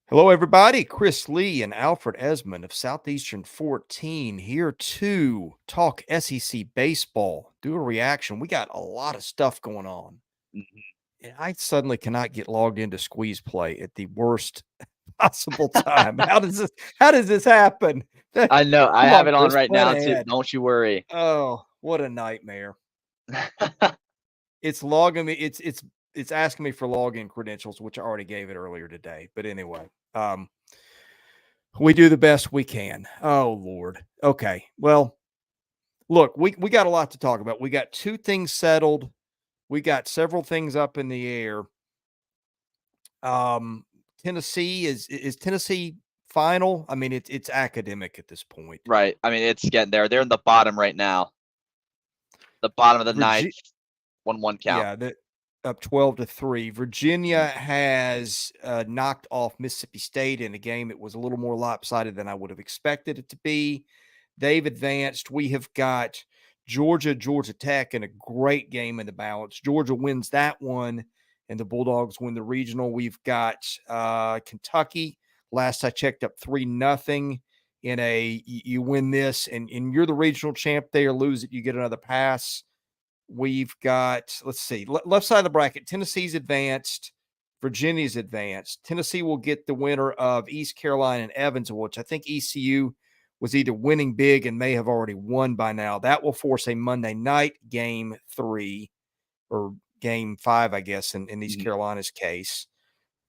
Hello, everybody. Chris Lee and Alfred Ezman of Southeastern 14 here to talk SEC baseball, do a reaction. We got a lot of stuff going on. Mhm. And I suddenly cannot get logged into Squeeze Play at the worst possible time. How does this happen? I know, I Come have on, it on Chris, right plan now too, ahead. don't you worry. Oh, what a nightmare. It's logging me, it's asking me for login credentials, which I already gave it earlier today. But anyway, we do the best we can. Oh, Lord. Okay. Well, look, we got a lot to talk about. We got two things settled. We got several things up in the air. Um, Tennessee is Tennessee final? I mean, it's academic at this point. Right, I mean, it's getting there. They're in the bottom right now. The bottom of the ninth, Virginia, 1-1 count. yeah, that up 12-3. Virginia Mhm. has knocked off Mississippi State in a game that was a little more lopsided than I would have expected it to be. They've advanced. We have got Georgia Tech in a great game in the balance. Georgia wins that one, and the Bulldogs win the regional. We've got Kentucky. Last I checked, up 3-0 in a you win this, and you're the regional champ there. Lose it, you get another pass. We've got, let's see, left side of the bracket. Tennessee's advanced. Virginia's advanced. Tennessee will get the winner of East Carolina and Evansville, which I think ECU was either winning big and may have already won by now. That will force a Monday night game 3 or game 5, I guess, in East Mhm. Carolina's case.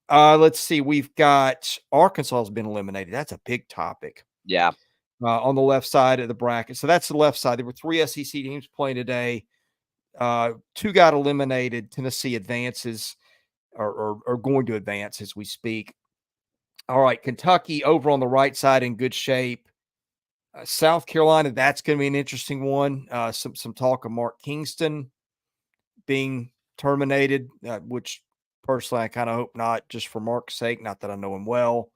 Let's see. We've got Arkansas has been eliminated. That's a big topic Yeah. on the left side of the bracket. So that's the left side. There were 3 SEC teams playing today. 2 got eliminated. Tennessee advances or going to advance as we speak. All right, Kentucky over on the right side in good shape. South Carolina, that's going to be an interesting one. Some talk of Mark Kingston being terminated, which personally I kind of hope not, just for Mark's sake. Not that I know him well,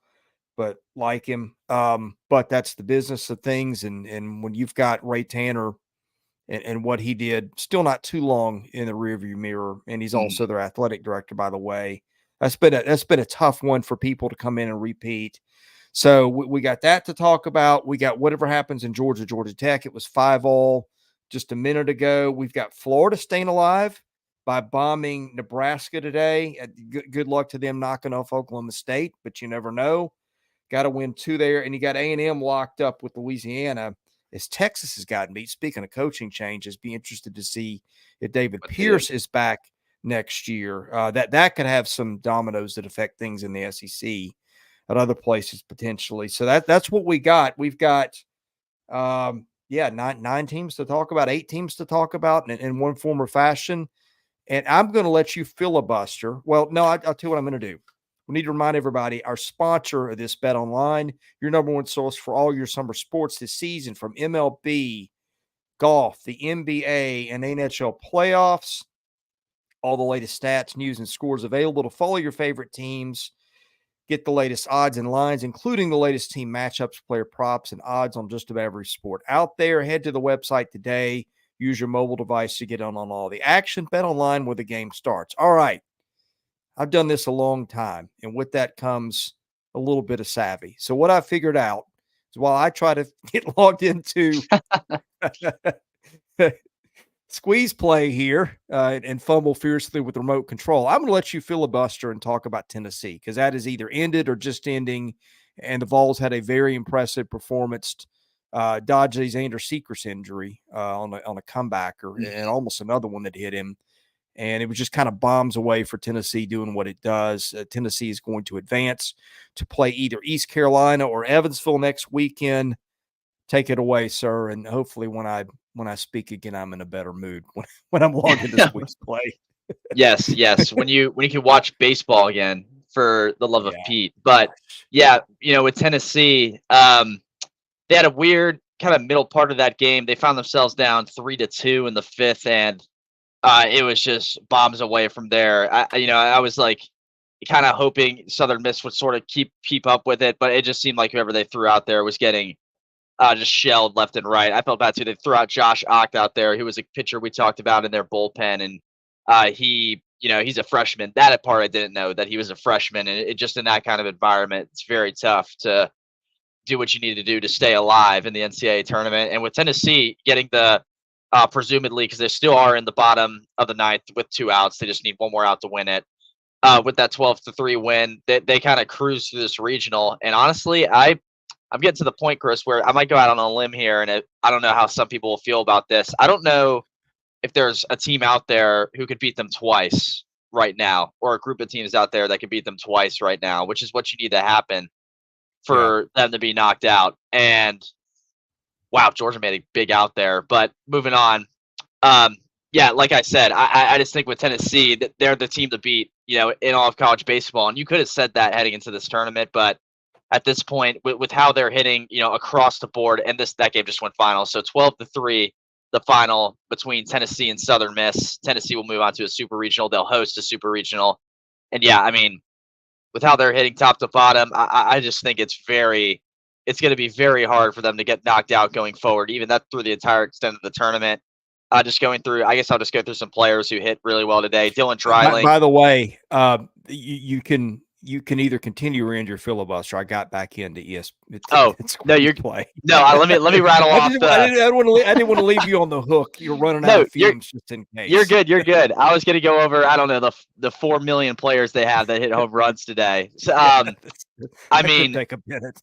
but like him. But that's the business of things, and when you've got Ray Tanner and what he did, still not too long in the rearview mirror, and he's also Mhm. their athletic director, by the way. That's been a tough one for people to come in and repeat. So we got that to talk about. We got whatever happens in Georgia Tech. It was 5-all just a minute ago. We've got Florida staying alive by bombing Nebraska today. Good luck to them knocking off Oklahoma State, but you never know. Got to win 2 there, and you got A&M locked up with Louisiana as Texas has gotten beat. Speaking of coaching changes, be interested to see if David What they do. Pierce is back next year. That could have some dominoes that affect things in the SEC at other places potentially. So that's what we got. We've got nine teams to talk about, 8 teams to talk about in one form or fashion. And I'm going to let you filibuster. Well, no, I'll tell you what I'm going to do. We need to remind everybody our sponsor of this Bet Online, your number one source for all your summer sports this season, from MLB, golf, the NBA, and NHL playoffs. All the latest stats, news, and scores available to follow your favorite teams. Get the latest odds and lines, including the latest team matchups, player props, and odds on just about every sport out there. Head to the website today. Use your mobile device to get on all the action. Bet online where the game starts. All right. I've done this a long time, and with that comes a little bit of savvy. So what I figured out is while I try to get logged into Squeeze Play here and fumble fiercely with remote control, I'm going to let you filibuster and talk about Tennessee because that is either ended or just ending. And the Vols had a very impressive performance, dodged his Anders Sechrist injury on a comebacker and Mhm. almost another one that hit him. And it was just kind of bombs away for Tennessee doing what it does. Tennessee is going to advance to play either East Carolina or Evansville next weekend. Take it away, sir. And hopefully when I speak again, I'm in a better mood when I'm logged into Squeeze Play. Yes, yes, when you can watch baseball again, for the love of Yeah, Pete. But, gosh. yeah, with Tennessee, they had a weird kinda middle part of that game. They found themselves down 3-2 in the 5th, and it was just bombs away from there. I was like kind of hoping Southern Miss would sort of keep up with it, but it just seemed like whoever they threw out there was getting just shelled left and right. I felt bad too. They threw out Josh Ocht out there, who was a pitcher we talked about in their bullpen, and he he's a freshman. That part I didn't know, that he was a freshman, and it just in that kind of environment, it's very tough to do what you need to do to stay alive in the NCAA tournament. And with Tennessee getting the presumably, because they still are in the bottom of the ninth with 2 outs, they just need one more out to win it. With that 12-3 win, they kind of cruise through this regional. And honestly, I'm getting to the point, Chris, where I might go out on a limb here, and I don't know how some people will feel about this. I don't know if there's a team out there who could beat them twice right now, or a group of teams out there that could beat them twice right now, which is what you need to happen for them to be knocked out. And wow, Georgia made a big out there. But moving on, yeah, like I said, I just think with Tennessee that they're the team to beat, in all of college baseball. And you could have said that heading into this tournament, but at this point, with how they're hitting, across the board, and that game just went final. So 12-3, the final between Tennessee and Southern Miss. Tennessee will move on to a super regional. They'll host a super regional. And yeah, I mean, with how they're hitting top to bottom, I just think it's going to be very hard for them to get knocked out going forward, even that through the entire extent of the tournament. Just going through, I guess I'll just go through some players who hit really well today. Dylan Dreiling. By the way, you can either continue or end your filibuster. I got back into ES. No, you're play. No, let me rattle off. I didn't want to leave you on the hook. You're running out of fumes just in case. You're good. You're good. I was going to go over, I don't know, the 4 million players they have that hit home runs today. So, I mean, take a minute.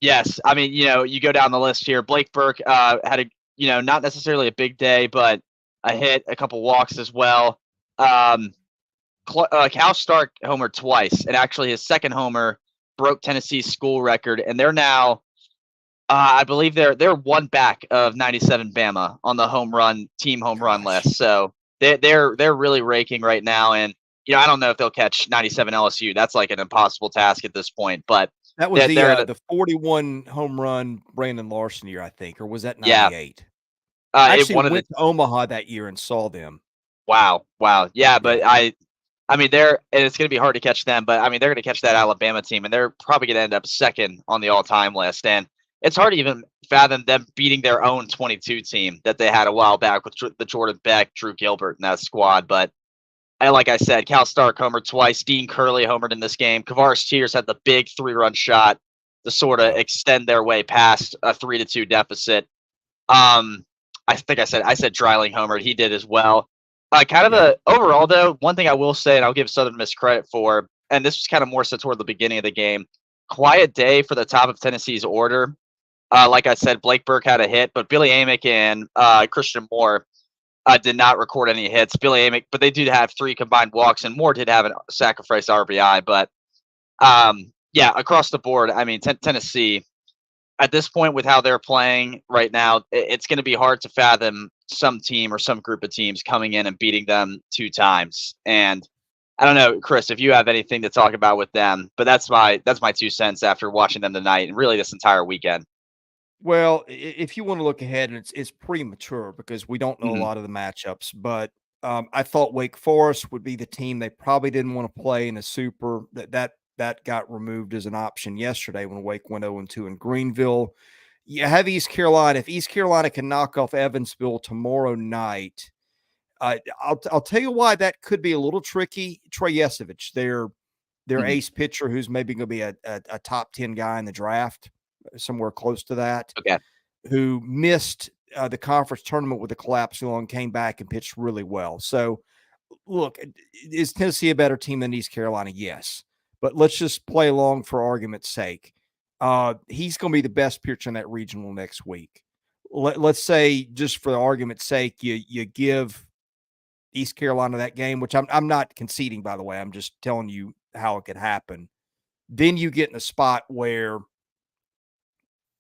Yes, I mean, you go down the list here. Blake Burke had a, not necessarily a big day, but a hit, a couple walks as well. Cal Stark homered twice, and actually his second homer broke Tennessee's school record, and they're now, I believe they're one back of 97 Bama on the team home run list. So they're really raking right now, and I don't know if they'll catch 97 LSU. That's like an impossible task at this point, but. That was the 41 home run Brandon Larson year, I think, or was that 98? Yeah. I actually went to Omaha that year and saw them. Wow. Yeah, but I mean, it's going to be hard to catch them, but I mean, they're going to catch that Alabama team, and they're probably going to end up second on the all-time list. And it's hard to even fathom them beating their own 22 team that they had a while back with the Jordan Beck, Drew Gilbert in that squad. But like I said, Cal Stark homered twice. Dean Curley homered in this game. Kavaris Cheers had the big 3-run shot to sort of extend their way past a 3-2 deficit. I think I said Dreiling homered. He did as well. Overall though, one thing I will say, and I'll give Southern Miss credit for, and this was kind of more so toward the beginning of the game, quiet day for the top of Tennessee's order. Like I said, Blake Burke had a hit, but Billy Amick and Christian Moore did not record any hits. Billy Amick, but they did have 3 combined walks, and Moore did have a sacrifice RBI. But yeah, across the board, I mean, Tennessee, at this point with how they're playing right now, it's going to be hard to fathom some team or some group of teams coming in and beating them 2 times. And I don't know, Chris, if you have anything to talk about with them, but that's my 2 cents after watching them tonight and really this entire weekend. Well, if you want to look ahead, and it's premature because we don't know a lot of the matchups, but I thought Wake Forest would be the team they probably didn't want to play in a super. That got removed as an option yesterday when Wake went 0-2 in Greenville. You have East Carolina. If East Carolina can knock off Evansville tomorrow night, I'll tell you why that could be a little tricky. Trey Yesevich, their ace pitcher, who's maybe going to be a top 10 guy in the draft, somewhere close to that. Okay. Who missed the conference tournament with a collapsed lung, came back and pitched really well. So, look, is Tennessee a better team than East Carolina? Yes. But let's just play along for argument's sake. He's going to be the best pitcher in that regional next week. Let's say, just for the argument's sake, you give East Carolina that game, which I'm not conceding, by the way. I'm just telling you how it could happen. Then you get in a spot where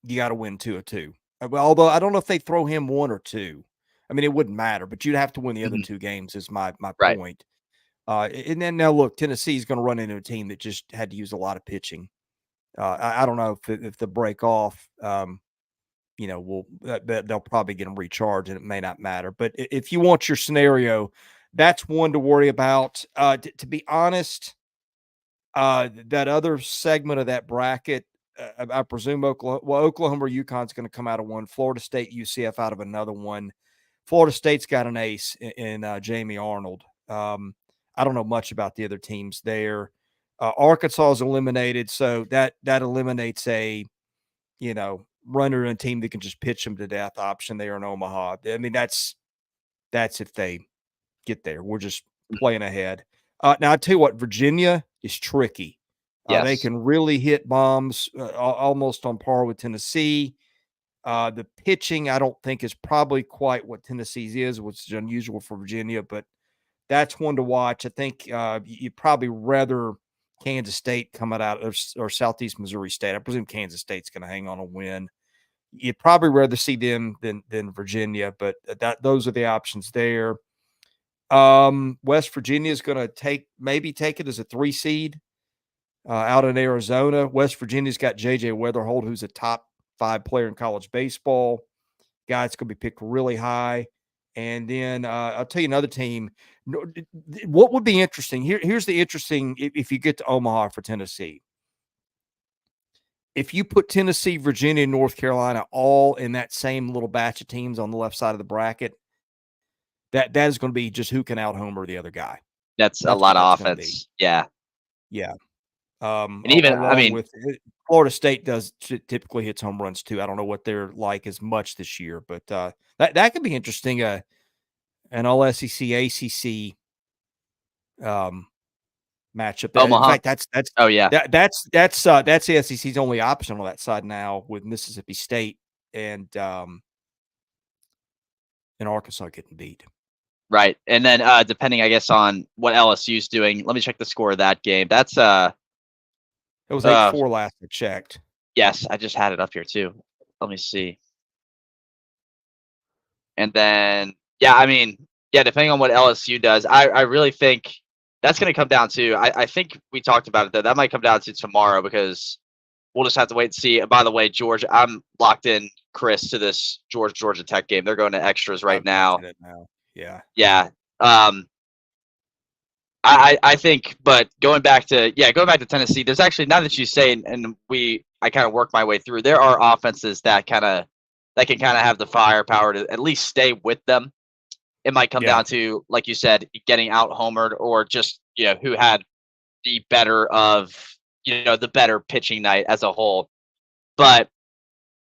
you got to win 2-2. Although I don't know if they throw him 1 or 2. I mean, it wouldn't matter, but you'd have to win the other 2 games is my right. point. And then now look, Tennessee's going to run into a team that just had to use a lot of pitching. I don't know if the break off, they'll probably get them recharged and it may not matter. But if you want your scenario, that's one to worry about. To be honest, that other segment of that bracket, I presume Oklahoma or UConn's going to come out of one. Florida State, UCF out of another one. Florida State's got an ace in Jamie Arnold. I don't know much about the other teams there. Arkansas is eliminated, so that eliminates a, runner and team that can just pitch them to death option there in Omaha. I mean, that's if they get there. We're just playing ahead. Now, I tell you what, Virginia is tricky. They Yes. can really hit bombs almost on par with Tennessee. The pitching, I don't think, is probably quite what Tennessee's is, which is unusual for Virginia, but that's one to watch. I think you'd probably rather Kansas State coming out or Southeast Missouri State. I presume Kansas State's going to hang on a win. You'd probably rather see them than Virginia, but those are the options there. West Virginia is going to maybe take it as a 3 seed out in Arizona. West Virginia's got J.J. Weatherholt, who's a top 5 player in college baseball. Guy's going to be picked really high. And then I'll tell you another team. What would be interesting? Here's the interesting if you get to Omaha for Tennessee. If you put Tennessee, Virginia, and North Carolina all in that same little batch of teams on the left side of the bracket, that is going to be just who can out-homer the other guy. That's a lot of offense. Yeah. Yeah. And even, I mean, with Florida State typically hits home runs too. I don't know what they're like as much this year, but that could be interesting. An all SEC ACC matchup. Omaha. In fact, that's oh yeah, that's the SEC's only option on that side now, with Mississippi State and Arkansas getting beat. Right. And then depending, I guess, on what LSU's doing, let me check the score of that game. That's it was 8-4 last I checked. Yes, I just had it up here too. Let me see. And then, yeah, I mean, yeah, depending on what LSU does, I really think that's going to come down to, I think we talked about it, though. That might come down to tomorrow, because we'll just have to wait and see. By the way, Georgia, I'm locked in, Chris, to this Georgia Tech game. They're going to extras right now. Yeah. Yeah. I think, but going back to Tennessee, there's actually, now that you say, and I kind of work my way through, there are offenses that can kind of have the firepower to at least stay with them. It might come down to, like you said, getting out homered, or just, who had the better pitching night as a whole. But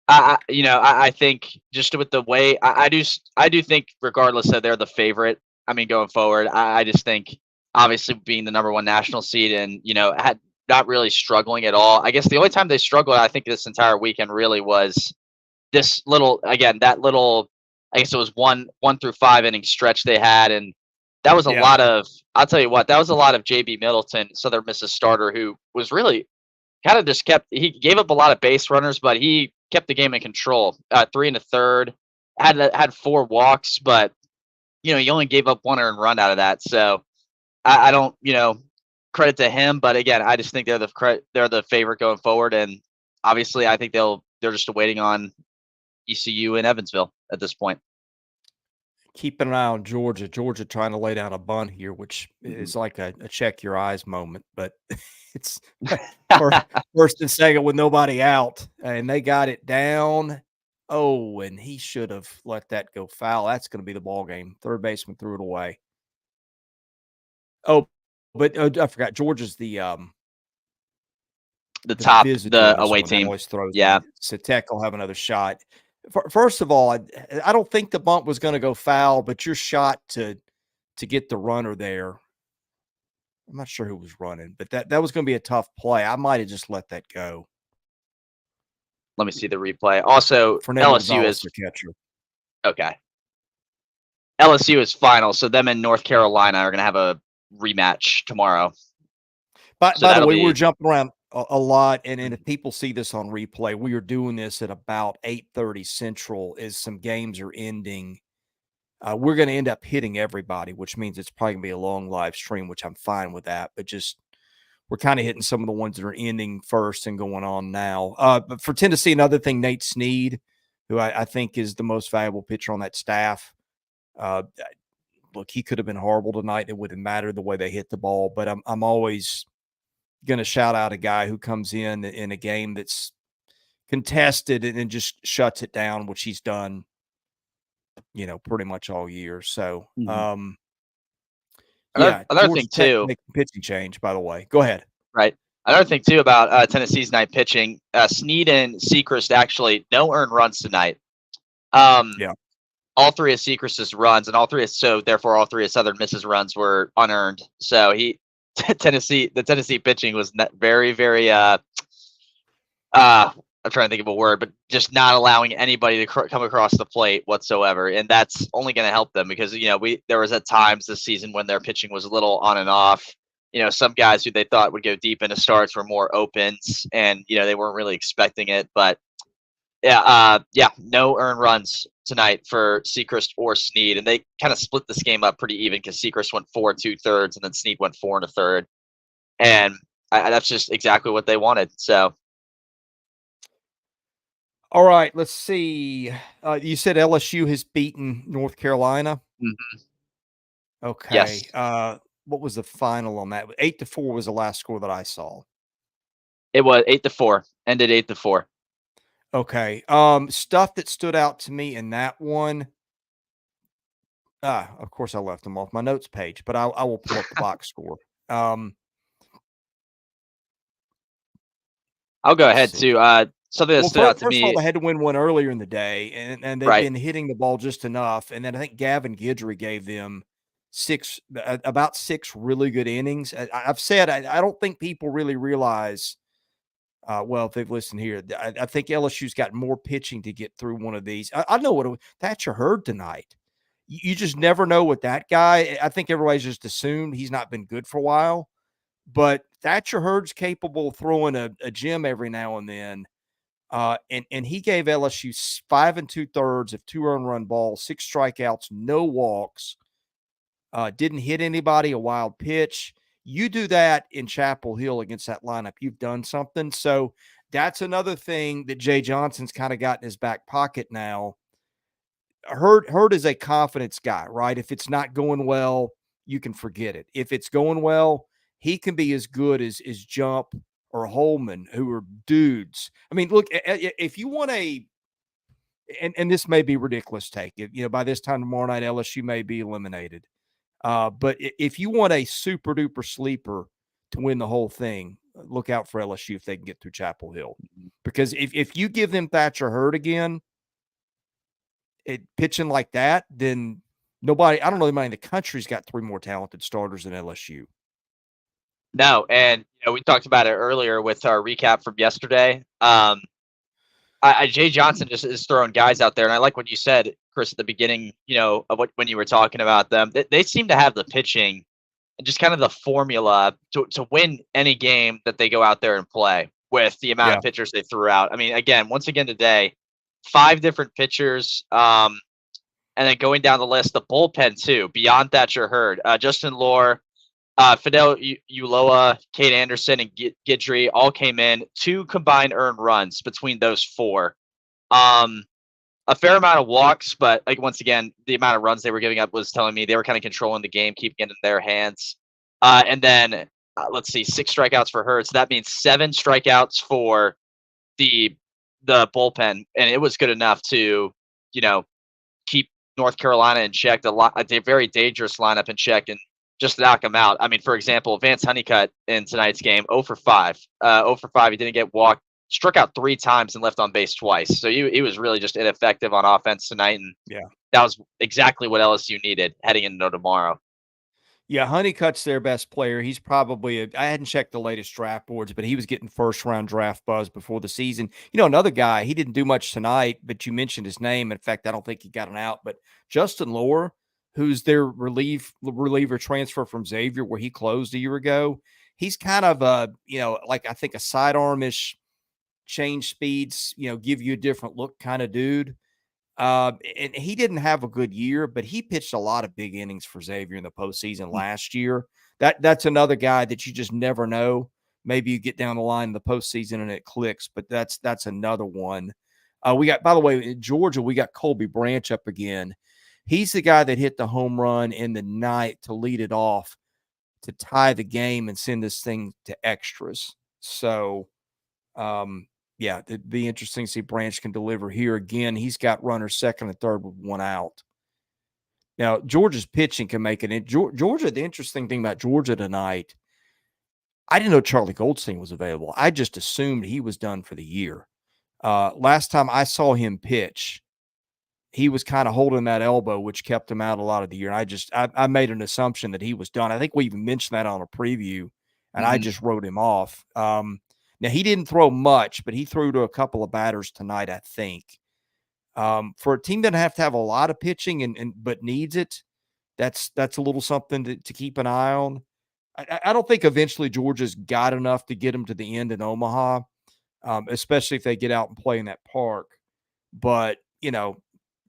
I think just with the way I do think, regardless that they're the favorite, I mean, going forward, I just think, obviously being the number 1 national seed and, had not really struggling at all. I guess the only time they struggled, I think, this entire weekend really was this little, again, that little, I guess it was 1 through 5 inning stretch they had. And that was a lot of, I'll tell you what, that was a lot of JB Middleton, Southern Miss's starter, who was really kind of just he gave up a lot of base runners, but he kept the game in control. 3 1/3, had 4 walks, but, he only gave up 1 earned run out of that. So I don't, credit to him, but again, I just think they're the favorite going forward, and obviously, I think they're just waiting on ECU and Evansville at this point. Keeping an eye on Georgia. Georgia trying to lay down a bunt here, which is like a check your eyes moment, but it's first and second with nobody out, and they got it down. Oh, and he should have let that go foul. That's going to be the ball game. Third baseman threw it away. Oh, but I forgot. Georgia's the top, the away team. Always throws. Yeah. So Tech will have another shot. First of all, I don't think the bunt was going to go foul, but your shot to get the runner there, I'm not sure who was running, but that was going to be a tough play. I might have just let that go. Let me see the replay. Also, LSU is the catcher. Okay. LSU is final, so them and North Carolina are going to have a rematch tomorrow. By the way, we're jumping around a lot, and if people see this on replay, we are doing this at about 8:30 Central as some games are ending. We're going to end up hitting everybody, which means it's probably going to be a long live stream, which I'm fine with that. But just we're kind of hitting some of the ones that are ending first and going on now. But for Tennessee, another thing, Nate Snead, who I think is the most valuable pitcher on that staff. Look, he could have been horrible tonight. It wouldn't matter the way they hit the ball. But I'm always going to shout out a guy who comes in a game that's contested and just shuts it down, which he's done, pretty much all year. So, Yeah, Another Georgia thing Tech too, making pitching change, by the way. Go ahead. right? Another thing too about Tennessee's night pitching, Snead and Sechrist actually no earned runs tonight. Yeah. All three of Sechrist's runs and therefore all three of Southern Miss's runs were unearned. So the Tennessee pitching was very, very I'm trying to think of a word, but just not allowing anybody to come across the plate whatsoever, and that's only going to help them because there was at times this season when their pitching was a little on and off. Some guys who they thought would go deep into starts were more opens, and they weren't really expecting it. But yeah, no earned runs tonight for Sechrist or Snead, and they kind of split this game up pretty even because Sechrist went 4 2/3, and then Snead went 4 1/3, and that's just exactly what they wanted. So. All right, let's see. You said LSU has beaten North Carolina. Mhm. Okay. Yes. What was the final on that? 8-4 was the last score that I saw. It was 8-4. Ended 8-4. Okay. Stuff that stood out to me in that one. Of course, I left them off my notes page, but I will pull up the box score. I'll go Let's ahead see. too. Something that Well, stood out to first of all, me, they had to win one earlier in the day, and they've right? been hitting the ball just enough. And then I think Gavin Guidry gave them about six really good innings. I've said I don't think people really realize. Well, if they've listened here, I think LSU's got more pitching to get through one of these. I know what Thatcher Hurd tonight. You just never know with that guy. I think everybody's just assumed he's not been good for a while, but Thatcher Hurd's capable of throwing a gem every now and then. And he gave LSU 5 2/3 of 2 earned run balls, 6 strikeouts, no walks. Didn't hit anybody, a wild pitch. You do that in Chapel Hill against that lineup, you've done something. So that's another thing that Jay Johnson's kind of got in his back pocket now. Hurd is a confidence guy, right? If it's not going well, you can forget it. If it's going well, he can be as good as Jump or Holman, who are dudes. I mean, look, if you want and this may be ridiculous take, by this time tomorrow night, LSU may be eliminated. But if you want a super duper sleeper to win the whole thing, look out for LSU if they can get through Chapel Hill. Because if you give them Thatcher Hurd again, pitching like that, then I don't know anybody in the country's got 3 more talented starters than LSU. No, and we talked about it earlier with our recap from yesterday. Jay Johnson just is throwing guys out there, and I like what you said, Chris, at the beginning. Of when you were talking about them, they seem to have the pitching and just kind of the formula to win any game that they go out there and play with the amount Yeah. of pitchers they threw out. I mean, once again today, 5 different pitchers. And then going down the list, the bullpen too, beyond Thatcher Hurd, Justin Lohr, Fidel Uloa, Kate Anderson, and Guidry all came in. 2 combined earned runs between those 4. A fair amount of walks, but once again, the amount of runs they were giving up was telling me they were kind of controlling the game, keeping it in their hands. And then let's see, 6 strikeouts for Hurd. So that means 7 strikeouts for the bullpen, and it was good enough to keep North Carolina in check, a very dangerous lineup in check, and just knock them out. I mean, for example, Vance Honeycutt in tonight's game, 0 for 5. 0 for 5. He didn't get walked, struck out 3 times, and left on base twice. So he was really just ineffective on offense tonight, and that was exactly what LSU needed heading into tomorrow. Yeah, Honeycutt's their best player. He's probably I hadn't checked the latest draft boards, but he was getting first-round draft buzz before the season. Another guy, he didn't do much tonight, but you mentioned his name. In fact, I don't think he got an out, but Justin Lohr, who's their reliever transfer from Xavier, where he closed a year ago. He's kind of I think a sidearm-ish, change speeds, give you a different look kind of dude. And he didn't have a good year, but he pitched a lot of big innings for Xavier in the postseason last year. That's another guy that you just never know. Maybe you get down the line in the postseason and it clicks, but that's another one. We got, by the way, in Georgia, we got Colby Branch up again. He's the guy that hit the home run in the night to lead it off to tie the game and send this thing to extras. So, yeah, it'd be interesting to see Branch can deliver here again. He's got runners second and third with 1 out. Now, Georgia's pitching can make it. Georgia, the interesting thing about Georgia tonight, I didn't know Charlie Goldstein was available. I just assumed he was done for the year. Last time I saw him pitch, he was kind of holding that elbow, which kept him out a lot of the year. And I made an assumption that he was done. I think we even mentioned that on a preview, and I just wrote him off. Now, he didn't throw much, but he threw to a couple of batters tonight, I think. For a team that have to have a lot of pitching but needs it, that's a little something to keep an eye on. I don't think eventually Georgia's got enough to get them to the end in Omaha, especially if they get out and play in that park. But,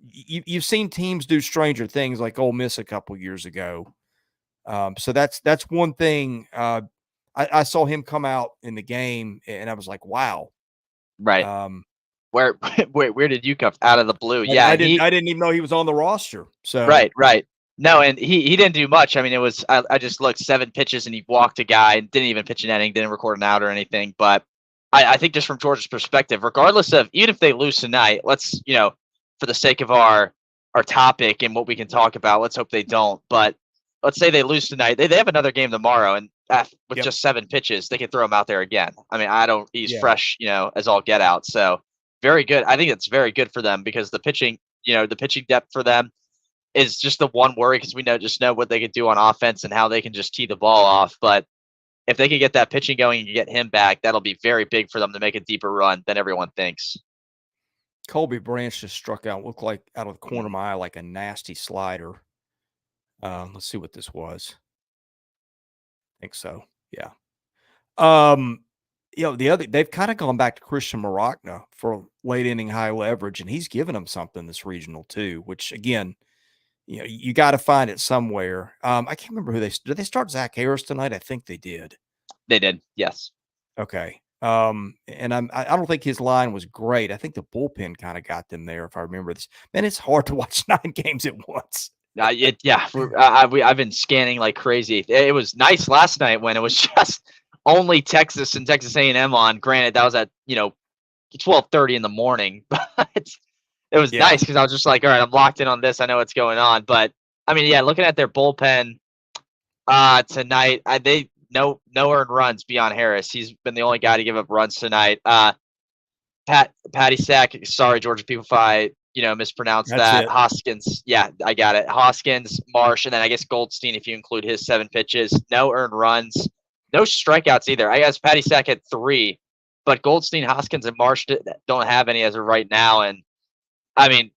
you've seen teams do stranger things like Ole Miss a couple years ago. So that's one thing. I saw him come out in the game, and I was like, wow. Right. Where did you come out of the blue? Yeah, I didn't even know he was on the roster. So right. No, and he didn't do much. I mean, it was I just looked 7 pitches and he walked a guy and didn't even pitch an inning, didn't record an out or anything. But I think just from Georgia's perspective, regardless of even if they lose tonight, let's for the sake of our topic and what we can talk about, let's hope they don't. But let's say they lose tonight, they have another game tomorrow, and with just 7 pitches, they can throw him out there again. I mean, he's fresh, as all get out. So very good. I think it's very good for them because the pitching depth for them is just the one worry because we know what they can do on offense and how they can just tee the ball off. But if they can get that pitching going and get him back, that'll be very big for them to make a deeper run than everyone thinks. Colby Branch just struck out, looked like out of the corner of my eye, like a nasty slider. Let's see what this was. I think so. Yeah. They've kind of gone back to Christian Maracna for late inning high leverage, and he's given them something this regional too, which again, you got to find it somewhere. I can't remember did they start Zach Harris tonight? I think they did. They did. Yes. Okay. And I don't think his line was great. I think the bullpen kind of got them there, if I remember this. Man, it's hard to watch 9 games at once. I've been scanning like crazy. It was nice last night when it was just only Texas and Texas A&M on. Granted, that was at 12:30 in the morning, but it was nice because I was just like, all right, I'm locked in on this. I know what's going on. But I mean, looking at their bullpen tonight, they no earned runs beyond Harris. He's been the only guy to give up runs tonight. Patty Sack, sorry, Georgia people, if I mispronounced that. Hoskins, I got it. Hoskins, Marsh, and then I guess Goldstein if you include his 7 pitches. No earned runs, no strikeouts either. I guess Patty Sack had 3, but Goldstein, Hoskins, and Marsh don't have any as of right now. And I mean,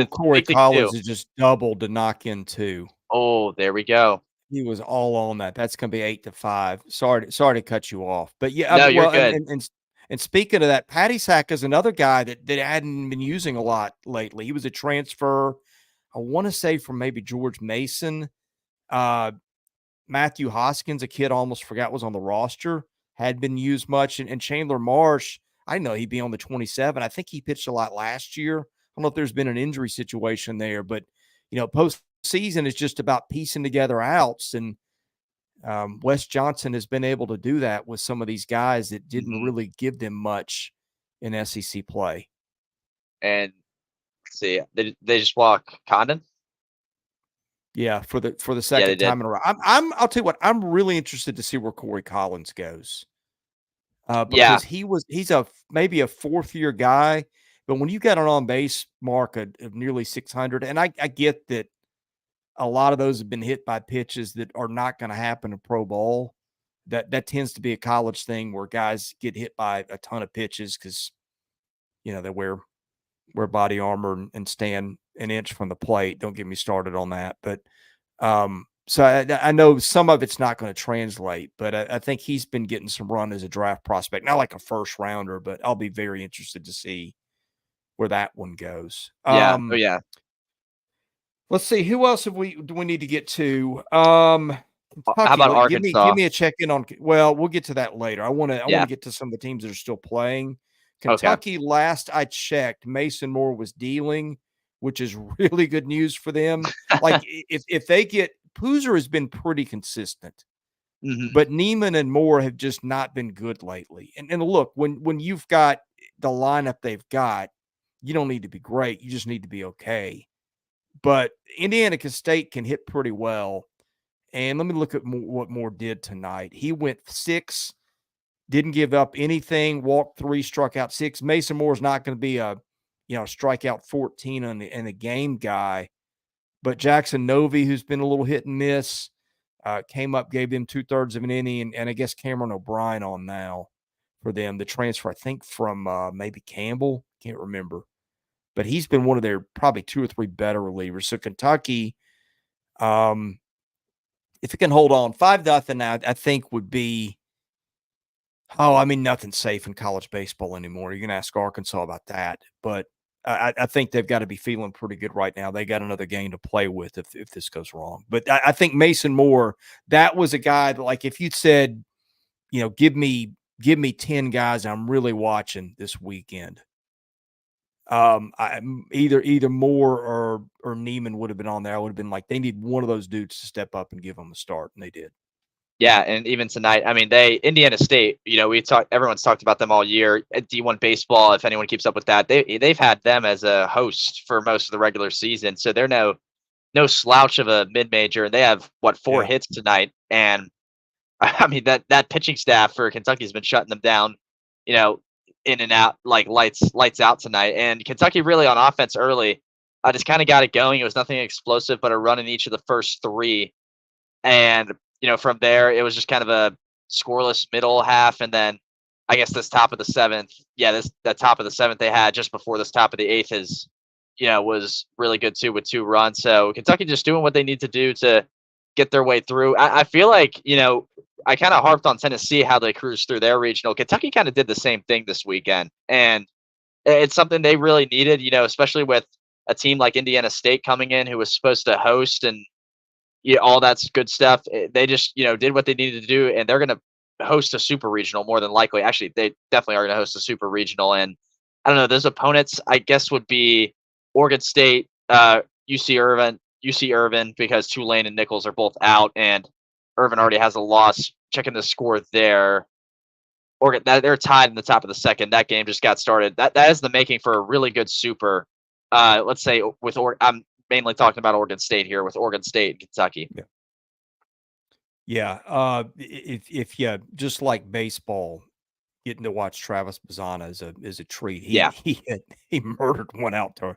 Corey Collins is just doubled to knock in 2. Oh, there we go. He was all on that. That's going to be 8-5. Sorry to cut you off, but no, you're good. And speaking of that, Patty Sack is another guy that hadn't been using a lot lately. He was a transfer, I want to say, from maybe George Mason. Matthew Hoskins, a kid I almost forgot was on the roster, had been used much. And Chandler Marsh, I know he'd be on the 27. I think he pitched a lot last year. I don't know if there's been an injury situation there, but, postseason is just about piecing together outs. And Wes Johnson has been able to do that with some of these guys that didn't really give them much in SEC play. And let's see, they just walk Condon. Yeah, for the second time in a row. I'll tell you what, I'm really interested to see where Corey Collins goes. Because he's maybe a 4th-year guy, but when you got an on-base mark of nearly 600, and I get that a lot of those have been hit by pitches that are not going to happen in pro ball. That tends to be a college thing where guys get hit by a ton of pitches because, they wear body armor and stand an inch from the plate. Don't get me started on that. But so I know some of it's not going to translate, but I think he's been getting some run as a draft prospect, not like a first rounder, but I'll be very interested to see where that one goes. Yeah. Let's see. Who else do we need to get to? Kentucky, how about Arkansas? Give me a check-in on. Well, we'll get to that later. I want to get to some of the teams that are still playing. Kentucky, last I checked, Mason Moore was dealing, which is really good news for them. Like if they get Poozer has been pretty consistent, but Neiman and Moore have just not been good lately. And look, when you've got the lineup they've got, you don't need to be great. You just need to be okay. But Indiana State can hit pretty well. And let me look at what Moore did tonight. He went 6, didn't give up anything, walked 3, struck out 6. Mason Moore's not going to be a, strikeout 14 in the game guy. But Jackson Novey, who's been a little hit and miss, came up, gave them 2/3 of an inning, and I guess Cameron O'Brien on now for them. The transfer, I think, from maybe Campbell. Can't remember. But he's been one of their probably 2 or 3 better relievers. So Kentucky, if it can hold on 5-0 now, I think would be, nothing's safe in college baseball anymore. You're going to ask Arkansas about that. But I think they've got to be feeling pretty good right now. They got another game to play with if this goes wrong. But I think Mason Moore, that was a guy that, like, if you said, give me 10 guys I'm really watching this weekend, either Moore or Neiman would have been on there. I would have been like, they need one of those dudes to step up and give them a start, and they did. Yeah, and even tonight, I mean, Indiana State, everyone's talked about them all year at D1 baseball. If anyone keeps up with that, they've had them as a host for most of the regular season, so they're no slouch of a mid-major. They have 4 hits tonight, and I mean that pitching staff for Kentucky's been shutting them down, in and out like lights out tonight. And Kentucky really on offense early, just kind of got it going. It was nothing explosive, but a run in each of the first 3, and from there, it was just kind of a scoreless middle half, and then I guess this top of the 7th, that top of the 7th they had just before this top of the 8th was really good too with 2 runs. So Kentucky just doing what they need to do to get their way through. I feel like I kind of harped on Tennessee how they cruised through their regional. Kentucky kind of did the same thing this weekend, and it's something they really needed. Especially with a team like Indiana State coming in who was supposed to host and all that's good stuff. They just, did what they needed to do, and they're going to host a super regional more than likely. Actually, they definitely are going to host a super regional. And I don't know, those opponents, I guess, would be Oregon State, UC Irvin, because Tulane and Nichols are both out, and Irvin already has a loss. Checking the score there. Oregon, they're tied in the top of the 2nd. That game just got started. That is the making for a really good super. Let's say with I'm mainly talking about Oregon State here, with Oregon State and Kentucky. Yeah. If you just like baseball, getting to watch Travis Bazzana is a treat. He murdered one out to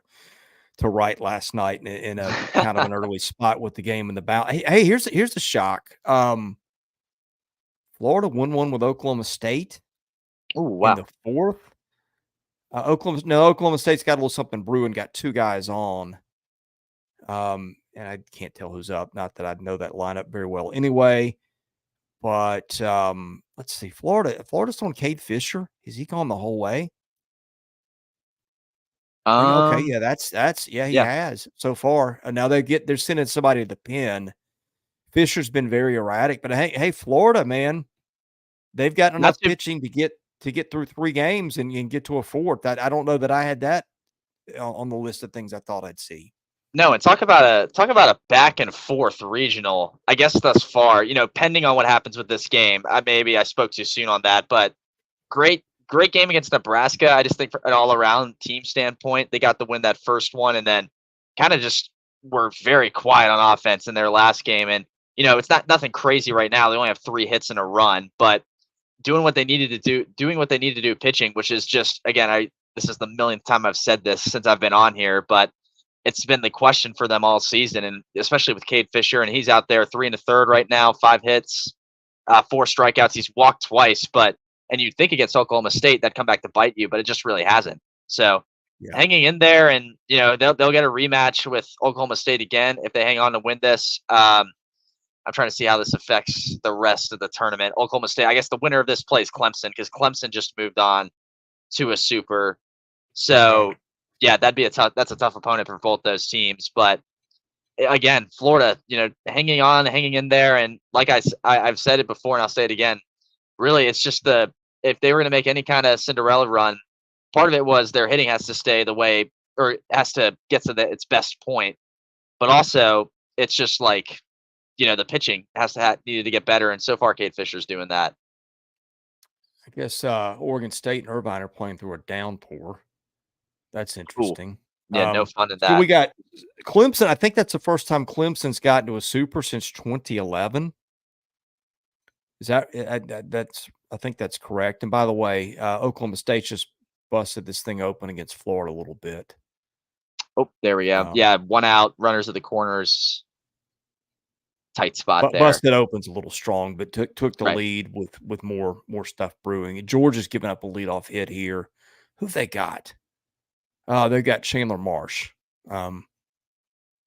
right last night in a kind of an early spot with the game in the bound. Hey, here's the shock. Florida won 1 with Oklahoma State. Oh, wow. In the 4th. Oklahoma State's got a little something brewing. Got 2 guys on. And I can't tell who's up. Not that I know that lineup very well anyway. But let's see. Florida's on Cade Fisher. Has he gone the whole way? Okay, yeah, he has so far. Now they're sending somebody to the pen. Fisher's been very erratic, but hey, Florida, man, they've got enough pitching to get through 3 games and get to a 4th. I don't know that I had that on the list of things I thought I'd see. No, and talk about a back and forth regional. I guess thus far, pending on what happens with this game. Maybe I spoke too soon on that, but great game against Nebraska. I just think from an all-around team standpoint, they got to win that first one, and then kind of just were very quiet on offense in their last game. And it's nothing crazy right now. They only have 3 hits and a run, but doing what they needed to do pitching, which is just, again, this is the millionth time I've said this since I've been on here, but it's been the question for them all season, and especially with Cade Fisher, and he's out there 3 1/3 right now, 5 hits, 4 strikeouts. He's walked twice, and you'd think against Oklahoma State that'd come back to bite you, but it just really hasn't. So hanging in there, and they'll get a rematch with Oklahoma State again if they hang on to win this. I'm trying to see how this affects the rest of the tournament. Oklahoma State, I guess the winner of this plays Clemson, because Clemson just moved on to a super. So yeah, that's a tough opponent for both those teams. But again, Florida, hanging on, hanging in there, and like I've said it before, and I'll say it again. Really, it's just if they were going to make any kind of Cinderella run, part of it was their hitting has to stay the way, or has to get to its best point. But also, it's just like, the pitching needed to get better, and so far, Cade Fisher's doing that. I guess Oregon State and Irvine are playing through a downpour. That's interesting. Yeah, no fun in So we that. got Clemson. I think that's the first time Clemson's gotten to a super since 2011. Is that that's I think that's correct. And by the way, Oklahoma State just busted this thing open against Florida a little bit. Oh, there we go. Um, Yeah, 1 out, runners at the corners, tight spot but there. busted open's a little strong, but took the Right. lead with more stuff brewing. And Georgia's giving up a leadoff hit here. Who they got? They got Chandler Marsh. He's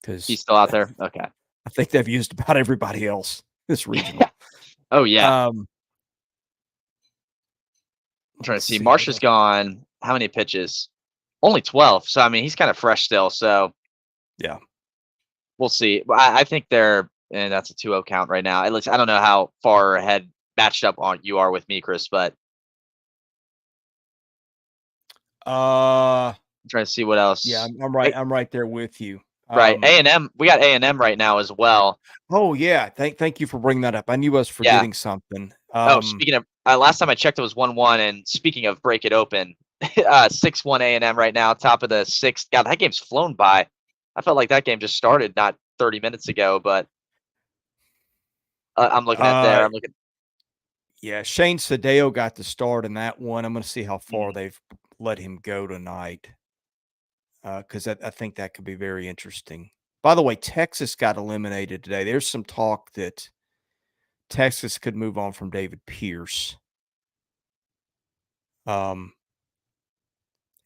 Because still out there? Okay. I think they've used about everybody else this regional. Oh, yeah. Um, I'm trying to let's see. see Marsh what is else. gone. How many pitches? Only 12. So, I mean, he's kind of fresh still. So, Yeah. we'll see. I think they're, and that's a 2-0 count right now. At least I don't know how far ahead matched up on you are with me, Chris, but Uh, I'm trying to see what yeah, else. I'm right. I'm right there with you. Right. A&M, we got A&M right now as well. Oh yeah, thank you for bringing that up. I knew I was Yeah. forgetting something. Oh, speaking of, last time I checked, it was 1-1. And speaking of break it open, 6-1 A&M right now, top of the sixth. God, that game's flown by. I felt like that game just started not 30 minutes ago, but I'm looking at there. uh, I'm looking. yeah, Shane Sadeo got the start in that one. I'm going to see how far Mhm. they've let him go tonight, because I think that could be very interesting. By the way, Texas got eliminated today. There's some talk that Texas could move on from David Pierce. Um,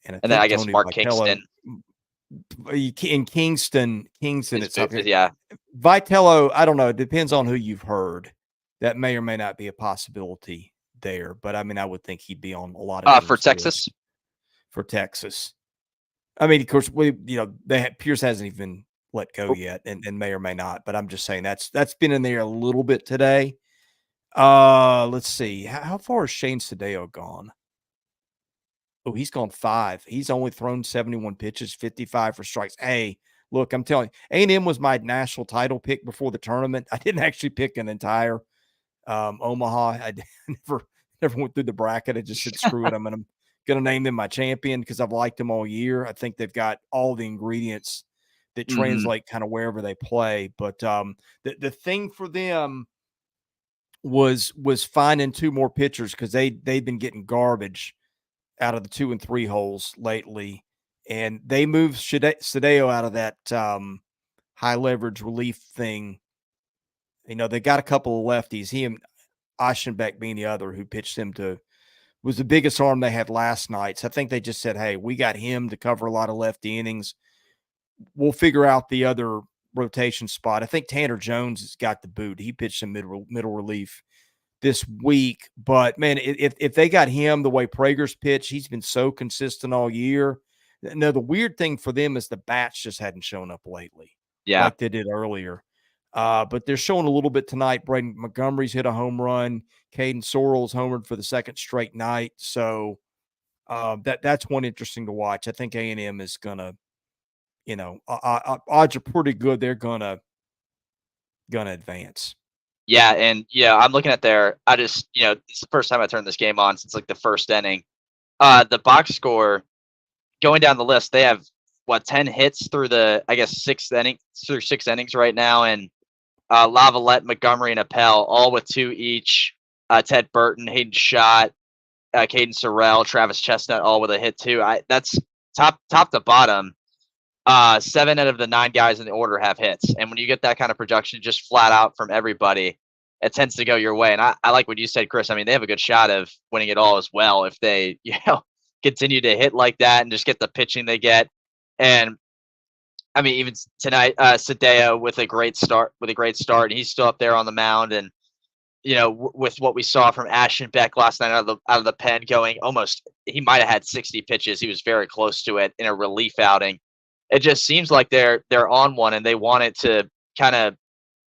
and I And then think I guess Tony Mark Vitello Kingston in Kingston, is it's moved. something. Yeah. Vitello, I don't know. It depends on who you've heard. That may or may not be a possibility there. But I mean, I would think he'd be on a lot of For teams' Texas. list for Texas. I mean, of course, Pierce hasn't even let go Oh, yet, and may or may not. But I'm just saying that's been in there a little bit today. Let's see. How far has Shane Sadeo gone? Oh, he's gone 5. He's only thrown 71 pitches, 55 for strikes. Hey, look, I'm telling you, A&M was my national title pick before the tournament. I didn't actually pick an entire Omaha. I never went through the bracket. I just said, screw it. I'm gonna name them my champion because I've liked them all year. I think they've got all the ingredients that mhm. translate kind of wherever they play. But the thing for them was finding 2 more pitchers because they've been getting garbage out of the 2 and 3 holes lately, and they moved Sadeo out of that high leverage relief thing. You know, they got a couple of lefties. He and Eichenbeck being the other who pitched him to was the biggest arm they had last night. So I think they just said, "Hey, we got him to cover a lot of lefty innings. We'll figure out the other rotation spot." I think Tanner Jones has got the boot. He pitched some middle relief this week. But man, if they got him the way Prager's pitched, he's been so consistent all year. Now the weird thing for them is the bats just hadn't shown up lately, Yeah. like they did earlier. But they're showing a little bit tonight. Braden Montgomery's hit a home run. Caden Sorrell's homered for the second straight night. So that's one interesting to watch. I think A&M is gonna, odds are pretty good. They're gonna advance. Yeah, and yeah, I'm looking at their. I just, it's the first time I turned this game on since like the first inning. The box score going down the list, they have what 10 hits through the I guess through 6 innings right now, and Lavalette, Montgomery, and Appel all with 2 each. Ted Burton, Hayden Schott, Caden Sorrell, Travis Chestnut all with a hit too. That's top to bottom. 7 out of the 9 guys in the order have hits, and when you get that kind of production just flat out from everybody, it tends to go your way. And I like what you said, Chris. I mean, they have a good shot of winning it all as well if they continue to hit like that and just get the pitching they get. And I mean, even tonight, Sadeo with a great start, and he's still up there on the mound. And with what we saw from Ashenbeck last night out of the pen, going almost, he might have had 60 pitches. He was very close to it in a relief outing. It just seems like they're on one, and they want it to kind of,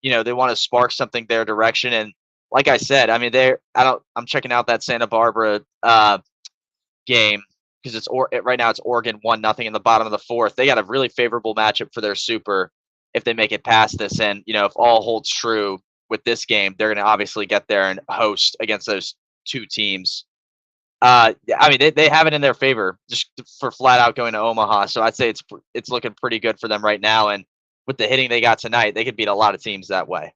they want to spark something their direction. And like I said, I mean, I'm checking out that Santa Barbara game because right now it's Oregon 1-0 in the bottom of the fourth. They got a really favorable matchup for their super if they make it past this. And if all holds true with this game, they're going to obviously get there and host against those 2 teams. I mean, they have it in their favor just for flat out going to Omaha. So I'd say it's looking pretty good for them right now. And with the hitting they got tonight, they could beat a lot of teams that way.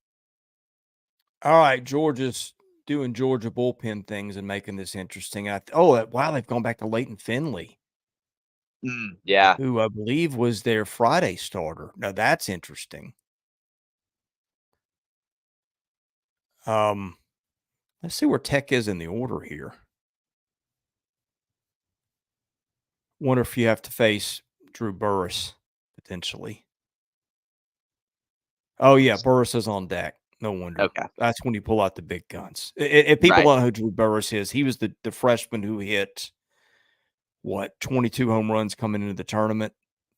All right, Georgia's doing Georgia bullpen things and making this interesting. Wow, they've gone back to Leighton Finley, Yeah. who I believe was their Friday starter. Now that's interesting. Let's see where Tech is in the order here. Wonder if you have to face Drew Burris potentially. Oh yeah, Burris is on deck. No wonder. Okay. That's when you pull out the big guns. If people don't know who Drew Burris is, he was the freshman who hit 22 home runs coming into the tournament.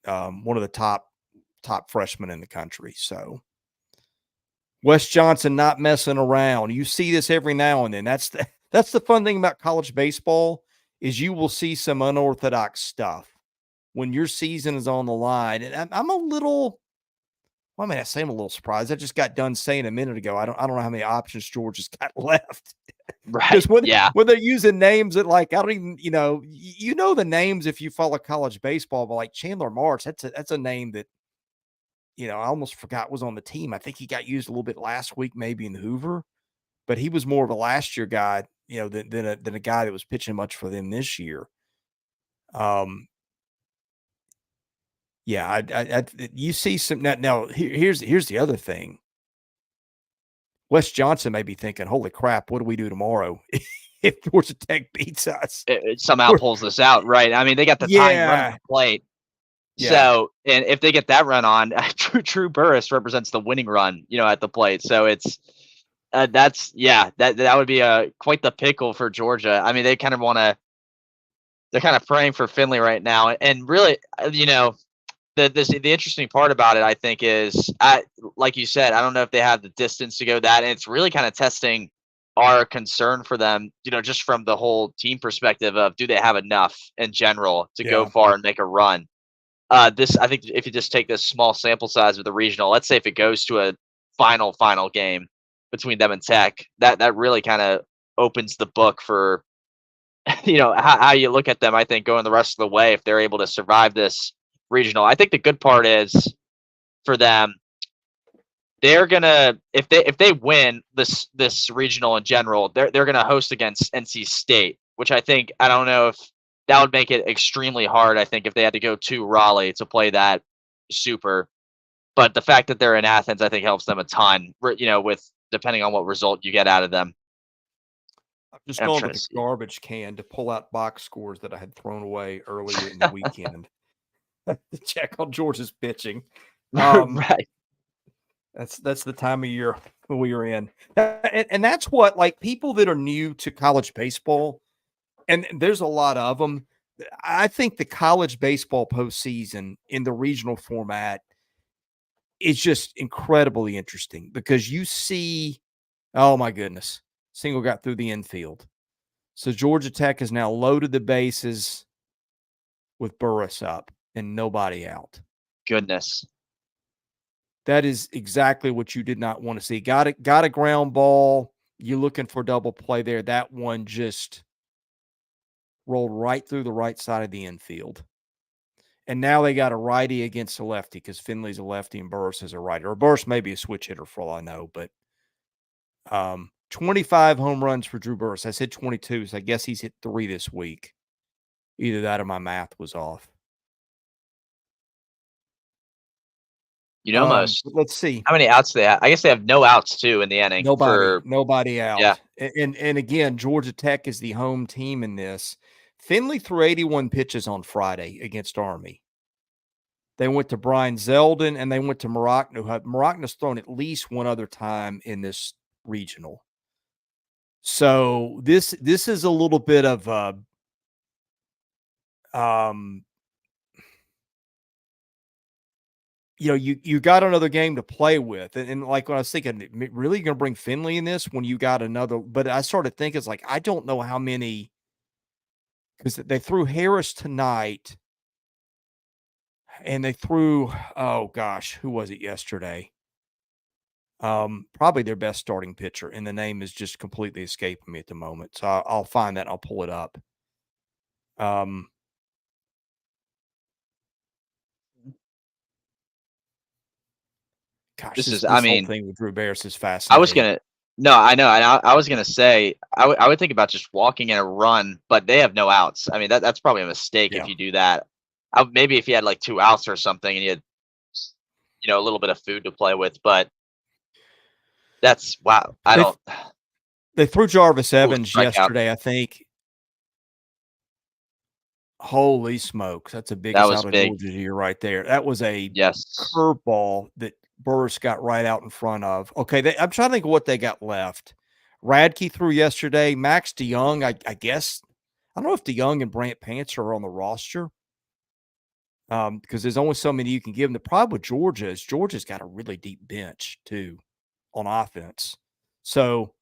One of the top freshmen in the country. So Wes Johnson not messing around. You see this every now and then. That's the fun thing about college baseball is you will see some unorthodox stuff when your season is on the line. And I'm a little, well, I mean, I say I'm a little surprised. I just got done saying a minute ago, I don't know how many options Georgia's got left. Right. When they're using names that like, I don't even, you know the names if you follow college baseball, but like Chandler March, that's a name that, I almost forgot was on the team. I think he got used a little bit last week, maybe in Hoover, but he was more of a last year guy, than a guy that was pitching much for them this year. Yeah, you see some now. Here's the other thing. Wes Johnson may be thinking, "Holy crap, what do we do tomorrow if Georgia Tech beats us?" It somehow pulls this out, right? I mean, they got the tying run at the plate. Yeah. So, and if they get that run on, Drew Burris represents the winning run, at the plate. So it's that would be quite the pickle for Georgia. I mean, they kind of they're kind of praying for Finley right now, and really, the interesting part about it, I think, is like you said, I don't know if they have the distance to go that, and it's really kind of testing our concern for them, just from the whole team perspective of do they have enough in general to go far and make a run. I think if you just take this small sample size of the regional, let's say if it goes to a final game between them and Tech, that really kind of opens the book for, how you look at them, I think, going the rest of the way if they're able to survive this regional. I think the good part is for them, they're gonna if they win this regional in general, they're gonna host against NC State, which I don't know if that would make it extremely hard. I think if they had to go to Raleigh to play that super, but the fact that they're in Athens, I think helps them a ton. With depending on what result you get out of them. I've just gone to the garbage can to pull out box scores that I had thrown away earlier in the weekend to check on Georgia's pitching. Right. That's the time of year we are in. And that's what, like, people that are new to college baseball, and there's a lot of them, I think the college baseball postseason in the regional format is just incredibly interesting because you see, oh my goodness, single got through the infield. So Georgia Tech has now loaded the bases with Burris up and nobody out. Goodness. That is exactly what you did not want to see. Got a ground ball. You're looking for double play there. That one just rolled right through the right side of the infield. And now they got a righty against a lefty because Finley's a lefty and Burris is a righty. Or Burris may be a switch hitter for all I know. But 25 home runs for Drew Burris. I said 22, so I guess he's hit 3 this week. Either that or my math was off. Let's see. How many outs they have. I guess they have no outs, too, in the inning. Nobody out. Yeah. And again, Georgia Tech is the home team in this. Finley threw 81 pitches on Friday against Army. They went to Brian Zeldin, and they went to Maracno. Maracno's thrown at least one other time in this regional. So this is a little bit of you got another game to play with. And like when I was thinking, really going to bring Finley in this when you got another, but I started thinking, it's like, I don't know how many, because they threw Harris tonight and they threw, oh gosh, who was it yesterday? Probably their best starting pitcher, and the name is just completely escaping me at the moment. So I'll find that. I'll pull it up. Um, gosh, This is, I this whole mean, thing with Drew Bears is I was fascinating. gonna. No, I know. I was gonna say I would think about just walking in a run, but they have no outs. I mean that's probably a mistake if Yeah. you do that. Maybe if you had like 2 outs or something and you had a little bit of food to play with, but that's wow. I They don't. they threw Jarvis Ooh, Evans strikeout. yesterday, I think. Holy smokes, that's the That biggest was out of big. Georgia's year right there. That was a Yes. curveball that Burris got right out in front of. Okay, I'm trying to think of what they got left. Radke threw yesterday. Max DeYoung, I guess. I don't know if DeYoung and Brant Panther are on the roster. Because there's only so many you can give them. The problem with Georgia is Georgia's got a really deep bench too on offense. So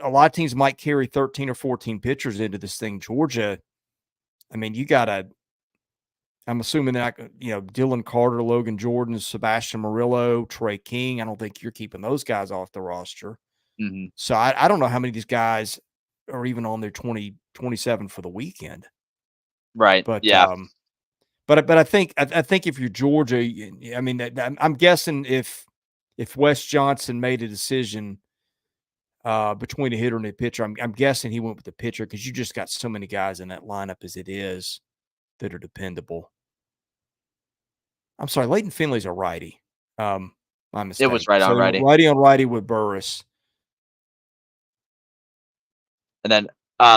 a lot of teams might carry 13 or 14 pitchers into this thing. Georgia, I mean, you got to, I'm assuming that, Dylan Carter, Logan Jordan, Sebastian Murillo, Trey King. I don't think you're keeping those guys off the roster. Hmm. So I don't know how many of these guys are even on their 27 for the weekend. Right. But, Yeah. But I think if you're Georgia, I mean, I'm guessing if Wes Johnson made a decision between a hitter and a pitcher, I'm guessing he went with the pitcher because you just got so many guys in that lineup as it is that are dependable. I'm sorry, Leighton Finley's a righty. My It was mistake. right So on they went righty. righty on righty with Burris. And then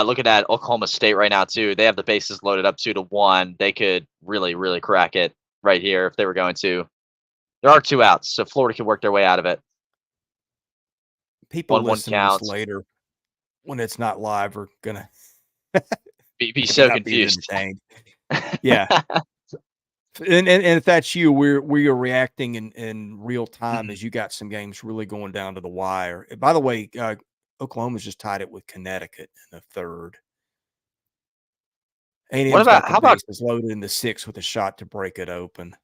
looking at Oklahoma State right now too, they have the bases loaded up 2-1. They could really, really crack it right here if they were going to. There are 2 outs, so Florida can work their way out of it. People 1-1 listen to this count. later when it's not live are gonna Be maybe so not be as confused. entertained. Yeah. And if that's you, we are reacting in real time Mhm. as you got some games really going down to the wire. And by the way, Oklahoma's just tied it with Connecticut in the third. What A&M's about got the how about bases loaded in the sixth with a shot to break it open.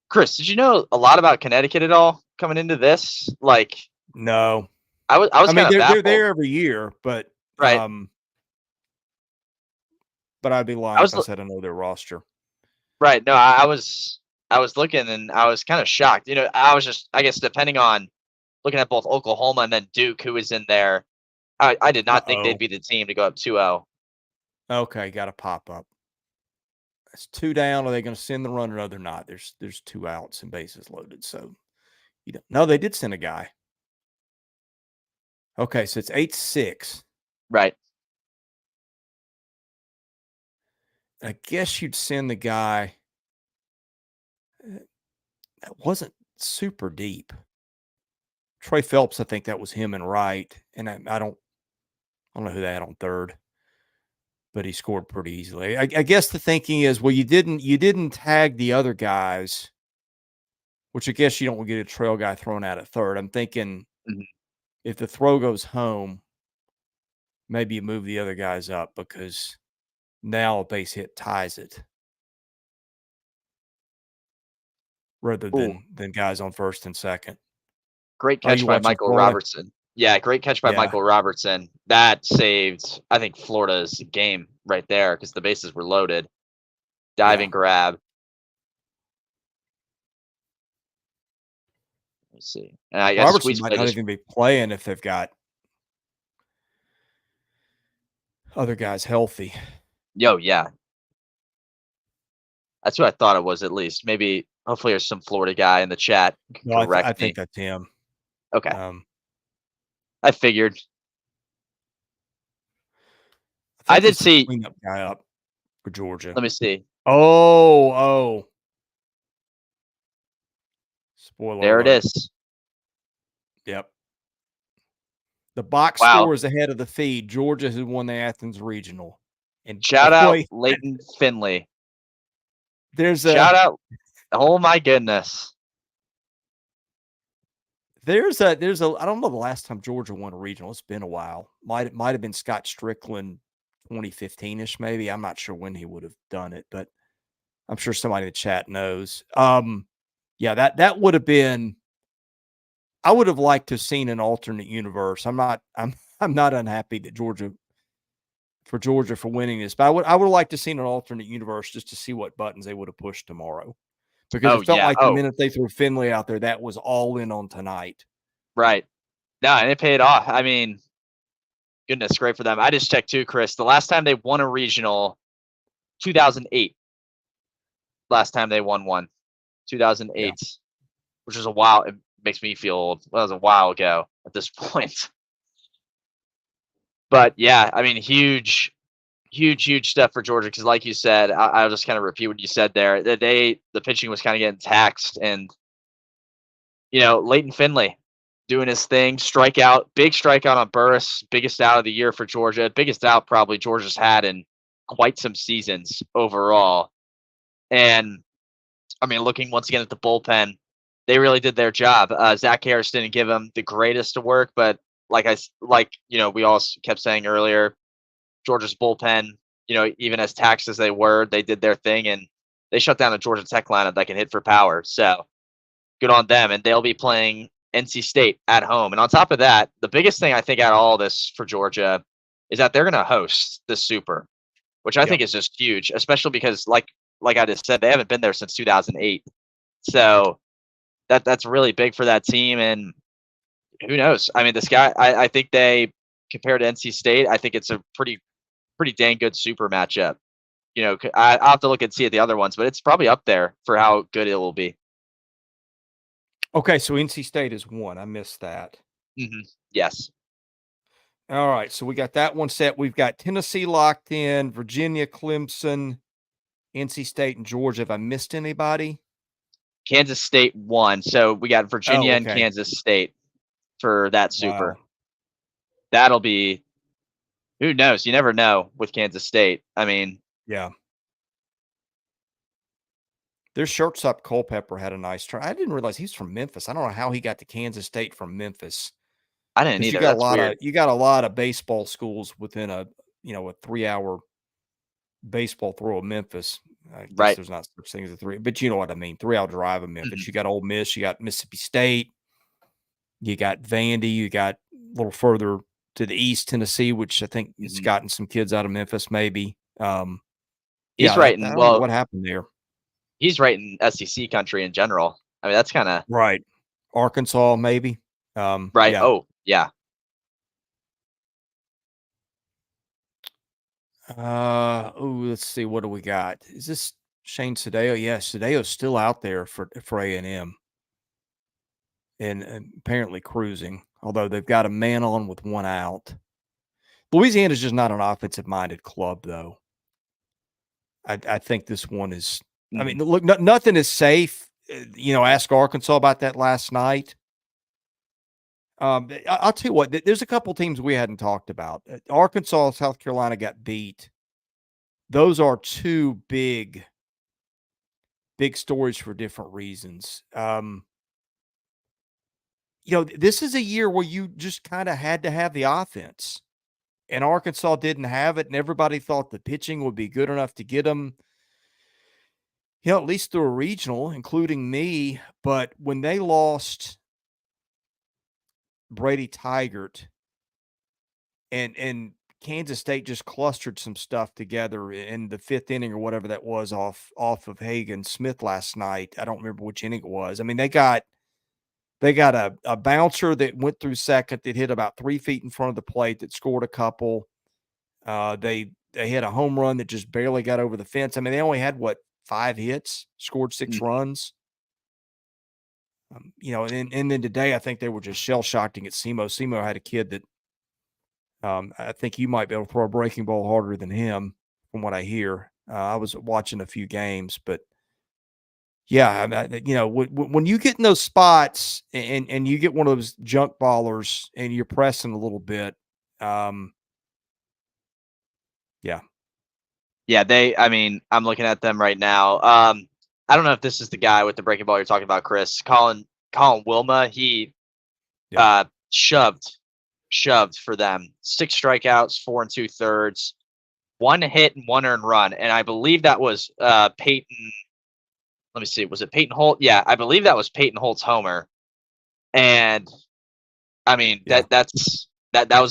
Chris? Did you know a lot about Connecticut at all coming into this? Like No, I was I mean kind of they're baffled. there every year, Right. but I'd be I lying if was I said I know their roster. right. No, I was looking and I was kind of shocked. I was just I guess depending on looking at both Oklahoma and then Duke, who was in there. I did not think they'd Uh-oh. be the team to go up 2-0. Okay, got a pop up. It's two down. Are they going to send the runner? No, they're not. There's 2 outs and bases loaded. So you don't. No, they did send a guy. Okay, so it's 8-6. Right. I guess you'd send the guy that wasn't super deep. Trey Phelps, I think that was him and right. And I don't know who they had on third, but he scored pretty easily. I guess the thinking is, well, you didn't tag the other guys, which I guess you don't get a trail guy thrown out at third. I'm thinking Mhm. if the throw goes home, maybe you move the other guys up because now a base hit ties it rather Ooh, than guys on first and second. great Are catch you by watching Michael Florida? Robertson. Yeah, great catch by Yeah. Michael Robertson. That saved, I think, Florida's game right there because the bases were loaded. Yeah. Diving grab. Let's see. And I guess Robertson squeeze might play not just. even be playing if they've got other guys healthy. Yo, yeah. That's what I thought it was at least. Maybe, hopefully, there's some Florida guy in the chat who can No, correct I think me. that's him. Okay. Um, I figured. I I think did he's the see. cleanup guy up for Georgia. Let me see. Oh. Spoiler There it alert. is. Yep. The box Wow. score is ahead of the feed. Georgia has won the Athens Regional. And Shout out boy, Leighton Finley. there's Shout a out. Oh my goodness. there's a I don't know the last time Georgia won a regional. It's been a while. Might have been Scott Strickland 2015-ish, maybe. I'm not sure when he would have done it, but I'm sure somebody in the chat knows. Yeah, that would have been. I would have liked to have seen an alternate universe. I'm not unhappy that Georgia for Georgia for winning this. But I would like to see an alternate universe just to see what buttons they would have pushed tomorrow. Because it felt like the minute they threw Finley out there, that was all in on tonight. Right. No, and it paid off. I mean, goodness, great for them. I just checked too, Chris. The last time they won a regional, 2008. Last time they won one, 2008, which was a while. It makes me feel old. Well, it was a while ago at this point. But yeah, I mean, huge step for Georgia because, like you said, I'll just kind of repeat what you said there. The pitching was kind of getting taxed, and Leighton Finley doing his thing, big strikeout on Burris, biggest out of the year for Georgia, biggest out probably Georgia's had in quite some seasons overall. And I mean, looking once again at the bullpen, they really did their job. Zach Harris didn't give them the greatest of work, but we all kept saying earlier, Georgia's bullpen, even as taxed as they were, they did their thing and they shut down a Georgia Tech lineup that can hit for power. So good on them. And they'll be playing NC State at home. And on top of that, the biggest thing I think out of all this for Georgia is that they're going to host the Super, which I think is just huge, especially because like I just said, they haven't been there since 2008. So that's really big for that team. And who knows? I mean, I think they, compared to NC State, I think it's a pretty dang good Super matchup. I'll have to look and see at the other ones, but it's probably up there for how good it will be. Okay, so NC State is one. I missed that. Mm-hmm. Yes. All right, so we got that one set. We've got Tennessee locked in, Virginia, Clemson, NC State, and Georgia. Have I missed anybody? Kansas State won, so we got Virginia and Kansas State for that Super. Wow. That'll be, who knows? You never know with Kansas State. I mean, yeah. Their shortstop Culpepper had a nice try. I didn't realize he's from Memphis. I don't know how he got to Kansas State from Memphis. I didn't either. You got a lot of baseball schools within a 3-hour baseball throw of Memphis. I guess there's not such thing as a 3, but you know what I mean. 3-hour drive of Memphis. Mm-hmm. You got Ole Miss, you got Mississippi State, you got Vandy, you got a little further to the east, Tennessee, which I think it's gotten some kids out of Memphis, maybe. He's right. And well, what happened there? He's right in SEC country in general. I mean, that's kind of right. Arkansas, maybe. Right. Yeah. Oh, yeah. Let's see. What do we got? Is this Shane Sadeo? Yes, Sadeo's still out there for A&M, and apparently cruising. Although they've got a man on with one out. Louisiana's just not an offensive-minded club, though. I think this one is. I mean, look, nothing is safe. Ask Arkansas about that last night. I'll tell you what, there's a couple teams we hadn't talked about. Arkansas, South Carolina got beat. Those are two big stories for different reasons. This is a year where you just kind of had to have the offense. And Arkansas didn't have it, and everybody thought the pitching would be good enough to get them, at least through a regional, including me. But when they lost Brady Tigert and Kansas State just clustered some stuff together in the 5th inning or whatever that was off of Hagan Smith last night. I don't remember which inning it was. I mean, they got a bouncer that went through second that hit about 3 feet in front of the plate that scored a couple. They hit a home run that just barely got over the fence. I mean, they only had 5 hits, scored 6 runs. And then today I think they were just shell-shocked at SEMO. SEMO had a kid that I think you might be able to throw a breaking ball harder than him, from what I hear. I was watching a few games, but yeah, when you get in those spots and you get one of those junk ballers and you're pressing a little bit, yeah. Yeah, I'm looking at them right now. I don't know if this is the guy with the breaking ball you're talking about, Chris. Colin Wilma, he shoved for them. 6 strikeouts, 4 2/3, 1 hit and 1 earned run. And I believe that was Peyton. Let me see. Was it Peyton Holt? Yeah, I believe that was Peyton Holt's homer. And I mean, that was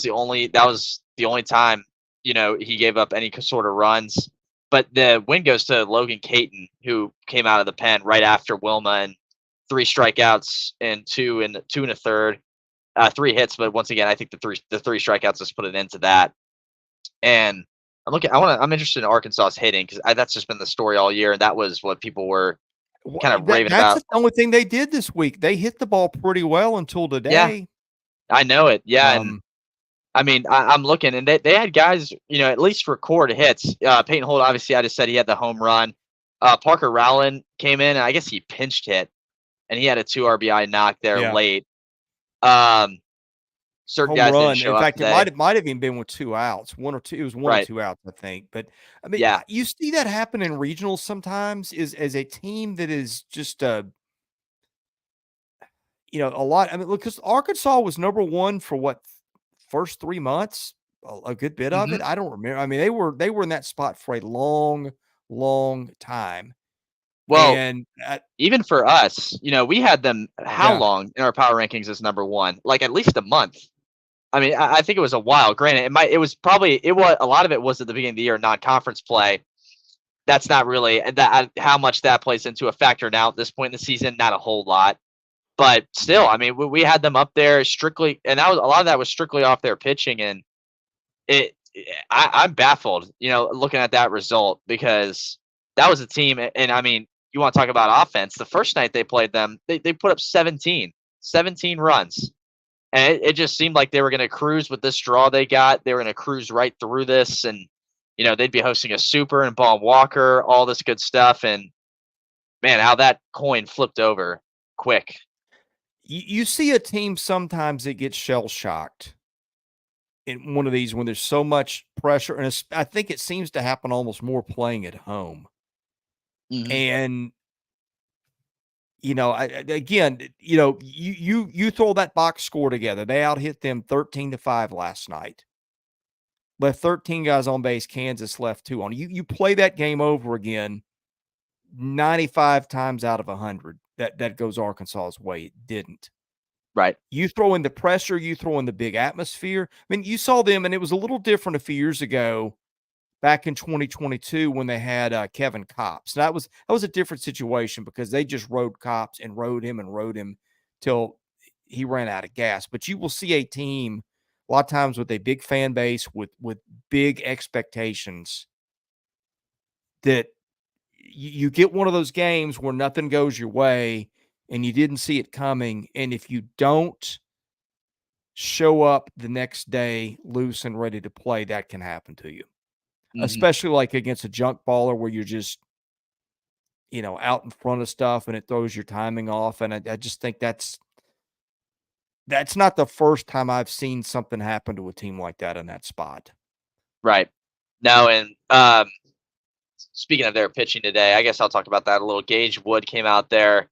the only time he gave up any sort of runs. But the win goes to Logan Caton, who came out of the pen right after Wilma and 3 strikeouts and two and a third, 3 hits. But once again, I think the three strikeouts just put an end to that. And I'm interested in Arkansas's hitting because that's just been the story all year, and that was what people were kind of raving That's about. the only thing they did this week. They hit the ball pretty well until Yeah, today. I know it. Yeah, and Um, I mean, I'm looking, and they had guys, at least record hits. Peyton Holt, obviously, I just said he had the home run. Parker Rowland came in, and I guess he pinch hit, and he had a 2 RBI knock there yeah, late. Certain home guys didn't run. show In up fact, it today. might have even been with 2 outs, 1 or 2. It was 1 or Right. 2 outs, I think. But I mean, Yeah. you see that happen in regionals sometimes. Is as a team that is just a lot. I mean, look, because Arkansas was number 1 for what first 3 months, a good bit of hmm it. I don't remember. I mean, they were in that spot for a long, long time, Well, and even for us, we had them how yeah, long in our power rankings as number 1? Like at least a month. I mean, I think it was a while. Granted, it was a lot of it was at the beginning of the year non-conference play. That's not really how much that plays into a factor now at this point in the season. Not a whole lot, but still, I mean, we had them up there strictly, and that was a lot of that was strictly off their pitching, and it. I'm baffled, looking at that result because that was a team, and I mean, you want to talk about offense? The first night they played them, they put up 17 runs. And it just seemed like they were going to cruise with this draw they got. They were going to cruise right through this, and they'd be hosting a super and Ball Walker, all this good stuff. And man, how that coin flipped over quick. you see a team sometimes that gets shell shocked in one of these when there's so much pressure, and I think it seems to happen almost more playing at home. hmm And again, you throw that box score together. They out hit them 13-5 last night. Left 13 guys on base. Kansas left 2 on. You play that game over again 95 times out of 100. That goes Arkansas's way. It didn't. Right. You throw in the pressure, you throw in the big atmosphere. I mean, you saw them, and it was a little different a few years ago, back in 2022 when they had Kevin Kopps. That was a different situation because they just rode Kopps and rode him till he ran out of gas. But you will see a team a lot of times with a big fan base with big expectations that you get one of those games where nothing goes your way and you didn't see it coming, and if you don't show up the next day loose and ready to play, that can happen to you. hmm Especially like against a junk baller where you're just, out in front of stuff and it throws your timing off. And I just think that's not the first time I've seen something happen to a team like that in that spot. Right. No, and speaking of their pitching today, I guess I'll talk about that a little. Gage Wood came out there,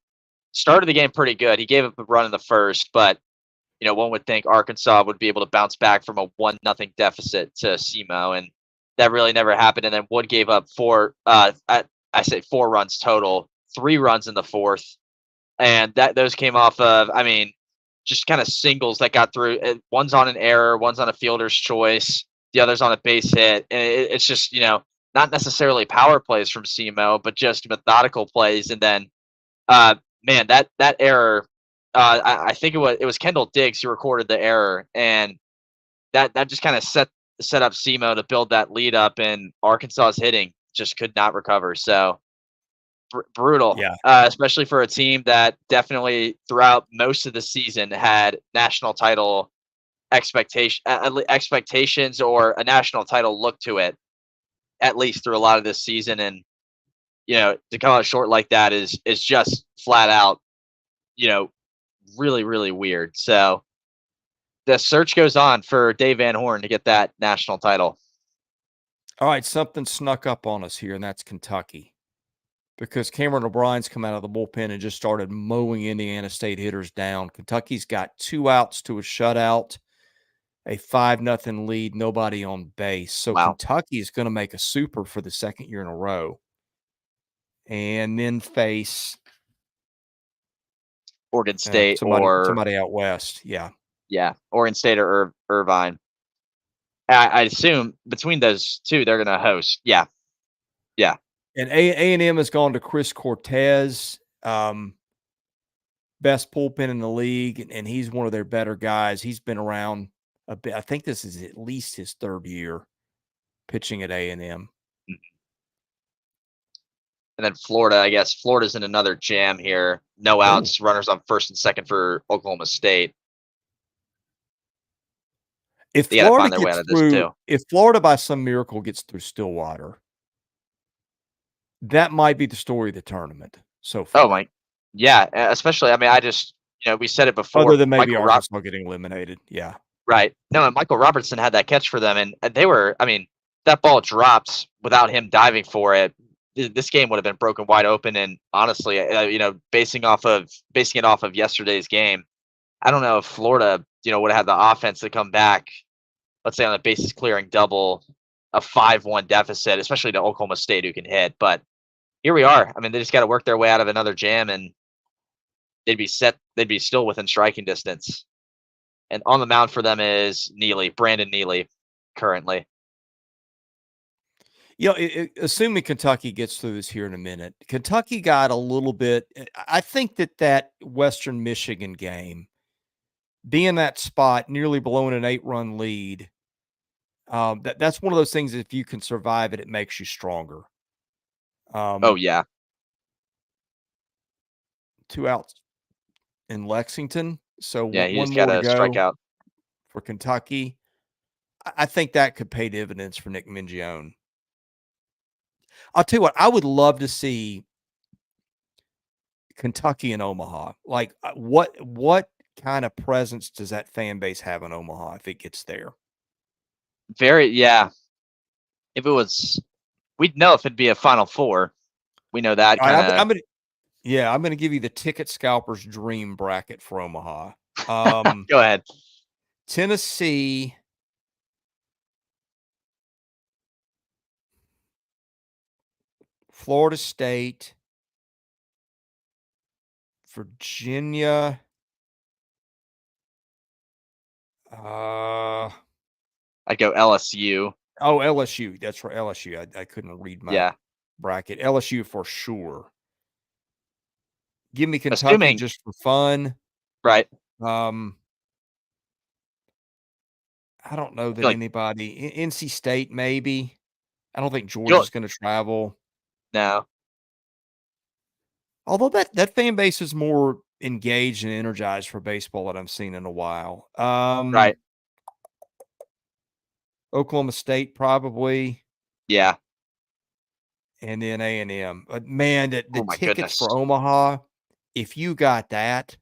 started the game pretty good. He gave up a run in the first, but one would think Arkansas would be able to bounce back from a 1-0 deficit to SEMO, and that really never happened. And then Wood gave up 4, I say 4 runs total, 3 runs in the fourth, and those came off of, I mean, just kind of singles that got through. One's on an error, one's on a fielder's choice, the other's on a base hit, and it's just not necessarily power plays from SEMO, but just methodical plays. And then, man, that error. I think it was Kendall Diggs who recorded the error, and that just kind of set up SEMO to build that lead up, and Arkansas's hitting just could not recover. So brutal, Yeah. especially for a team that definitely throughout most of the season had national title expectations or a national title look to it, at least through a lot of this season. And to come out short like that is just flat out, really, really weird. So the search goes on for Dave Van Horn to get that national title. All right. Something snuck up on us here, and that's Kentucky. Because Cameron O'Brien's come out of the bullpen and just started mowing Indiana State hitters down. Kentucky's got 2 outs to a shutout, a 5-0 lead, nobody on base. So Wow. Kentucky is going to make a super for the second year in a row. And then face Oregon State somebody or out west. Yeah. Oregon State or Irvine. I assume between those two, they're going to host. Yeah. Yeah. And A&M has gone to Chris Cortez, best bullpen in the league, and he's one of their better guys. He's been around a bit. I think this is at least his third year pitching at A&M. And then Florida, I guess Florida's in another jam here. No outs, runners on first and second for Oklahoma State. If They got to Florida find their way out gets of this through, too. if Florida by some miracle gets through Stillwater, that might be the story of the tournament so far. Oh my, yeah. Especially, I mean, we said it before. Other than maybe Michael Arkansas getting eliminated, yeah. Right. No, and Michael Robertson had that catch for them, and they were. I mean, that ball dropped without him diving for it. This game would have been broken wide open. And honestly, basing it off of yesterday's game, I don't know if Florida, would have had the offense to come back. Let's say on a bases clearing double, a 5-1 deficit, especially to Oklahoma State who can hit. But here we are. I mean, they just got to work their way out of another jam, and they'd be set. They'd be still within striking distance. And on the mound for them is Brandon Neely, currently. Assuming Kentucky gets through this here in a minute, Kentucky got a little bit. I think that Western Michigan game, being that spot, nearly blowing an 8-run lead, that's one of those things. If you can survive it, it makes you stronger. Oh yeah, 2 outs in Lexington, so yeah, he one just more got to to go strike out for Kentucky. I think that could pay dividends for Nick Mingione. I'll tell you what, I would love to see Kentucky and Omaha. Like, what kind of presence does that fan base have in Omaha if it gets there? Yeah. If it was, we'd know if it'd be a Final Four. We know that kind of. I'm going to give you the ticket scalper's dream bracket for Omaha. Go ahead. Tennessee, Florida State, Virginia, I'd go LSU. Oh, LSU. That's right, LSU. I couldn't read my bracket. LSU for sure. Give me Kentucky just for fun. Right. I don't know that anybody. NC State, maybe. I don't think Georgia's going to travel. No. Although that fan base is more engaged and energized for baseball that I've seen in a while. Right. Oklahoma State, probably. Yeah. And then A&M. But man, the tickets goodness. for Omaha, if you got that,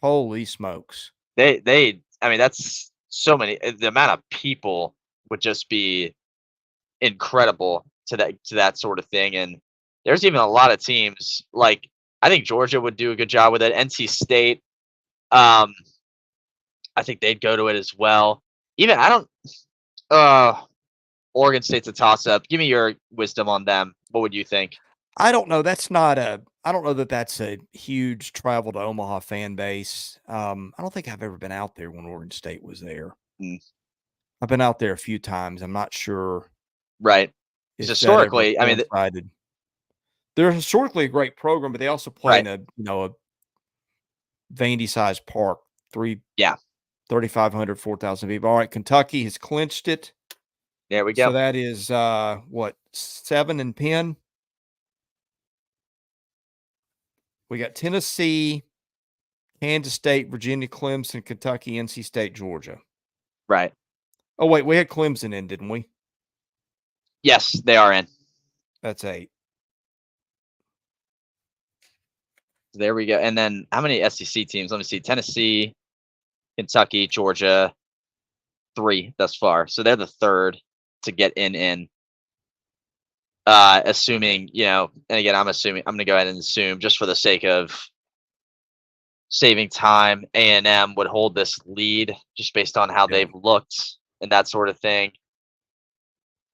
holy smokes. I mean, that's so many. The amount of people would just be incredible to that sort of thing. And there's even a lot of teams, like I think Georgia would do a good job with it. NC State, I think they'd go to it as well. Even Oregon State's a toss-up. Give me your wisdom on them. What would you think? I don't know. I don't know that that's a huge travel to Omaha fan base. I don't think I've ever been out there when Oregon State was there. I've been out there a few times. I'm not sure. Right. Historically, I mean, they're historically a great program, but they also play in a Vandy-sized park. 3,500, 4,000 people. All right, Kentucky has clinched it. There we go. So that is 7 and Penn. We got Tennessee, Kansas State, Virginia, Clemson, Kentucky, NC State, Georgia. Right. Oh, wait, we had Clemson in, didn't we? Yes, they are in. That's 8. There we go. And then how many SEC teams? Let me see. Tennessee, Kentucky, Georgia, 3 thus far. So they're the third to get in. Assuming, and again, I'm going to go ahead and assume, just for the sake of saving time, A&M would hold this lead just based on how they've looked and that sort of thing.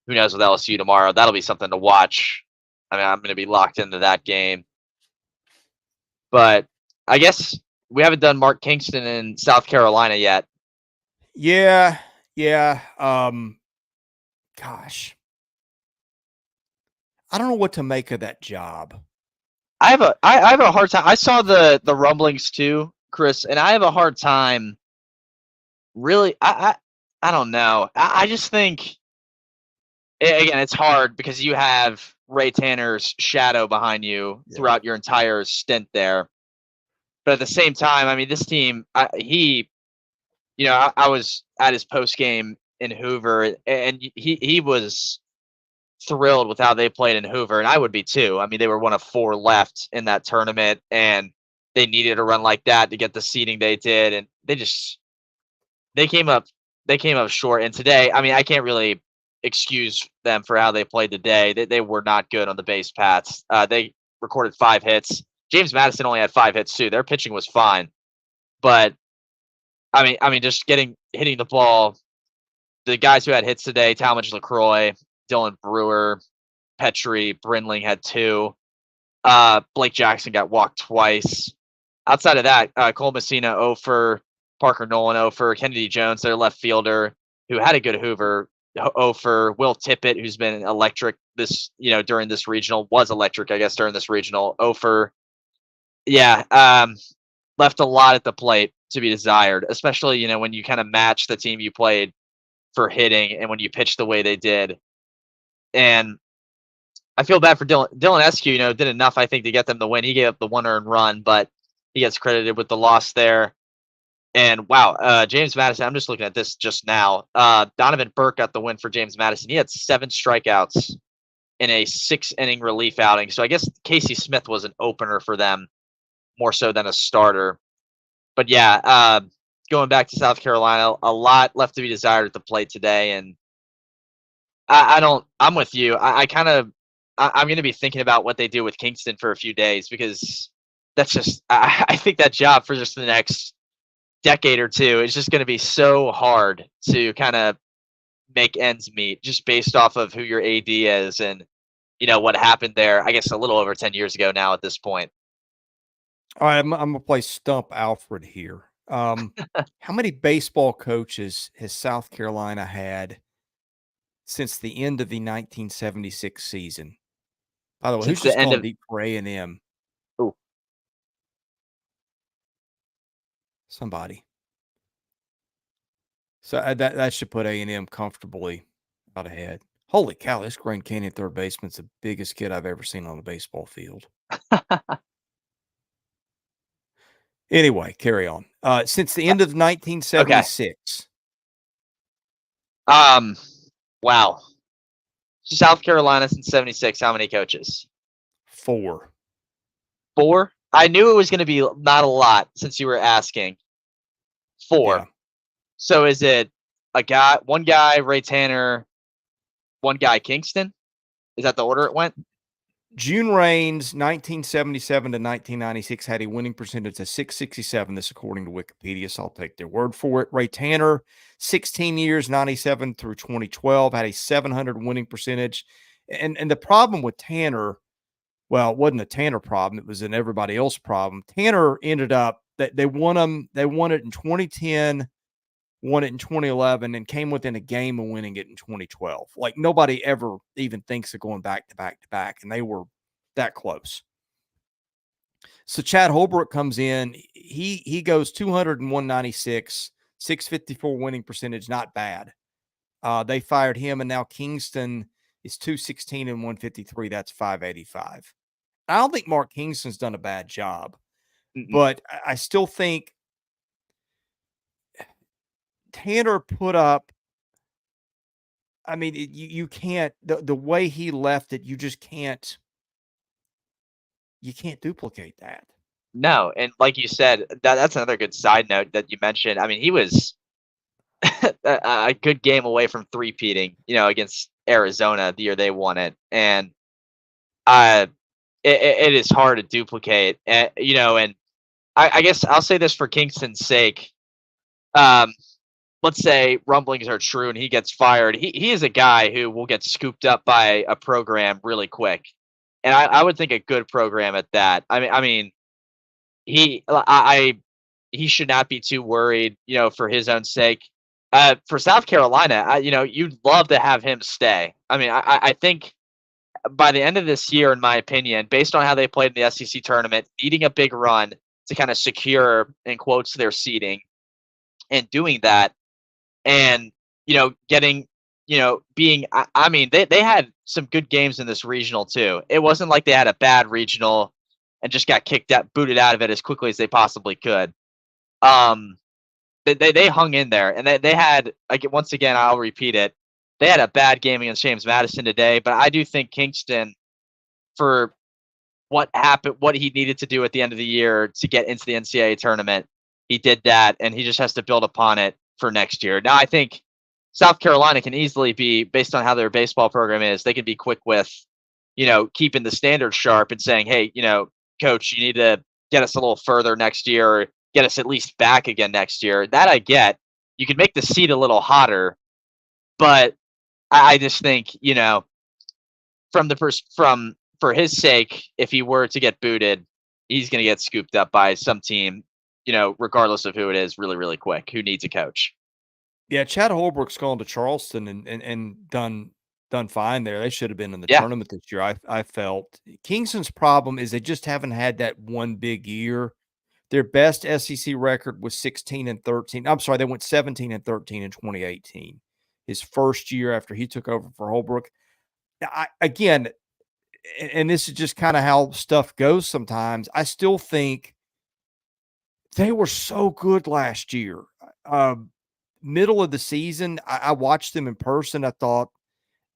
Who knows with LSU tomorrow? That'll be something to watch. I mean, I'm going to be locked into that game. But I guess we haven't done Mark Kingston in South Carolina yet. Yeah. Yeah. Gosh, I don't know what to make of that job. I have a hard time. I saw the rumblings too, Chris, and I have a hard time. Really, I don't know. I just think again, it's hard because you have Ray Tanner's shadow behind you Yeah. throughout your entire stint there. But at the same time, I mean, this team, I was at his post game in Hoover, and he was thrilled with how they played in Hoover, and I would be too. I mean, they were one of 4 left in that tournament, and they needed a run like that to get the seeding they did, and they came up they came up short. And today, I mean, I can't really excuse them for how they played today. They were not good on the base paths. They recorded 5 hits. James Madison only had 5 hits too. Their pitching was fine, but I mean, just hitting the ball. The guys who had hits today: Talmadge LaCroix, Dylan Brewer, Petrie, Brinling had 2. Blake Jackson got walked twice. Outside of that, Cole Messina 0 for, Parker Nolan 0 for, Kennedy Jones, their left fielder, who had a good Hoover 0 for, Will Tippett, who's been electric during this regional, was electric, I guess, during this regional 0 for. Yeah, left a lot at the plate to be desired, especially when you kind of match the team you played for hitting and when you pitch the way they did. And I feel bad for Dylan Eskew, did enough, I think, to get them the win. He gave up the 1 earned run, but he gets credited with the loss there. And wow, James Madison, I'm just looking at this just now. Donovan Burke got the win for James Madison. He had 7 strikeouts in a 6-inning relief outing. So I guess Casey Smith was an opener for them more so than a starter. But yeah, going back to South Carolina, a lot left to be desired at the plate today. And I'm with you. I'm going to be thinking about what they do with Kingston for a few days, because that's just, I think that job for just the next decade or two is just going to be so hard to kind of make ends meet, just based off of who your AD is and, what happened there, I guess a little over 10 years ago now at this point. All right, I'm going to play Stump Alfred here. How many baseball coaches has South Carolina had since the end of the 1976 season? By the way, who's Since the just end gone of, deep for A&M? ooh, Somebody. So that should put A&M comfortably out ahead. Holy cow, this Grand Canyon third baseman's the biggest kid I've ever seen on a baseball field. Anyway, carry on. Since the end of okay. 1976. Wow. South Carolina since 76, how many coaches? 4. 4? I knew it was going to be not a lot since you were asking. 4. Yeah. So is it one guy, Ray Tanner, one guy, Kingston? Is that the order it went? June Raines, 1977 to 1996, had a winning percentage of .667. This according to Wikipedia, so I'll take their word for it. Ray Tanner, 16 years, 97 through 2012, had a .700 winning percentage. And the problem with Tanner, well, it wasn't a Tanner problem. It was an everybody else problem. Tanner ended up that they won it in 2010, won it in 2011, and came within a game of winning it in 2012. Like, nobody ever even thinks of going back to back to back, and they were that close. So Chad Holbrook comes in. He goes 200 and 196, 654 winning percentage, not bad. They fired him, and now Kingston is 216 and 153. That's 585. I don't think Mark Kingston's done a bad job, but I still think Tanner put up, I mean, you can't, the way he left it, you can't duplicate that. No, and like you said, that's another good side note that you mentioned. I mean, he was a good game away from three-peating, against Arizona the year they won it. And it is hard to duplicate, and I guess I'll say this for Kingston's sake. Let's say rumblings are true and he gets fired. He is a guy who will get scooped up by a program really quick, and I would think a good program at that. I mean, he should not be too worried, for his own sake. For South Carolina, you'd love to have him stay. I mean, I think by the end of this year, in my opinion, based on how they played in the SEC tournament, needing a big run to kind of secure, in quotes, their seeding, and doing that, and getting, being. I mean, they had some good games in this regional too. It wasn't like they had a bad regional and just got booted out of it as quickly as they possibly could. Um, they hung in there, and they had, once again, I'll repeat it. They had a bad game against James Madison today, but I do think Kingston, for what happened, what he needed to do at the end of the year to get into the NCAA tournament, he did that, and he just has to build upon it for next year. Now, I think South Carolina can easily be, based on how their baseball program is, they can be quick with, keeping the standards sharp and saying, hey, coach, you need to get us a little further next year, or get us at least back again next year. That I get. You can make the seat a little hotter, but I just think, for his sake, if he were to get booted, he's going to get scooped up by some team, regardless of who it is, really, really quick, who needs a coach. Yeah, Chad Holbrook's gone to Charleston and done fine there. They should have been in the tournament this year. I felt Kingston's problem is they just haven't had that one big year. Their best SEC record was 16-13. I'm sorry, they went 17-13 in 2018. His first year after he took over for Holbrook. Again, and this is just kind of how stuff goes sometimes, I still think they were so good last year. Middle of the season, I watched them in person. I thought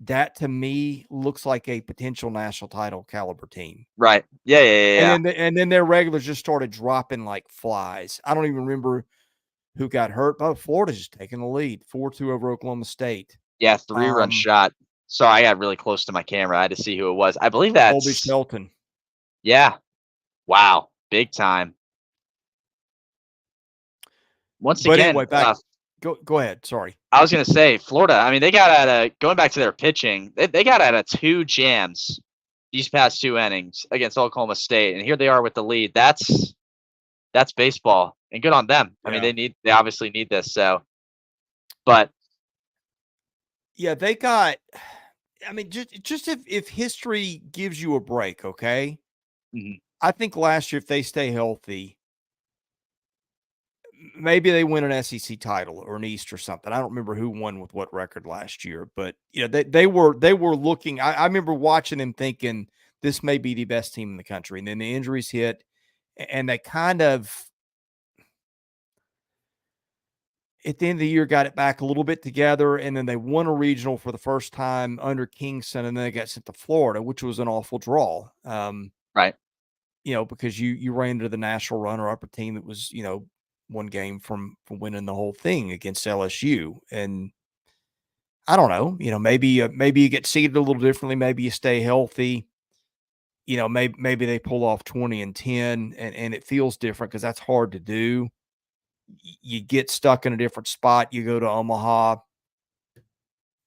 that, to me, looks like a potential national title caliber team. Right. Yeah. And then their regulars just started dropping like flies. I don't even remember who got hurt, but Florida's just taking the lead, 4-2 over Oklahoma State. Yeah, 3-run shot. Sorry, I got really close to my camera. I had to see who it was. I believe that's Colby Shelton. Yeah. Wow. Big time. Once again, anyway, go ahead. Sorry. I was going to say, Florida, I mean, they got going back to their pitching, they got out of 2 jams these past 2 innings against Oklahoma State, and here they are with the lead. That's baseball, and good on them. Yeah. I mean, they obviously need this, so. But yeah, they got, I mean, just if history gives you a break, okay? Mm-hmm. I think last year, if they stay healthy, maybe they win an SEC title or an East or something. I don't remember who won with what record last year, but they were looking. I remember watching them thinking this may be the best team in the country, and then the injuries hit, and they kind of, at the end of the year, got it back a little bit together, and then they won a regional for the first time under Kingston, and then they got sent to Florida, which was an awful draw. Right. Because you ran into the national runner-up, a team that was, one game from winning the whole thing against LSU. And I don't know, maybe you get seeded a little differently. Maybe you stay healthy. Maybe they pull off 20-10 and it feels different because that's hard to do. You get stuck in a different spot. You go to Omaha.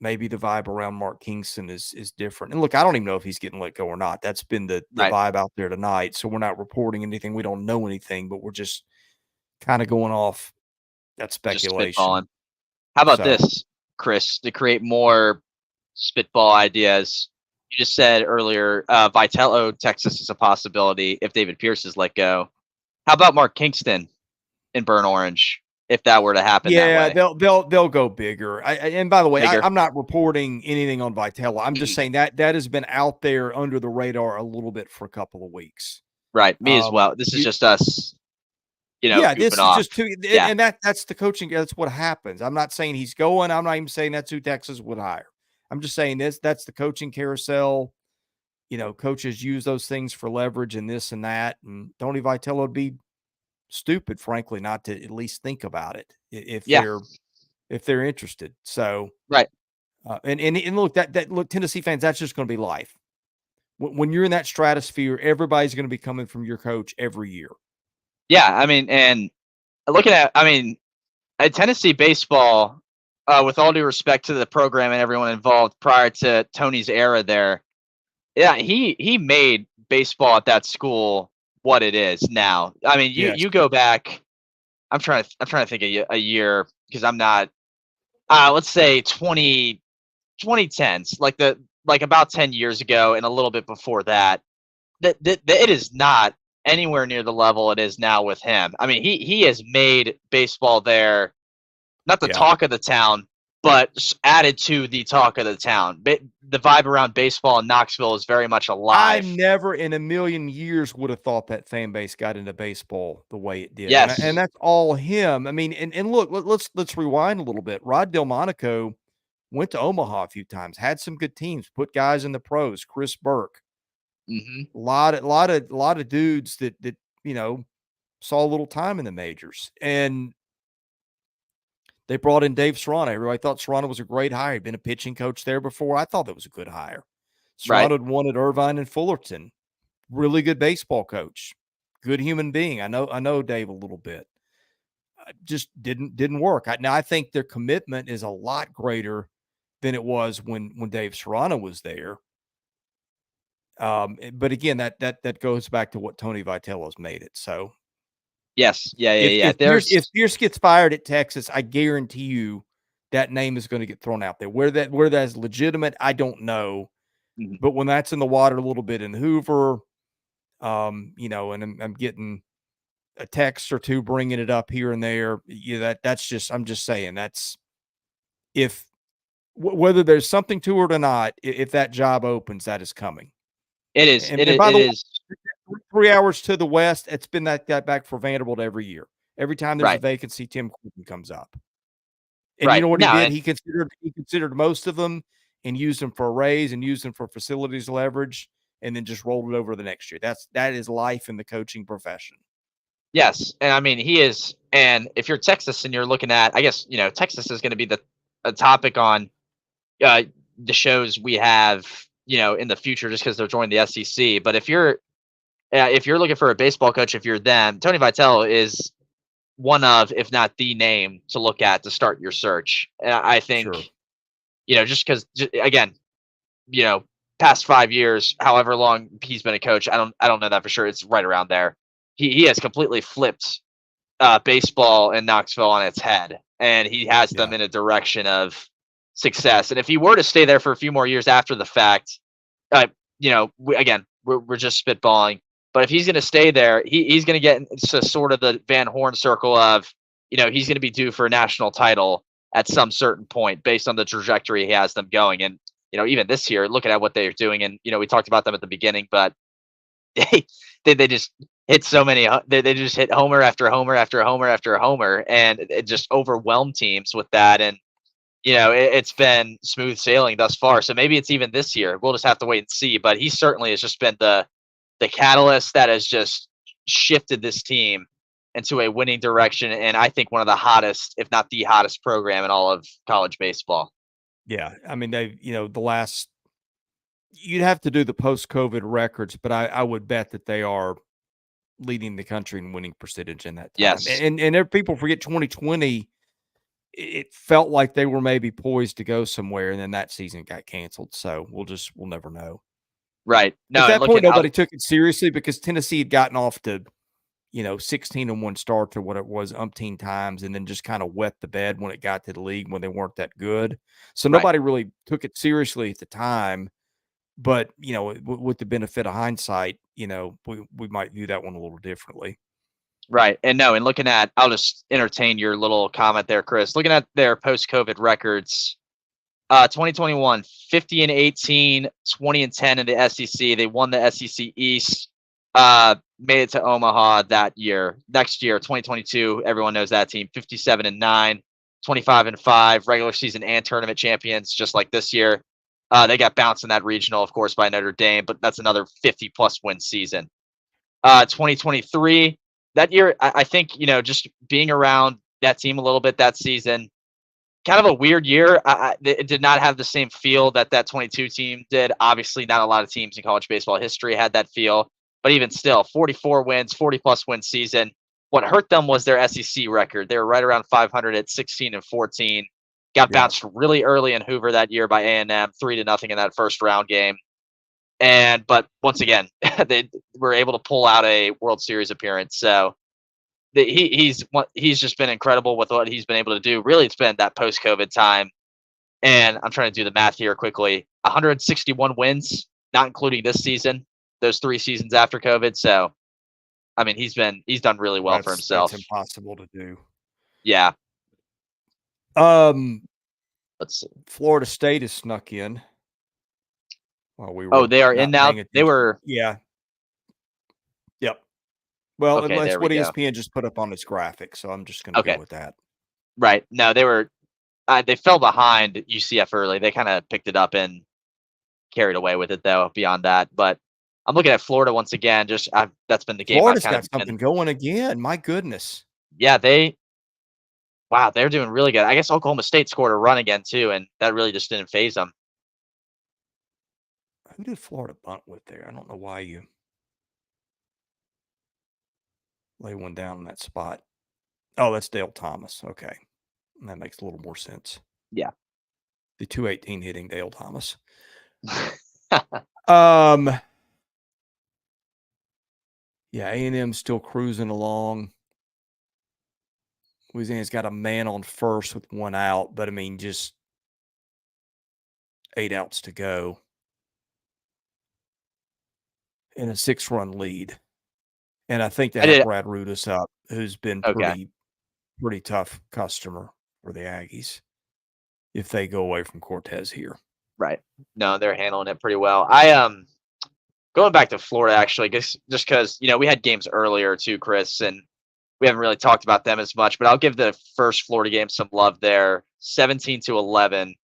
Maybe the vibe around Mark Kingston is different. And look, I don't even know if he's getting let go or not. That's been the right. vibe out there tonight. So we're not reporting anything. We don't know anything, but we're just kind of going off that speculation. How about this, Chris, to create more spitball ideas? You just said earlier, Vitello, Texas is a possibility if David Pierce is let go. How about Mark Kingston in Burnt Orange if that were to happen? Yeah, that way? they'll go bigger. And by the way, I'm not reporting anything on Vitello. I'm just saying that has been out there under the radar a little bit for a couple of weeks. Right, me as well. This is just us. This is off. just too, and that's the coaching. That's what happens. I'm not saying he's going. I'm not even saying that's who Texas would hire. I'm just saying that's the coaching carousel. Coaches use those things for leverage and this and that. And Tony Vitello would be stupid, frankly, not to at least think about it if they're interested. So right. And look, look, Tennessee fans, that's just going to be life. When you're in that stratosphere, everybody's going to be coming from your coach every year. Yeah, I mean, and looking at, Tennessee baseball, with all due respect to the program and everyone involved prior to Tony's era there, yeah, he made baseball at that school what it is now. I mean, you go back. I'm trying to think of a year because I'm not let's say 2010s, like about 10 years ago and a little bit before that, that it is not anywhere near the level it is now with him. I mean, he has made baseball there not the Yeah. talk of the town, but added to the talk of the town. The vibe around baseball in Knoxville is very much I alive. never in a million years would have thought that fan base got into baseball the way it did, and Yes. that's all him. I mean, and look, let's rewind a little bit. Rod Delmonico went to Omaha a few times, had some good teams, put guys in the pros. Chris Burke, Hmm. lot of dudes that you know saw a little time in the majors, and they brought in Dave Serrano. Everybody thought Serrano was a great hire. He'd been a pitching coach there before. I thought that was a good hire. Right. Serrano had won at Irvine and Fullerton. Really good baseball coach. Good human being. I know Dave a little bit. Just didn't work. Now I think their commitment is a lot greater than it was when Dave Serrano was there. But again, that goes back to what Tony Vitello's made it. So Yes. Yeah. Yeah. if Yeah. if Pierce, if There's. Pierce gets fired at Texas, I guarantee you that name is going to get thrown out there. Where that's legitimate, I don't know. Mhm. But when that's in the water a little bit in Hoover, and I'm getting a text or two bringing it up here and there. Yeah, that's just I'm just saying that's if whether there's something to it or not, if that job opens, that is coming. It is. It And is. by It the way, is. 3 hours to the west, it's been that back for Vanderbilt every year. Every time there's a Right. vacancy, Tim Corbin comes up. And you Right. know what he No. did? And He considered most of them and used them for a raise and used them for facilities leverage and then just rolled it over the next year. That is life in the coaching profession. yes. And I mean, he is. And if you're Texas and you're looking at, I guess Texas is going to be a topic on uh, the shows we have, in the future, just because they're joining the SEC. But if you're looking for a baseball coach, if you're them, Tony Vitello is one of, if not the name to look at to start your search. And I think, Sure. just because, again, you know, past 5 years, however long he's been a coach, I don't know that for sure. It's right around there. He has completely flipped baseball in Knoxville on its head, and he has them Yeah. in a direction of success. And if he were to stay there for a few more years after the fact, again, we're just spitballing. But if he's going to stay there, he's going to get into sort of the Van Horn circle of, he's going to be due for a national title at some certain point based on the trajectory he has them going. And, even this year, looking at what they're doing, and, we talked about them at the beginning, but they just hit so many, they just hit homer after homer after homer after homer, and it just overwhelmed teams with that. And, it's been smooth sailing thus far. So maybe it's even this year. We'll just have to wait and see. But he certainly has just been the catalyst that has just shifted this team into a winning direction. And I think one of the hottest, if not the hottest program in all of college baseball. Yeah. I mean, the last you'd have to do the post-COVID records, but I would bet that they are leading the country in winning percentage in that time. Yes. And there people forget 2020, it felt like they were maybe poised to go somewhere, and then that season got canceled. So we'll never know. Right. At No, and that point, looking out. nobody took it seriously because Tennessee had gotten off to 16-1 start or what it was umpteen times, and then just kind of wet the bed when it got to the league when they weren't that good. So Right. nobody really took it seriously at the time. But, with the benefit of hindsight, we might view that one a little differently. Right. And no, and looking at, I'll just entertain your little comment there, Chris. Looking at their post COVID records, 2021, 50 and 18, 20 and 10 in the SEC. They won the SEC East, made it to Omaha that year. Next year, 2022, everyone knows that team, 57 and 9, 25 and 5, regular season and tournament champions, just like this year. They got bounced in that regional, of course, by Notre Dame, but that's another 50 plus win season. 2023, that year, I think, just being around that team a little bit that season, kind of a weird year. It did not have the same feel that 22 team did. Obviously, not a lot of teams in college baseball history had that feel, but even still, 44 wins, 40 plus win season. What hurt them was their SEC record. They were right around 500 at 16 and 14. Got Yeah. bounced really early in Hoover that year by A&M, 3-0 in that first round game. But once again, they were able to pull out a World Series appearance. So he's just been incredible with what he's been able to do. Really, it's been that post-COVID time, and I'm trying to do the math here quickly. 161 wins, not including this season. Those 3 seasons after COVID. So, I mean, he's done really well for That's himself. impossible to do. Yeah. Let's see. Florida State has snuck in. While we were Oh, they are in now. They were. Yeah. Yep. Well, Okay, that's there what we go. ESPN just put up on its graphic, so I'm just going to go with that. Right. No, they were. They fell behind UCF early. They kind of picked it up and carried away with it, though. Beyond that, but I'm looking at Florida once again. That's been the game. Florida's got something going again. My goodness. Yeah, wow, they're doing really good. I guess Oklahoma State scored a run again too, and that really just didn't phase them. Who did Florida bunt with there? I don't know why you lay one down in that spot. Oh, that's Dale Thomas. Okay. That makes a little more sense. Yeah. The 218 hitting Dale Thomas. Yeah, A&M's still cruising along. Louisiana's got a man on first with 1 out, but I mean, just 8 outs to go. And a 6-run lead. And I think they have Brad Rudis up, who's been pretty tough customer for the Aggies if they go away from Cortez here. Right. No, they're handling it pretty well. Going back to Florida, actually, just because, we had games earlier too, Chris, and we haven't really talked about them as much, but I'll give the first Florida game some love there. 17-11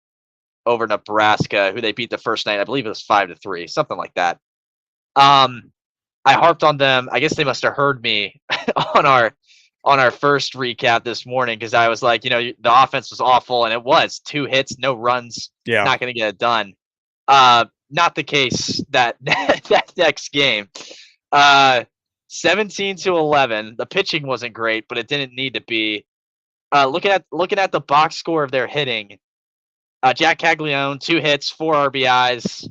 over Nebraska, who they beat the first night. I believe it was 5-3, something like that. I harped on them. I guess they must have heard me on our first recap this morning, because I was like, the offense was awful, and it was 2 hits, no runs. Yeah, not going to get it done. Not the case that next game. 17-11. The pitching wasn't great, but it didn't need to be. Looking at the box score of their hitting, Jac Caglianone, 2 hits, 4 RBIs.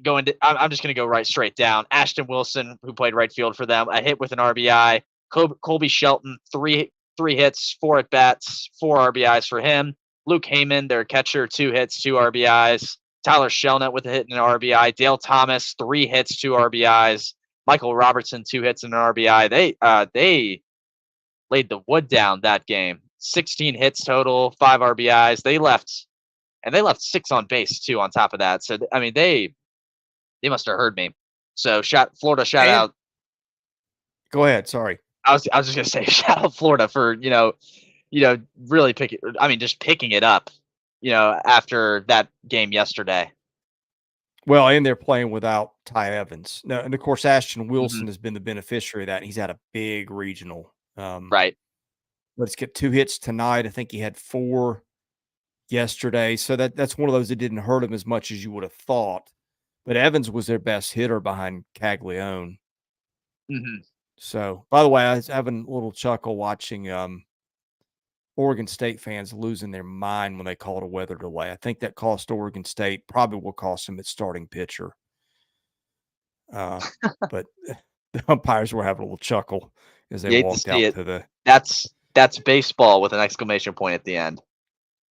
I'm just going to go right straight down. Ashton Wilson, who played right field for them, a hit with an RBI. Colby Shelton, 3 hits, 4 at bats, 4 RBIs for him. Luke Heyman, their catcher, 2 hits, 2 RBIs. Tyler Shelnut with a hit and an RBI. Dale Thomas, 3 hits, 2 RBIs. Michael Robertson, 2 hits and an RBI. They laid the wood down that game. 16 hits total, 5 RBIs. They left 6 on base too on top of that. So I mean, they must have heard me. So Florida shout out. Go ahead. Sorry. I was just gonna say shout out Florida for really just picking it up, after that game yesterday. Well, and they're playing without Ty Evans. Now, and of course, Ashton Wilson has been the beneficiary of that. He's had a big regional. Right. Let's get 2 hits tonight. I think he had 4 yesterday. So that's one of those that didn't hurt him as much as you would have thought. But Evans was their best hitter behind Caglianone. So, by the way, I was having a little chuckle watching Oregon State fans losing their mind when they called a weather delay. I think that cost Oregon State, probably will cost them its starting pitcher. But the umpires were having a little chuckle as they walked out to the. That's baseball with an exclamation point at the end.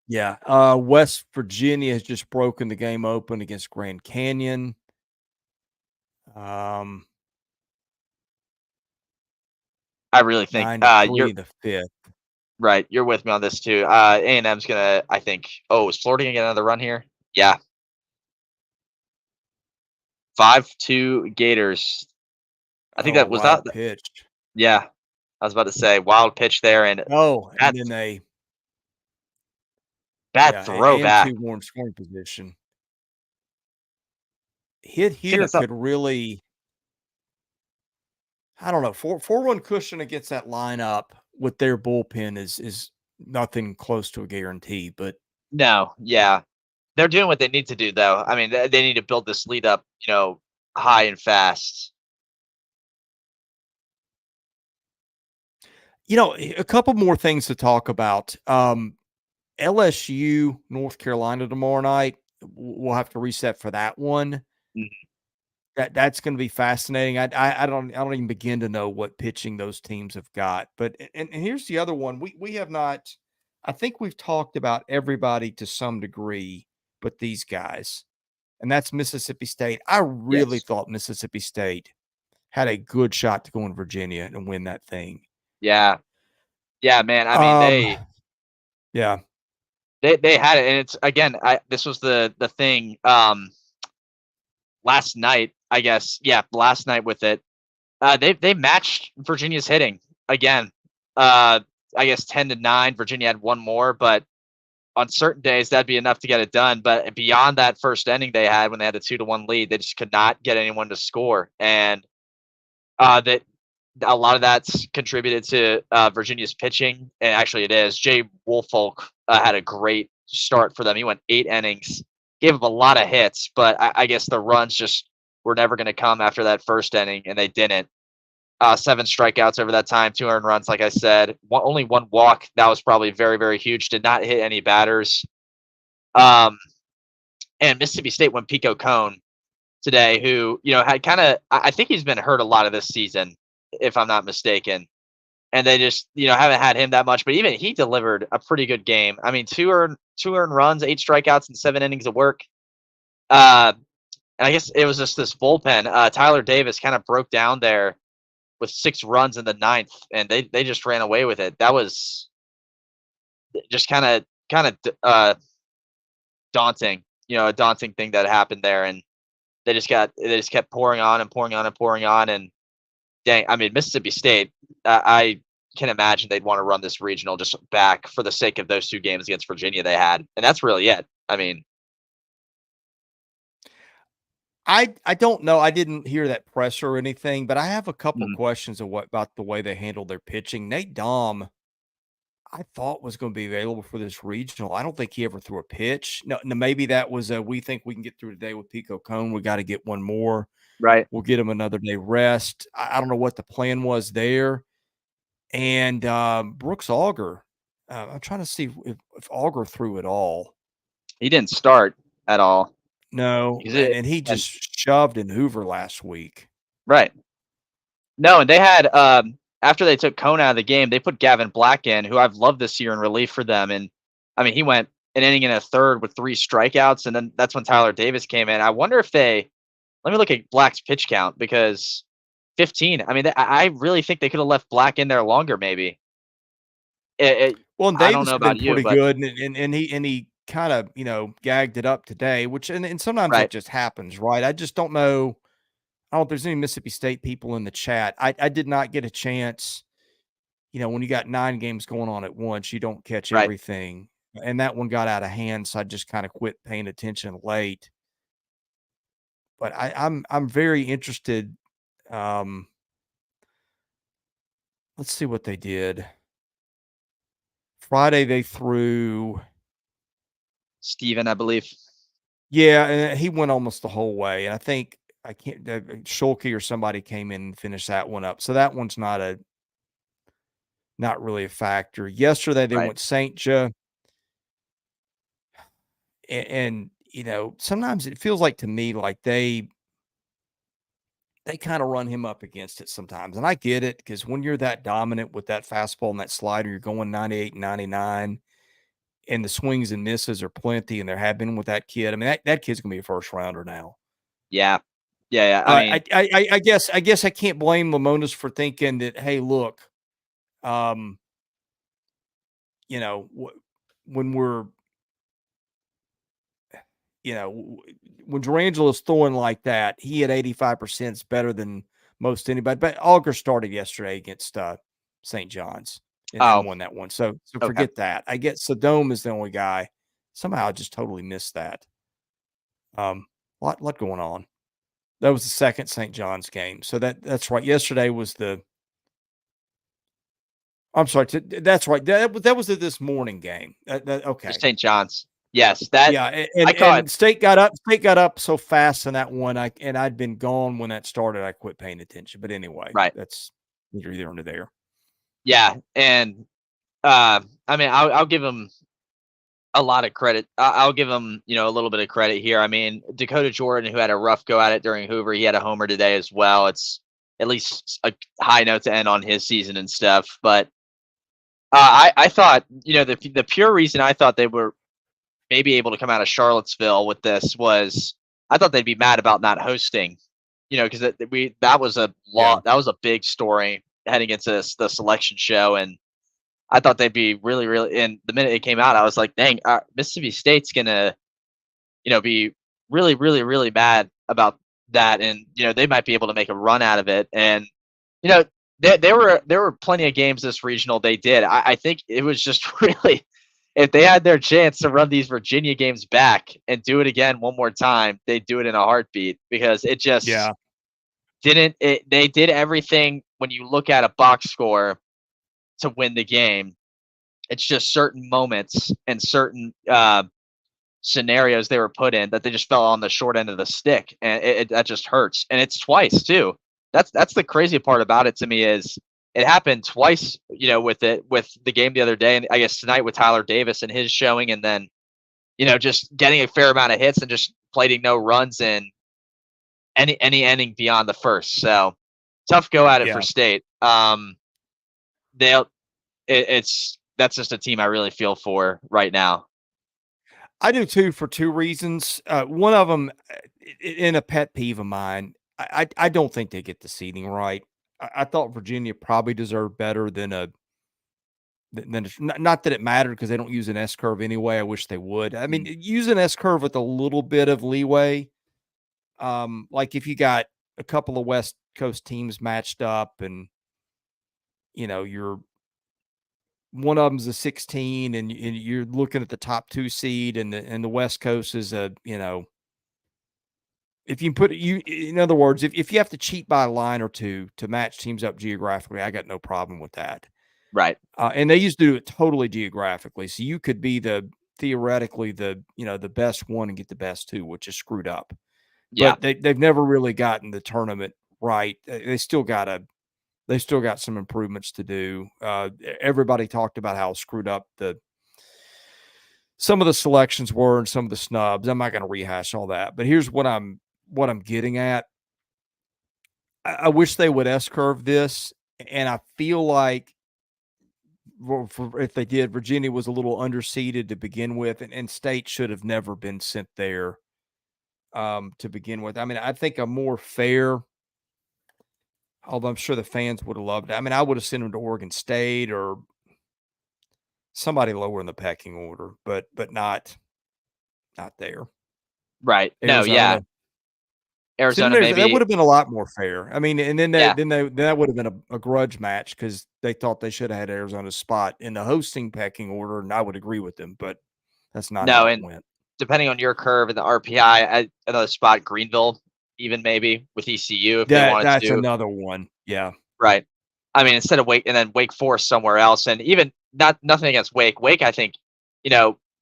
Yeah. West Virginia has just broken the game open against Grand Canyon. I really think you're the 5th. Right, you're with me on this too. A&M's gonna, I think. Oh, is Florida gonna get another run here? Yeah. 5-2 Gators. I think that was that pitch. Yeah, I was about to say wild pitch there, and and then a bad throw back. 2-1 scoring position. Hit here could really. I don't know. 4-1 cushion against that lineup with their bullpen is nothing close to a guarantee. But no, yeah, they're doing what they need to do, though. I mean, they need to build this lead up, high and fast. A couple more things to talk about. LSU, North Carolina tomorrow night. We'll have to reset for that one. That's going to be fascinating. I don't even begin to know what pitching those teams have got. But and here's the other one. We have not. I think we've talked about everybody to some degree, but these guys, and that's Mississippi State. I really Yes. thought Mississippi State had a good shot to go in Virginia and win that thing. Yeah. Yeah, man. I mean, Um, yeah, they had it, and it's again. This was the thing. Last night, I guess. Yeah, last night with it. They matched Virginia's hitting again. I guess 10-9. Virginia had one more, but on certain days that'd be enough to get it done. But beyond that first inning they had when they had a 2-1 lead, they just could not get anyone to score, and that a lot of that's contributed to Virginia's pitching. And actually, it is. Jay Woolfolk had a great start for them. He went 8 innings, gave up a lot of hits, but I guess the runs just were never going to come after that first inning, and they didn't. 7 strikeouts over that time, 2 earned runs, like I said. Only 1 walk. That was probably very, very huge. Did not hit any batters. And Mississippi State went Pico Cone today, who, had kind of, I think he's been hurt a lot of this season, if I'm not mistaken. And they just, haven't had him that much. But even he delivered a pretty good game. I mean, two earned runs, 8 strikeouts, and 7 innings of work. And I guess it was just this bullpen. Tyler Davis kind of broke down there with 6 runs in the 9th, and they just ran away with it. That was just kind of daunting, a daunting thing that happened there. And they just kept pouring on and pouring on and pouring on. And dang, I mean, Mississippi State, I can imagine they'd want to run this regional just back for the sake of those 2 games against Virginia they had. And that's really it. I mean, I don't know. I didn't hear that presser or anything, but I have a couple mhm, questions of what about the way they handled their pitching. Nate Dom, I thought was going to be available for this regional. I don't think he ever threw a pitch. No, maybe that was a, we think we can get through today with Pico Cone. We got to get one more. right. We'll get him another day rest. I don't know what the plan was there. And Brooks Auger, I'm trying to see if Auger threw it all. He didn't start at all. No, Is and it? he And just shoved in Hoover last week. right. No, and they had after they took Cone out of the game, they put Gavin Black in, who I've loved this year in relief for them. And I mean, he went an inning and a third with 3 strikeouts, and then that's when Tyler Davis came in. I wonder if they let me look at Black's pitch count, because 15. I mean, I really think they could have left Black in there longer. Maybe. Well, and I don't Davis know has been about you, pretty but good, and he kind of gagged it up today, which and sometimes that right, just happens, right? I just don't know. I don't know if there's any Mississippi State people in the chat. I did not get a chance. When you got 9 games going on at once, you don't catch right. everything, and that one got out of hand, so I just kind of quit paying attention late. But I'm very interested. Um, let's see what they did. Friday they threw. Steven, I believe. Yeah, and he went almost the whole way, and I think I can't Schulke or somebody came in and finished that one up. So that one's not really a factor. Yesterday they Right. went St. Joe, and sometimes it feels like to me like they kind of run him up against it sometimes, and I get it because when you're that dominant with that fastball and that slider, you're going 98 and 99, and the swings and misses are plenty, and there have been with that kid. I mean, that kid's gonna be a first rounder now. Yeah. Yeah. Yeah. I But mean, I guess I can't blame Lamonas for thinking that, hey, look, um, when we're, when Durangelo's throwing like that, he at 85% is better than most anybody. But Auger started yesterday against St. John's and oh, won that one. So okay. forget that. I get Sodome is the only guy. Somehow I just totally missed that. Lot going on. That was the second St. John's game. So that's right. Yesterday was the I'm sorry. That's right. That was this morning game. For Okay. St. John's. Yes, that Yeah, I caught. and State got up. State got up so fast in that one. I'd been gone when that started. I quit paying attention. But anyway, Right. that's neither here nor there. Yeah, and I mean, I'll give him a lot of credit. I'll give him, a little bit of credit here. I mean, Dakota Jordan, who had a rough go at it during Hoover, he had a homer today as well. It's at least a high note to end on his season and stuff. But I thought, the pure reason I thought they were maybe able to come out of Charlottesville with this was I thought they'd be mad about not hosting, because that was a Yeah. that was a big story heading into the selection show, and I thought they'd be really, really. And the minute it came out, I was like, dang, Mississippi State's gonna, be really, really, really mad about that, and they might be able to make a run out of it. And you know, there were plenty of games this regional they did. I think it was just really, if they had their chance to run these Virginia games back and do it again one more time, they'd do it in a heartbeat because it just Yeah. didn't. They did everything when you look at a box score to win the game. It's just certain moments and certain scenarios they were put in that they just fell on the short end of the stick, and that just hurts. And it's twice too. That's the crazy part about it to me is it happened twice. With the game the other day, and I guess tonight with Tyler Davis and his showing, and then just getting a fair amount of hits and just plating no runs in any inning beyond the first. So tough go at it for Yeah. State. They'll it's that's just a team I really feel for right now. I do too for two reasons. One of them, in a pet peeve of mine, I don't think they get the seeding right. I thought Virginia probably deserved better than not that it mattered because they don't use an S curve anyway. I wish they would. I mean, use an S curve with a little bit of leeway. Like if you got a couple of West Coast teams matched up, and you're one of them's a 16, and you're looking at the top 2 seed, and the West Coast is if you put you in other words, if you have to cheat by a line or two to match teams up geographically, I got no problem with that. Right. And they used to do it totally geographically, so you could be theoretically the best one and get the best two, which is screwed up. Yeah. But they've never really gotten the tournament right. They still got some improvements to do. Everybody talked about how screwed up some of the selections were and some of the snubs. I'm not going to rehash all that, but here's what I'm getting at. I wish they would S-curve this, and I feel like if they did, Virginia was a little underseeded to begin with, and State should have never been sent there to begin with. I mean, I think a more fair, although I'm sure the fans would have loved it. I mean, I would have sent them to Oregon State or somebody lower in the pecking order, but not there. Right. No, yeah. Arizona maybe that would have been a lot more fair. I mean, and then Yeah. that would have been a grudge match because they thought they should have had Arizona's spot in the hosting pecking order, and I would agree with them, but that's not how it and went. depending on your curve and the RPI, another spot, Greenville, even maybe with ECU if they wanted That's to. another one. Yeah. Right. I mean, instead of Wake and then Wake Forest somewhere else, and even nothing against Wake. Wake, I think,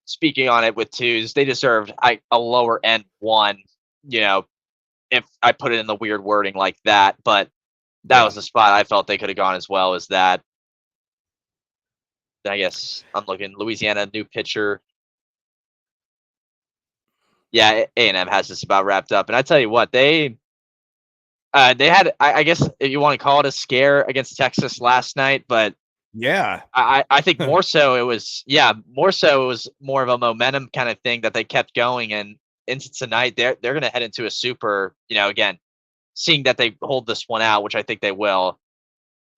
speaking on it with twos, they deserved a lower end one. If I put it in the weird wording like that, but that was the spot I felt they could have gone as well as that. I guess I'm looking Louisiana, new pitcher. Yeah, A&M has this about wrapped up, and I tell you what, they had, I guess if you want to call it a scare against Texas last night, but Yeah. I think more so it was more of a momentum kind of thing that they kept going, and into tonight they're going to head into a super. Again, seeing that they hold this one out, which I think they will,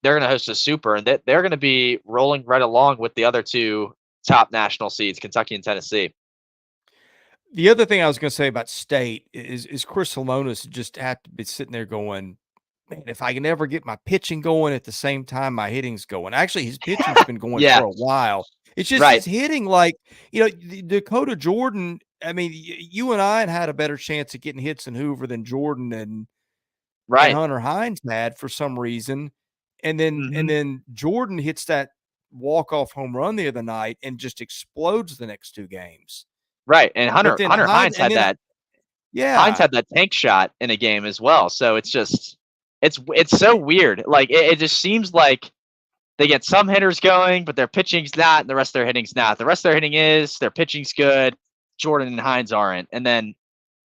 they're going to host a super, and they're going to be rolling right along with the other two top national seeds, Kentucky and Tennessee. The other thing I was going to say about State is Chris Salonis just had to be sitting there going, man, if I can ever get my pitching going at the same time my hitting's going. Actually, his pitching's been going Yeah. for a while. It's just Right. his hitting, like, Dakota Jordan. I mean, you and I had a better chance of getting hits in Hoover than Jordan and Hunter Hines had for some reason. And then Jordan hits that walk-off home run the other night and just explodes the next two games. Right, and Hunter Hines had that. Yeah, Hines had that tank shot in a game as well. So it's just it's so weird. Like it just seems like they get some hitters going, but their pitching's not, and the rest of their hitting's not. The rest of their hitting is, their pitching's good. Jordan and Hines aren't. And then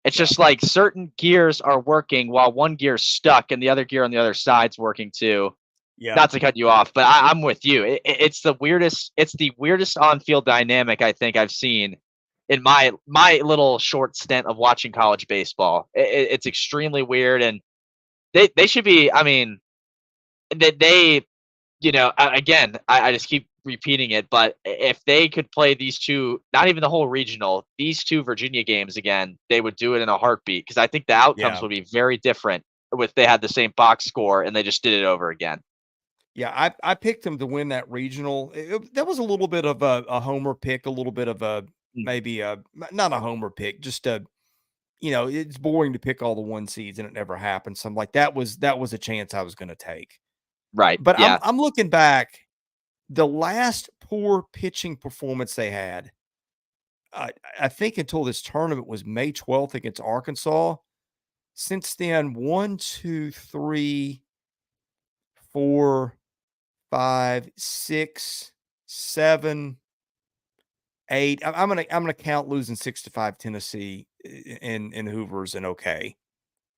it's Yeah. just like certain gears are working while one gear's stuck and the other gear on the other side's working too. Yeah. Not to cut you off, but I'm with you. It's the weirdest. It's the weirdest on-field dynamic I think I've seen in my little short stint of watching college baseball. It's extremely weird, and they should be. I mean, they again, I just keep repeating it, but if they could play these two, not even the whole regional, these two Virginia games again, they would do it in a heartbeat because I think the outcomes Yeah. would be very different if they had the same box score and they just did it over again. Yeah, I picked them to win that regional. That was a little bit of a homer pick, a little bit of a Mm. maybe a not a homer pick, just a it's boring to pick all the one seeds and it never happens. So I'm like, that was a chance I was going to take. Right. But Yeah. I'm looking back, the last poor pitching performance they had, I think until this tournament was May 12th against Arkansas. Since then, 1, 2, 3, 4, 5, 6, 7, 8. I'm gonna count losing 6-5 Tennessee in Hoover's and okay,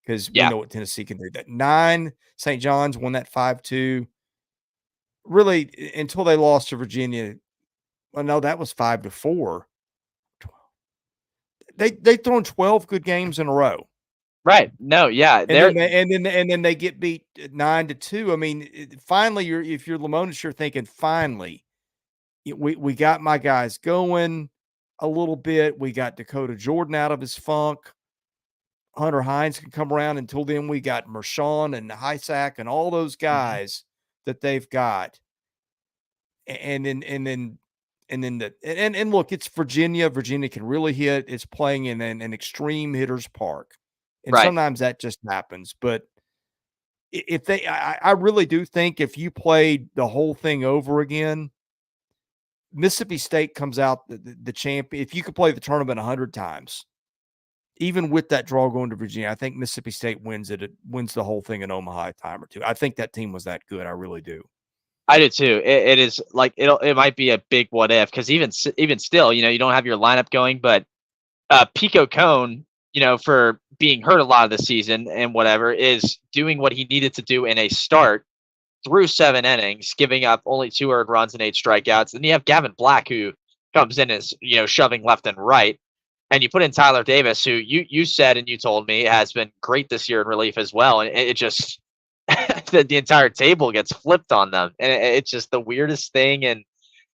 because we Yeah. know what Tennessee can do. That 9 St. John's won that 5-2. Really, until they lost to Virginia. Well, no, that was 5-4. They've thrown 12 good games in a row. Right. No, yeah. And then they get beat 9-2. I mean, finally, if you're Lemonis, you're thinking, finally, we got my guys going a little bit. We got Dakota Jordan out of his funk. Hunter Hines can come around. Until then, we got Mershon and Hysack and all those guys that they've got. And then look, it's Virginia. Virginia can really hit. It's playing in an extreme hitter's park. And Right. sometimes that just happens. But if they, I really do think if you played the whole thing over again, Mississippi State comes out the champion. If you could play the tournament 100 times, even with that draw going to Virginia, I think Mississippi State wins it. It wins the whole thing in Omaha a time or two. I think that team was that good. I really do. I do too. It is like it might be a big what if because even still, you don't have your lineup going, but Pico Cone, for being hurt a lot of the season and whatever, is doing what he needed to do in a start through 7 innings, giving up only 2 earned runs and 8 strikeouts. Then you have Gavin Black, who comes in as shoving left and right, and you put in Tyler Davis, who you said and you told me has been great this year in relief as well, and it just the entire table gets flipped on them, and it's just the weirdest thing. And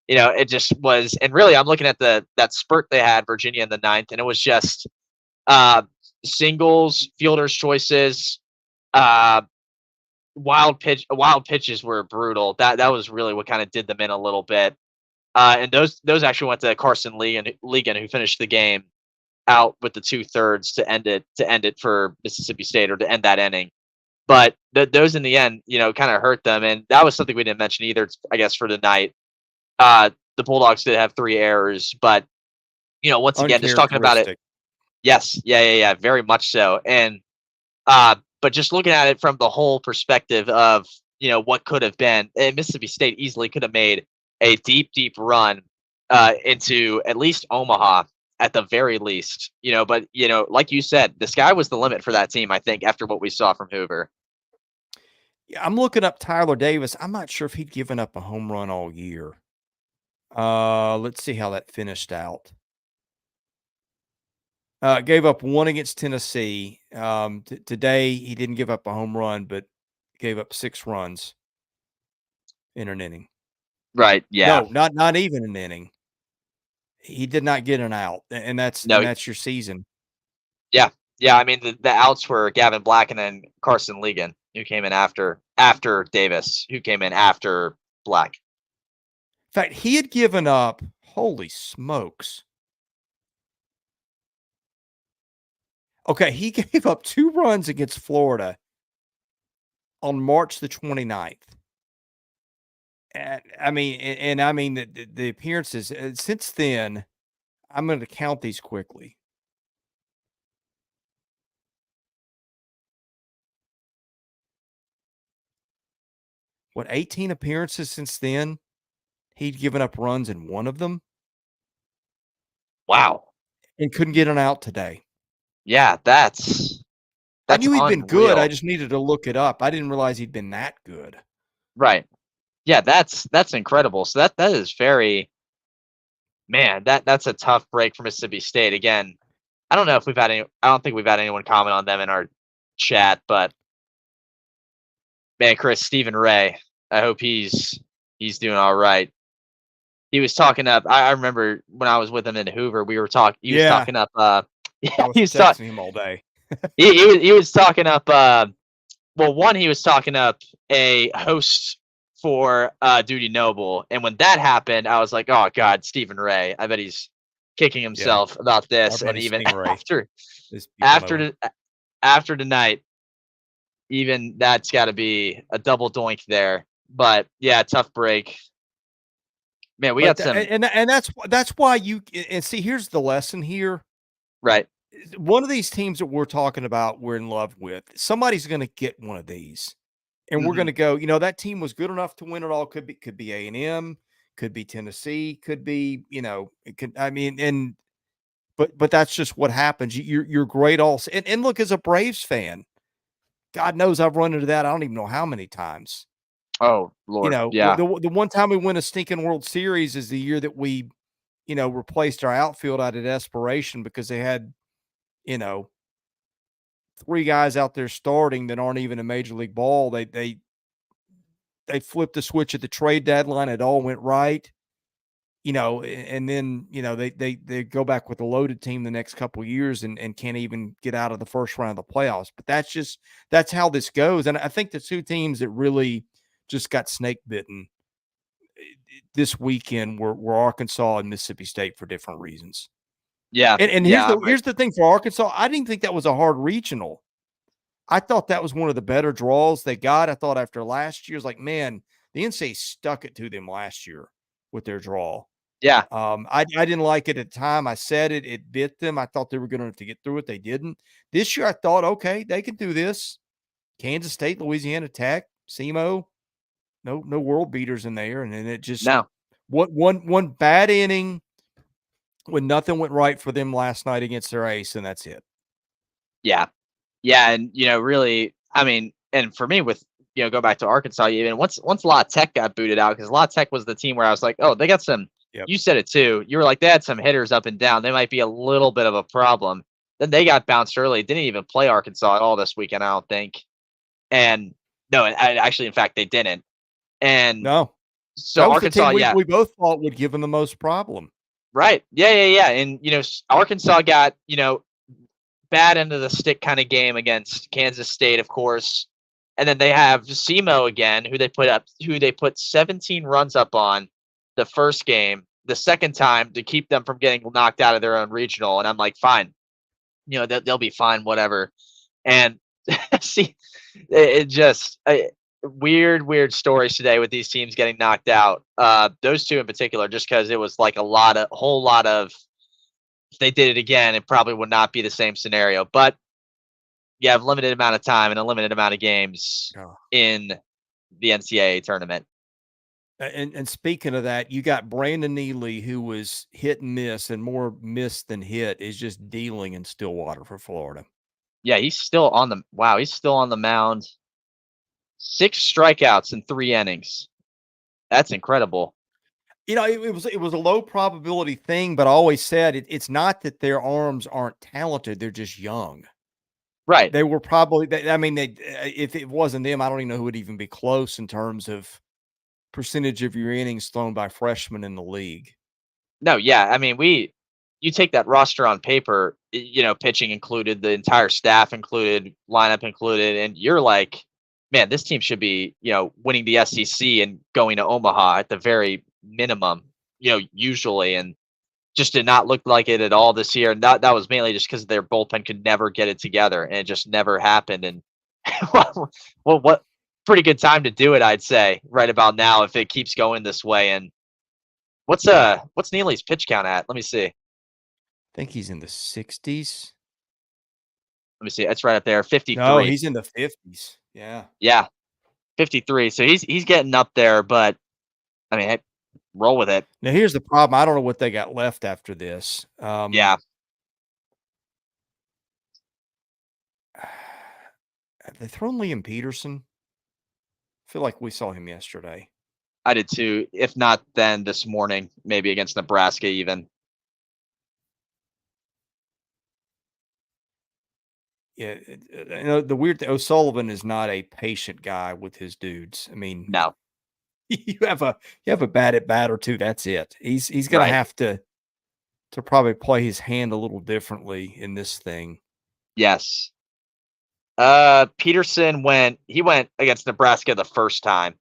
it just was. And really, I'm looking at that spurt they had Virginia in the 9th, and it was just singles, fielders choices, wild pitches were brutal. That was really what kind of did them in a little bit. And those actually went to Carson Ligon, who finished the game out with the 2/3 to end it for Mississippi State, or to end that inning. But those in the end, kind of hurt them, and that was something we didn't mention either. I guess for tonight, the Bulldogs did have 3 errors, but once again, just talking about it. Yes, yeah, very much so. And but just looking at it from the whole perspective of what could have been, and Mississippi State easily could have made a deep run into at least Omaha at the very least. But like you said, the sky was the limit for that team, I think, after what we saw from Hoover. Yeah, I'm looking up Tyler Davis. I'm not sure if he'd given up a home run all year. Let's see how that finished out. Gave up 1 against Tennessee. Today he didn't give up a home run, but gave up 6 runs in an inning. Right. Yeah. No, not even an inning. He did not get an out, and that's your season. Yeah. Yeah. I mean, the outs were Gavin Black and then Carson Ligon, who came in after Davis, who came in after Black. In fact, he had given up, holy smokes. Okay, he gave up 2 runs against Florida on March the 29th. And I mean, the appearances since then, I'm going to count these quickly. 18 appearances since then? He'd given up runs in one of them Wow. and couldn't get an out today. Yeah, that's I knew he'd been good. I unreal. just needed to look it up. I didn't realize he'd been that good. Right. Yeah, that's incredible. So that is very man, that's a tough break for Mississippi State. Again, I don't know if we've had any I don't think we've had anyone comment on them in our chat, but man, Chris, Stephen Ray, I hope he's doing all right. He was talking up I remember when I was with him in Hoover, we were talking he was Yeah. talking up I yeah, was texting him all day. he was talking up well, one, he was talking up a host for Duty Noble, and when that happened, I was like, "Oh God, Stephen Ray! I bet he's kicking Yeah. himself about Our this." And buddy even Stingray is people know him. after tonight, even that's got to be a double doink there. But yeah, tough break, man. We But got some and that's why you and see, here's the lesson here. right. One of these teams that we're talking about, we're in love with. Somebody's going to get one of these, and we're going Hmm. to go. That team was good enough to win it all. Could be A&M, could be Tennessee, could be it could. I mean, and but that's just what happens. You're great all. And look, as a Braves fan, God knows I've run into that. I don't even know how many times. Oh Lord, yeah, The one time we win a stinking World Series is the year that we replaced our outfield out of desperation because they had you know 3 guys out there starting that aren't even in Major League Ball. They flipped the switch at the trade deadline. It all went right, and then, they go back with a loaded team the next couple of years and can't even get out of the first round of the playoffs. But that's how this goes. And I think the 2 teams that really just got snake bitten this weekend were Arkansas and Mississippi State for different reasons. yeah, And here's yeah. the here's the thing for Arkansas. I didn't think that was a hard regional. I thought that was one of the better draws they got. I thought after last year's like, man, the NCAA stuck it to them last year with their draw. Yeah, I didn't like it at the time. I said it. It bit them. I thought they were going to have to get through it. They didn't. This year, I thought, okay, they can do this. Kansas State, Louisiana Tech, SEMO, no world beaters in there, and then it just no, one bad inning when nothing went right for them last night against their ace, and that's it. yeah. Yeah, and really, I mean, and for me, with go back to Arkansas, even once La Tech got booted out, because La Tech was the team where I was like, oh, they got some. Yep. You said it too. You were like, they had some hitters up and down. They might be a little bit of a problem. Then they got bounced early. Didn't even play Arkansas at all this weekend, I don't think. And no, actually, in fact, they didn't. And No, so that was the Arkansas, team yeah, we both thought would give them the most problem. right, yeah. And Arkansas got bad end of the stick kind of game against Kansas State, of course. And then they have SEMO again, who they put 17 runs up on the first game, the second time to keep them from getting knocked out of their own regional. And I'm like, fine, they'll be fine, whatever. And see, it just weird stories today with these teams getting knocked out. Those 2 in particular, just because it was like a whole lot of. If they did it again, it probably would not be the same scenario. But you have limited amount of time and a limited amount of games Oh. in the NCAA tournament. And speaking of that, you got Brandon Neely, who was hit and miss, and more miss than hit, is just dealing in Stillwater for Florida. Yeah, he's still on the mound. 6 strikeouts in 3 innings. That's incredible. It was a low probability thing, but I always said it's not that their arms aren't talented; they're just young. Right. They were probably. I mean, if it wasn't them, I don't even know who would even be close in terms of percentage of your innings thrown by freshmen in the league. No, yeah. I mean, you take that roster on paper, pitching included, the entire staff included, lineup included, and you're like, man, this team should be, winning the SEC and going to Omaha at the very minimum, usually, and just did not look like it at all this year. And that was mainly just because their bullpen could never get it together, and it just never happened. And well, what pretty good time to do it, I'd say, right about now if it keeps going this way. And what's Neely's pitch count at? Let me see. I think he's in the 60s. Let me see. It's right up there, 53. No, he's in the 50s. Yeah. Yeah. 53. So he's getting up there, but I mean, heck, roll with it. Now, here's the problem. I don't know what they got left after this. Yeah. Have they thrown Liam Peterson? I feel like we saw him yesterday. I did too. If not, then this morning, maybe against Nebraska, even. Yeah, you know, the weird thing, O'Sullivan is not a patient guy with his dudes. I mean, No. you have a bad at bat or two. That's it. He's going to Right. have to probably play his hand a little differently in this thing. Yes. Peterson went against Nebraska the first time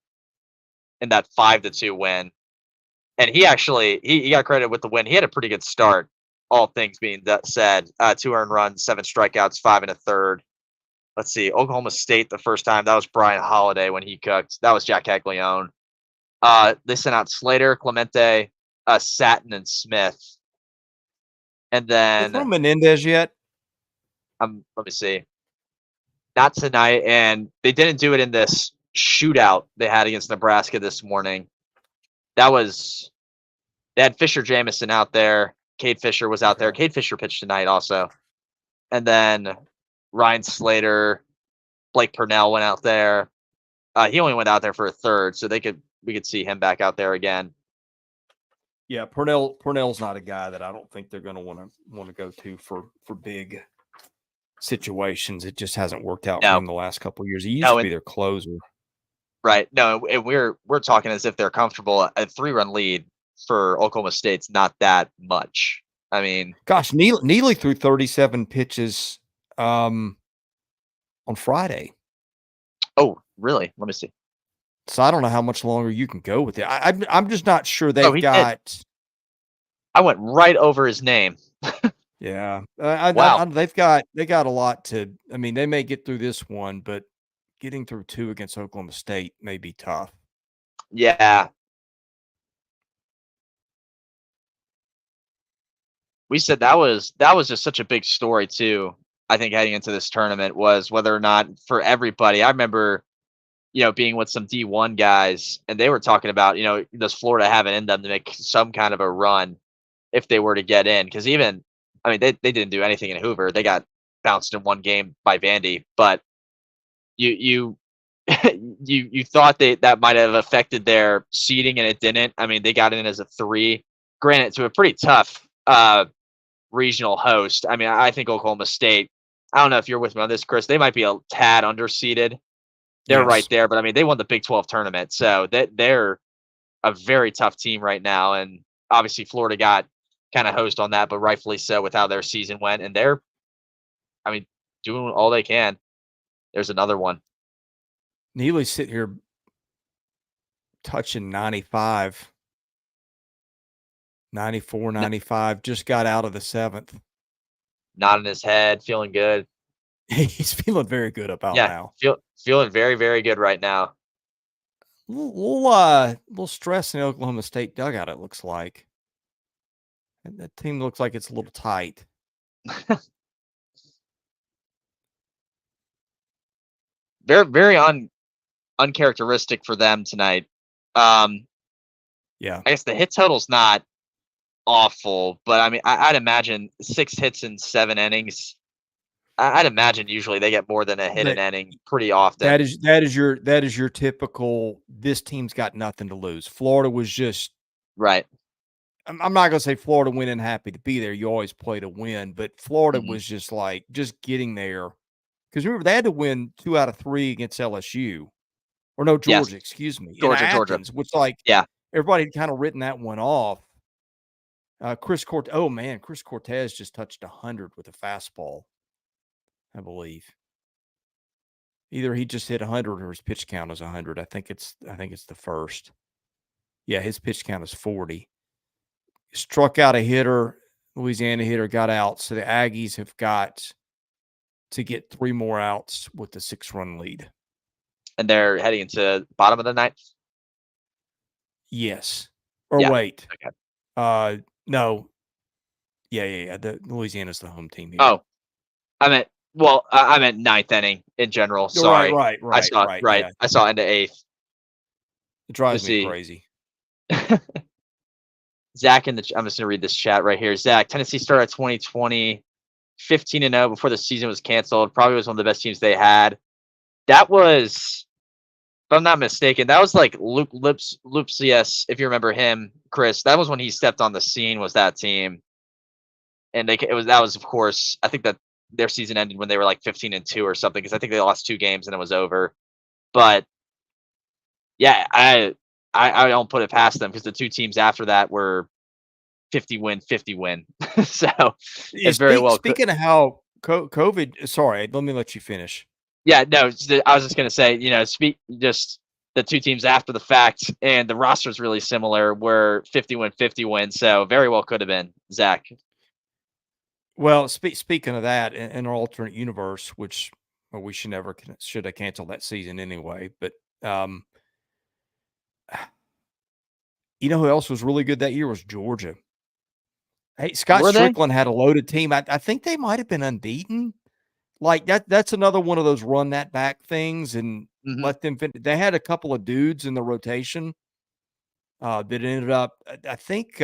in that 5-2 win. And he actually he got credit with the win. He had a pretty good start, all things being said. 2 earned runs, 7 strikeouts, 5 1/3. Let's see, Oklahoma State the first time, that was Brian Holiday when he cooked. That was Jac Caglianone. They sent out Slater, Clemente, Satin, and Smith. And They then throw Menendez yet? let me see. Not tonight, and they didn't do it in this shootout they had against Nebraska this morning. They had Fisher Jamison out there. Cade Fisher was out there. Cade Fisher pitched tonight also. And then Ryan Slater, Blake Purnell went out there. He only went out there for a third, so we could see him back out there again. Yeah, Purnell's not a guy that I don't think they're going to want to go to for big situations. It just hasn't worked out for him the last couple of years. He used to be their closer. Right. No, and we're talking as if they're comfortable. A 3-run lead for Oklahoma State's not that much. I mean, gosh, Neely threw 37 pitches on Friday. Oh, really? Let me see. So I don't know how much longer you can go with it. I'm just not sure they've got. I went right over his name. Yeah. Wow. They got a lot to. I mean, they may get through this one, but getting through 2 against Oklahoma State may be tough. Yeah. We said that was just such a big story too. I think heading into this tournament was whether or not for everybody. I remember, being with some D1 guys, and they were talking about, does Florida have it in them to make some kind of a run if they were to get in? Because even, I mean, they didn't do anything in Hoover. They got bounced in one game by Vandy, but you you thought that might have affected their seeding, and it didn't. I mean, they got in as a 3. Granted, to a pretty tough regional host. I mean, I think Oklahoma State, I don't know if you're with me on this, Chris, they might be a tad underseeded. They're right there, but I mean, they won the Big 12 tournament, so they're a very tough team right now. And obviously, Florida got kind of host on that, but rightfully so with how their season went. And they're, I mean, doing all they can. There's another one. Neely's sitting here touching 95. 94, 95, just got out of the 7th. Nodding his head, feeling good. He's feeling very good about now. Feeling very, very good right now. Little stress in the Oklahoma State dugout, it looks like. And that team looks like it's a little tight. Very, very uncharacteristic for them tonight. Yeah. I guess the hit total's not awful, but I mean, I'd imagine 6 hits in 7 innings. I'd imagine usually they get more than a hit an inning pretty often. That is your typical. This team's got nothing to lose. Florida was just right. I'm not gonna say Florida went in happy to be there. You always play to win, but Florida was just like getting there. Because remember, they had to win 2 out of 3 against LSU, or no, Georgia. Excuse me, Georgia, which everybody had kind of written that one off. Chris Cortez just touched 100 with a fastball, I believe. Either he just hit 100 or his pitch count is 100. I think it's the first. Yeah, his pitch count is 40. Struck out a hitter, Louisiana hitter got out. So the Aggies have got to get 3 more outs with the 6-run lead. And they're heading into bottom of the 9th? Yes. Or wait. Okay. No. Yeah. The Louisiana's the home team here. Oh. I meant Well, I meant ninth inning in general. Right, Sorry, right, right, right. right. Yeah, I saw into eighth. it drives Let's me see. crazy. Zach I'm just gonna read this chat right here. Zach, Tennessee started 2020 15-0 before the season was canceled. Probably was one of the best teams they had. That was, if I'm not mistaken, that was like Luke Lupsius, if you remember him, Chris. That was when he stepped on the scene. Was that team? And that was of course. I think that their season ended when they were like 15-2 or something, because I think they lost 2 games and it was over. But yeah, I don't put it past them, because the 2 teams after that were 50 win. So Yeah, it very well could. speaking of how COVID, sorry, let me let you finish. Yeah, no, I was just gonna say, just the 2 teams after the fact, and the roster's really similar. Were 50 win, so very well could have been Zach. Well, speaking of that, in our alternate universe, which well, we should have canceled that season anyway. But um, you know who else was really good that year was Georgia. Hey, Scott Were they? Strickland had a loaded team. I think they might have been unbeaten. Like that's another one of those run that back things and Hmm. let them finish. They had a couple of dudes in the rotation that ended up. I think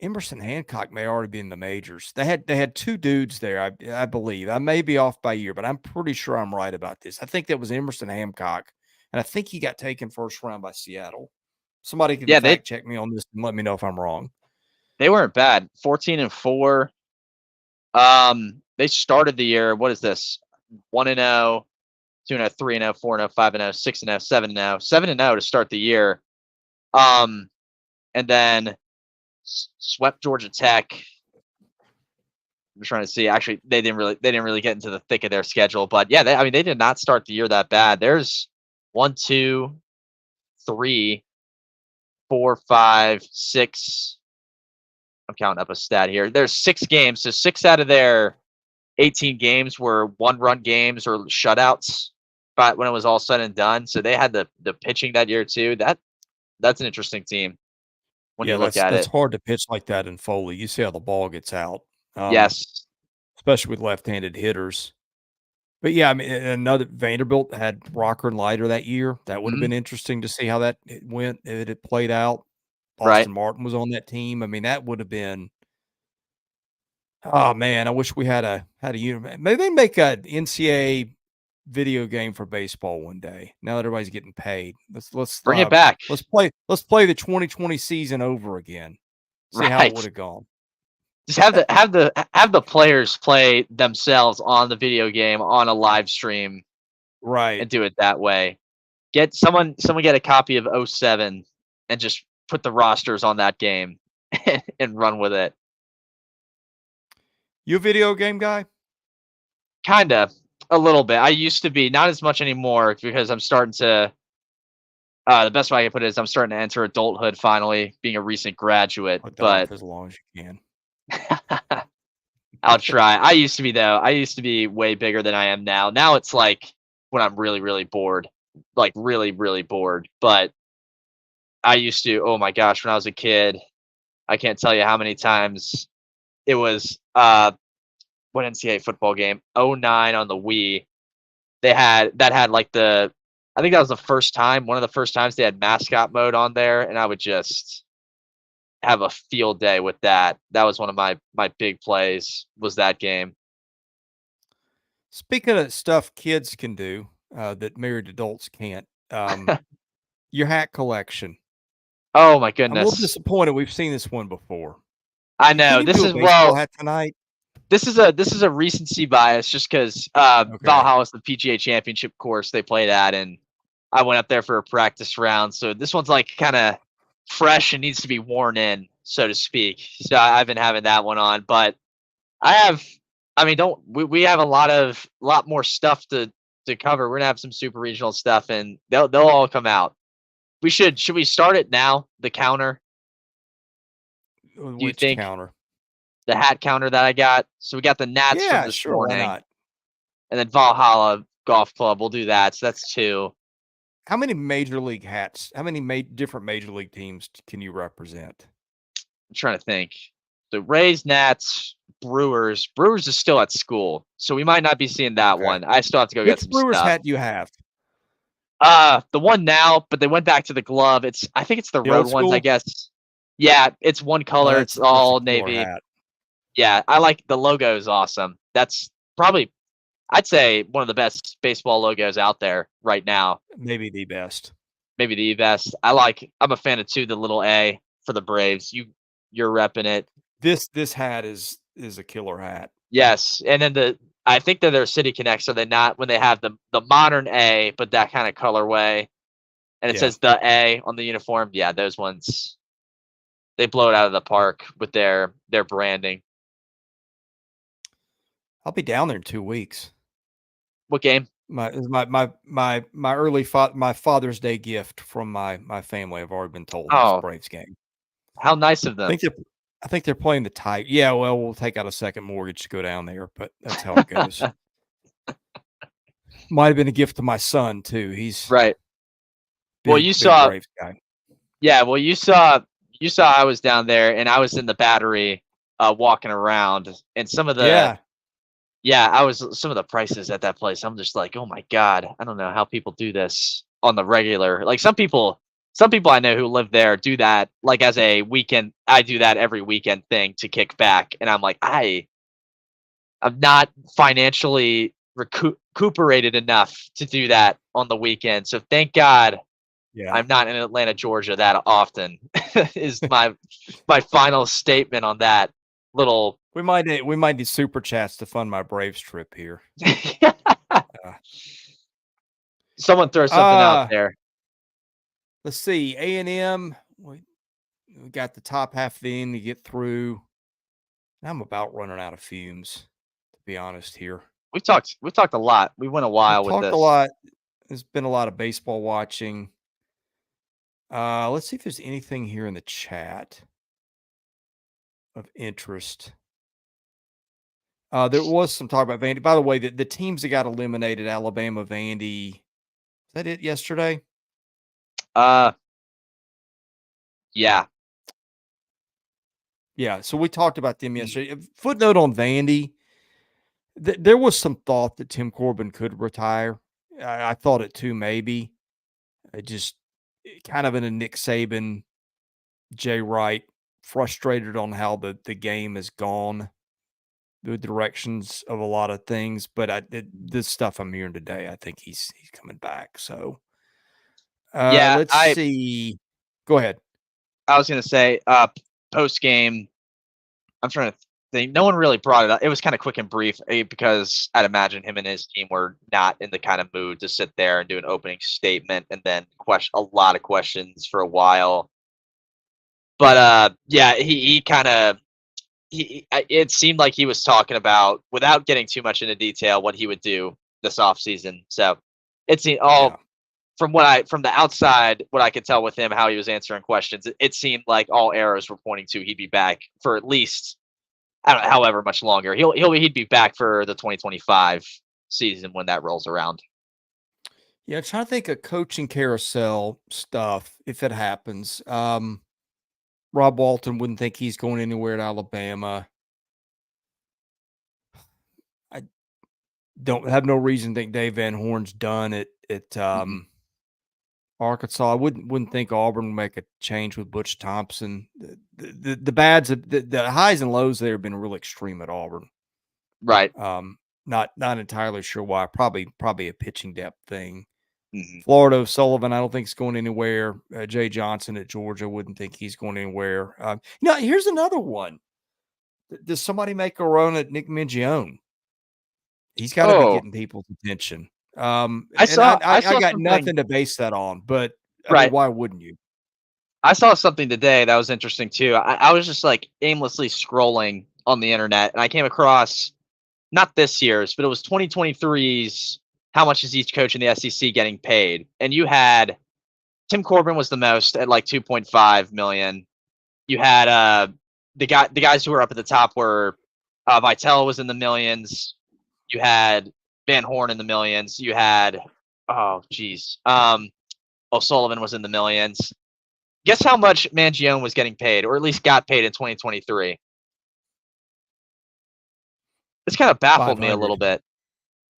Emerson Hancock may already be in the majors. They had 2 dudes there, I believe. I may be off by a year, but I'm pretty sure I'm right about this. I think that was Emerson Hancock, and I think he got taken first round by Seattle. Somebody can Yeah, fact check me on this and let me know if I'm wrong. they weren't bad. 14-4. They started the year. What is this? 1-0, 2-0, 3-0, 4-0, 5-0, 6-0, 7-0, 7-0 to start the year. And then swept Georgia Tech. I'm trying to see. Actually, they didn't really get into the thick of their schedule, but yeah, they did not start the year that bad. There's 1, 2, 3, 4, 5, 6. I'm counting up a stat here. There's 6 games, so 6 out of their 18 games were 1-run games or shutouts. But when it was all said and done, so they had the pitching that year too. That's an interesting team when Yeah, you look that's at that's it. hard to pitch like that in Foley. You see how the ball gets out, Yes. especially with left-handed hitters. But yeah, I mean, another Vanderbilt had Rocker and Leiter that year. That would have Hmm. been interesting to see how that it went, if it played out. Right. Austin Martin was on that team. I mean, that would have been. Oh man, I wish we had a unit. Maybe they make a NCAA video game for baseball one day. Now that everybody's getting paid, Bring it back. let's play the 2020 season over again. See how it Right. would have gone. Just have the players play themselves on the video game on a live stream Right. and do it that way. Get someone get a copy of '07 and just put the rosters on that game and run with it. You a video game guy? Kinda, a little bit. I used to be, not as much anymore, because I'm starting to. The best way I can put it is I'm starting to enter adulthood finally, being a recent graduate. Put that But off as long as you can. I'll try. I used to be though. I used to be way bigger than I am now. Now it's like when I'm really, really bored, like really, really bored. But I used to. Oh my gosh, when I was a kid, I can't tell you how many times it was. What NCAA football game? '09 on the Wii. They had like the. I think that was the first time. One of the first times they had mascot mode on there, and I would just have a field day with that. That was one of my big plays. Was that game? Speaking of stuff kids can do that married adults can't, your hat collection. Oh my I'm a little goodness. disappointed. We've seen this one before. I You can't know. even This do a is baseball well, hat tonight. this is a recency bias, just because Okay. Valhalla is the PGA Championship course they played at, and I went up there for a practice round. So this one's like kind of fresh and needs to be worn in, so to speak. So I've been having that one on, but I have. I mean, don't we have a lot more stuff to cover. We're gonna have some super regional stuff, and they'll all come out. Should we start it now? The counter. Do you Which think counter? the hat counter that I got? So we got the Nats from Yeah, this sure. Why morning, not? and then Valhalla Golf Club. We'll do that. So that's 2. How many major league hats? How many different major league teams can you represent? I'm trying to think. So Rays, Nats, Brewers. Brewers is still at school, so we might not be seeing that Okay. one. I still have to go get Which some Brewers stuff. hat do you have? The one now, but they went back to the glove. I think it's the The road old ones, I school? guess. Yeah, it's one Oh, color. It's that's a all killer navy. hat. Yeah, I like the logo is awesome. That's probably, I'd say, one of the best baseball logos out there right now. Maybe the best. Maybe the best. I'm a fan of too, the little A for the Braves. You're repping it. This hat is a killer hat. Yes, and then I think that they're City Connect, so they're not when they have the modern A, but that kind of colorway, and it Yeah. says the A on the uniform. Yeah, those ones they blow it out of the park with their branding. I'll be down there in 2 weeks. What game? My Father's Day gift from my family. I've already been told it's Oh, Braves game. how nice of I them. think they're playing the Tigers. Yeah, well, we'll take out a second mortgage to go down there, but that's how it goes. Might have been a gift to my son too. He's Right. Well, you big saw. Braves guy. Yeah. Well, you saw. I was down there, and I was in the Battery, walking around, and some of the. Yeah, I was some of the prices at that place. I'm just like, oh my god, I don't know how people do this on the regular. Like some people I know who live there do that like as a weekend. I do that every weekend thing to kick back, and I'm like, I'm not financially recuperated enough to do that on the weekend. So thank God Yeah. I'm not in Atlanta, Georgia that often. Is my final statement on that little. We might need super chats to fund my Braves trip here. Someone throw something out there. Let's see. A&M, we got the top half of the inning to get through. I'm about running out of fumes, to be honest here. We've talked a lot. We went a while with this. Talked a lot. There's been a lot of baseball watching. Let's see if there's anything here in the chat of interest. There was some talk about Vandy. By the way, the teams that got eliminated, Alabama, Vandy. Is that it yesterday? Yeah. Yeah, so we talked about them yesterday. Footnote on Vandy. There was some thought that Tim Corbin could retire. I thought it too, maybe. Just kind of in a Nick Saban, Jay Wright, frustrated on how the game has gone, the directions of a lot of things. But this stuff I'm hearing today, I think he's coming back. So let's see. Go ahead. I was going to say post game. I'm trying to think. No one really brought it up. It was kind of quick and brief because I'd imagine him and his team were not in the kind of mood to sit there and do an opening statement and then a lot of questions for a while. But yeah, he kind of it seemed like he was talking about, without getting too much into detail, what he would do this offseason. So it's all from the outside, what I could tell with him, how he was answering questions, it seemed like all arrows were pointing to he'd be back for at least, I don't know, however much longer. He'd be back for the 2025 season when that rolls around. Yeah, I'm trying to think of coaching carousel stuff if it happens. Rob Walton wouldn't think he's going anywhere at Alabama. I don't have no reason to think Dave Van Horn's done at Arkansas. I wouldn't think Auburn would make a change with Butch Thompson. The bads, the highs and lows there have been really extreme at Auburn. Right. Not entirely sure why. Probably a pitching depth thing. Mm-hmm. Florida Sullivan, I don't think he's going anywhere. Jay Johnson at Georgia, wouldn't think he's going anywhere. Here's another one. Does somebody make a run at Nick Mingione? He's got to be getting people's attention. I got nothing to base that on, but I mean, why wouldn't you? I saw something today that was interesting too. I was just like aimlessly scrolling on the internet, and I came across not this year's, but it was 2023's. How much is each coach in the SEC getting paid? And you had Tim Corbin was the most at like 2.5 million. You had the guys who were up at the top were Vitale was in the millions. You had Van Horn in the millions. You had O'Sullivan was in the millions. Guess how much Mangione was getting paid, or at least got paid in 2023? It's kind of baffled me a little 500. bit.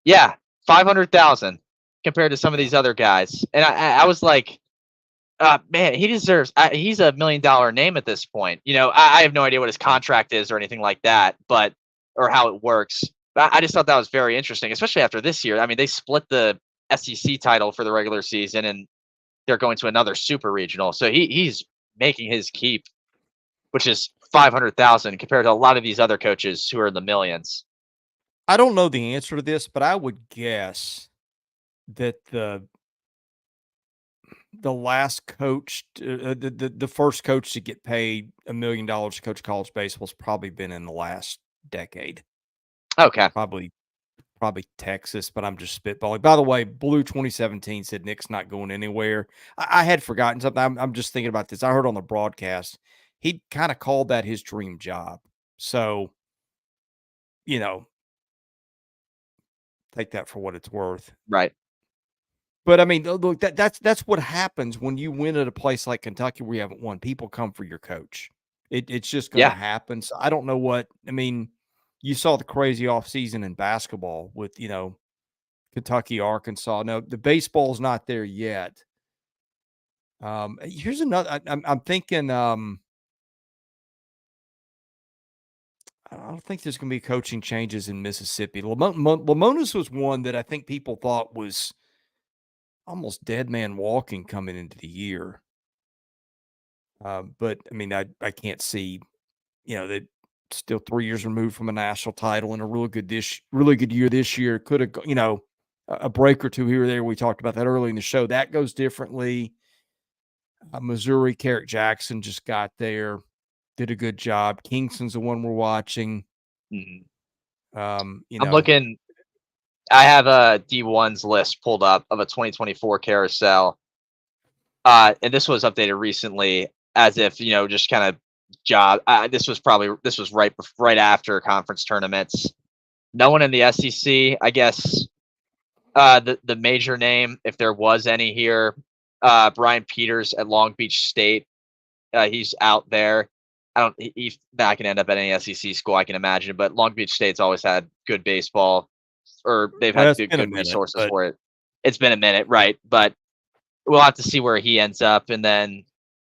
Yeah, 500,000 compared to some of these other guys, and I was like, man, he deserves. He's $1 million name at this point. I have no idea what his contract is or anything like that, but or how it works. But I just thought that was very interesting, especially after this year. I mean, they split the SEC title for the regular season, and they're going to another super regional. So he's making his keep, which is 500,000 compared to a lot of these other coaches who are in the millions. I don't know the answer to this, but I would guess that the last coach, the first coach to get paid $1 million to coach college baseball has probably been in the last decade. Okay. Probably Texas, but I'm just spitballing. By the way, Blue 2017 said Nick's not going anywhere. I had forgotten something. I'm just thinking about this. I heard on the broadcast he kind of called that his dream job. So, take that for what it's worth. Right. But I mean, look, that's what happens when you win at a place like Kentucky where you haven't won. People come for your coach. It's just going to Yeah. happen. So I don't know what I mean. You saw the crazy offseason in basketball with Kentucky, Arkansas. No, the baseball's not there yet. Here's another. I'm thinking. I don't think there's going to be coaching changes in Mississippi. Lamona's was one that I think people thought was almost dead man walking coming into the year. But I mean, I can't see, that still 3 years removed from a national title and a really good year this year. Could have, a break or two here or there. We talked about that early in the show. That goes differently. Missouri, Carrick Jackson just got there, did a good job. Kingston's the one we're watching. Mhm. I'm I'm looking. I have a D1's list pulled up of a 2024 carousel. And this was updated recently as if, just kind of job. This was right after conference tournaments. No one in the SEC, I guess. The major name, if there was any here, Brian Peters at Long Beach State. He's out there. He's not going to end up at any SEC school, I can imagine. But Long Beach State's always had good baseball, or they've had good resources for it. It's been a minute, right? But we'll have to see where he ends up, and then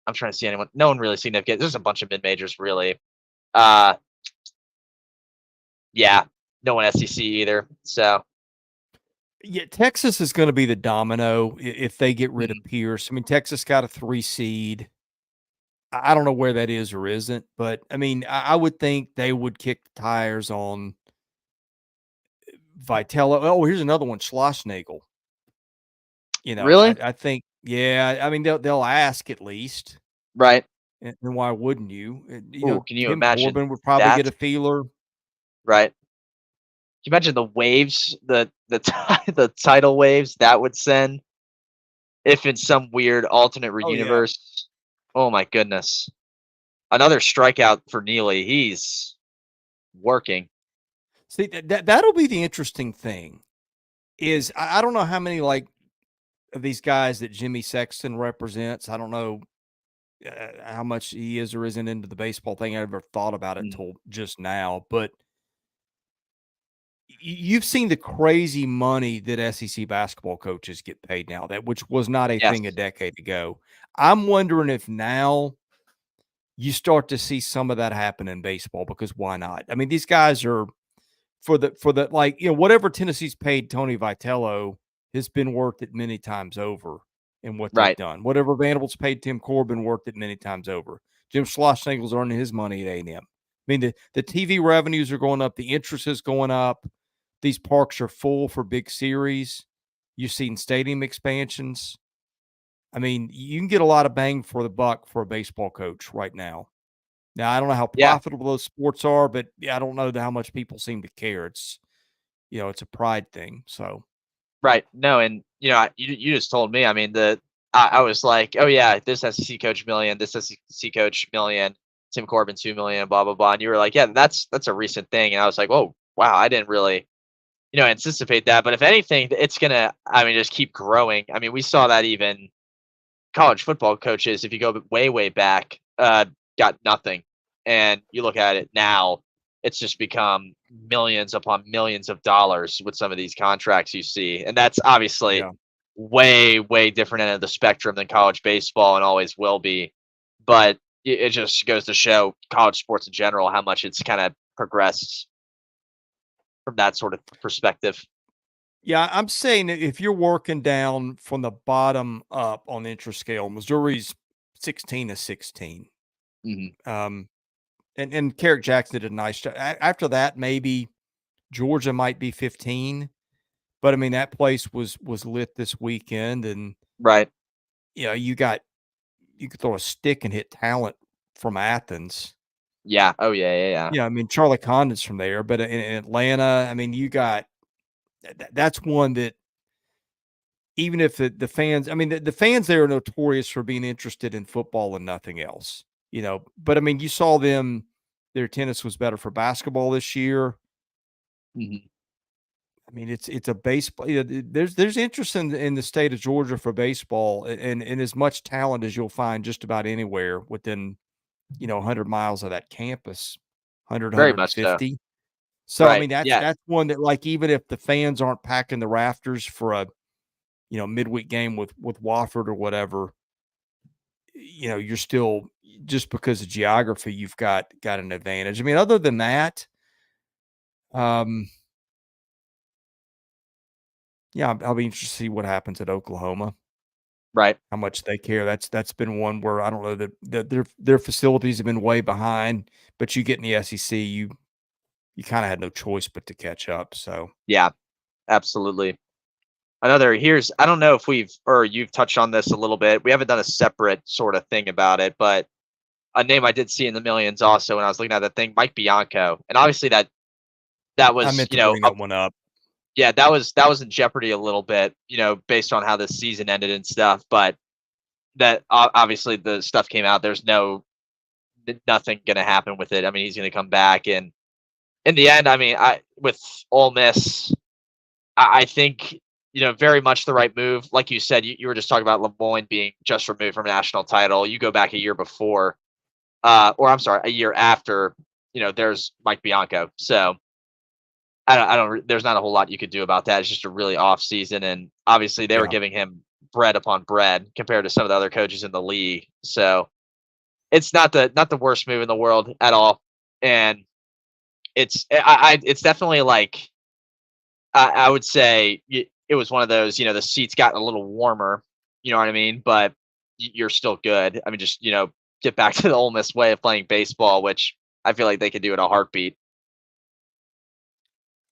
I'm trying to see anyone. No one really significant. There's a bunch of mid majors, really. Yeah, no one SEC either. So yeah, Texas is going to be the domino if they get rid of Pierce. I mean, Texas got a 3 seed. I don't know where that is or isn't, but I mean, I would think they would kick the tires on Vitello. Oh, here's another one, Schlossnagle. really, I think, yeah. I mean, they'll ask at least, right? and why wouldn't you? Ooh, can you Tim imagine Corbin would probably that? get a feeler. Right? Can you imagine the waves, the tidal waves that would send if in some weird alternate Oh yeah. universe? Oh my goodness! Another strikeout for Neely. He's working. See, that'll be the interesting thing. Is I don't know how many of these guys that Jimmy Sexton represents. I don't know how much he is or isn't into the baseball thing. I never thought about it until just now. But you've seen the crazy money that SEC basketball coaches get paid now, which was not a thing a decade ago. I'm wondering if now you start to see some of that happen in baseball, because why not? I mean, these guys are for the whatever Tennessee's paid Tony Vitello has been worth it many times over in what they've done. Whatever Vanderbilt's paid Tim Corbin, worth it many times over. Jim Schlossnagle's earning his money at A&M. I mean, the TV revenues are going up. The interest is going up. These parks are full for big series. You've seen stadium expansions. I mean, you can get a lot of bang for the buck for a baseball coach right now. Now, I don't know how profitable those sports are, but I don't know how much people seem to care. It's, it's a pride thing. So, Right. No, and you just told me. I mean, I was like, oh yeah, this SEC coach $1 million, this SEC coach $1 million, Tim Corbin $2 million, blah blah blah. And you were like, yeah, that's a recent thing. And I was like, oh wow, I didn't really, anticipate that. But if anything, it's gonna, I mean, just keep growing. I mean, we saw that even college football coaches, if you go way back, got nothing, and you look at it now. it's just become millions upon millions of dollars with some of these contracts you see. And that's obviously Yeah. way, way different end of the spectrum than college baseball and always will be. But it just goes to show college sports in general how much it's kind of progressed from that sort of perspective. Yeah, I'm saying that if you're working down from the bottom up on the interest scale, Missouri's 16 to 16. Hmm. Um, and Carrick Jackson did a nice job. After that, maybe Georgia might be 15, but I mean that place was lit this weekend, and Right. you could throw a stick and hit talent from Athens. Yeah. Oh, yeah. Yeah. Yeah. I mean Charlie Condon's from there, but in Atlanta, I mean you got that's one that even if the fans, I mean the fans there are notorious for being interested in football and nothing else, But I mean you saw them, their tennis was better for basketball this year. Hmm. I mean, it's a baseball. There's interest in the state of Georgia for baseball, and as much talent as you'll find just about anywhere within 100 miles of that campus, 100, Very much so. So I Right. mean, that's Yeah. that's one that like even if the fans aren't packing the rafters for a midweek game with Wofford or whatever, you're still just because of geography, you've got an advantage. I mean, other than that, um, yeah, I'll be interested to see what happens at Oklahoma. Right. How much they care. That's been one where I don't know that their facilities have been way behind, but you get in the SEC, you kinda had no choice but to catch up, so Yeah. Absolutely. Another here's I don't know if we've or you've touched on this a little bit. We haven't done a separate sort of thing about it, but a name I did see in the millions also when I was looking at that thing, Mike Bianco. And obviously that I was, meant to bring up, that one up. yeah, that was in jeopardy a little bit, based on how this season ended and stuff. But that obviously the stuff came out. There's nothing gonna happen with it. I mean, he's gonna come back, and in the end, I mean, I with Ole Miss, I think very much the right move. Like you said, you were just talking about Lemoyne being just removed from a national title. You go back a year before, or I'm sorry, a year after. There's Mike Bianco. So there's not a whole lot you could do about that. It's just a really off season, and obviously they were Yeah. giving him bread upon bread compared to some of the other coaches in the league. So it's not the worst move in the world at all, and it's definitely like I would say it was one of those. The seats got a little warmer. You know what I mean? But you're still good. I mean, just get back to the Ole Miss way of playing baseball, which I feel like they could do in a heartbeat.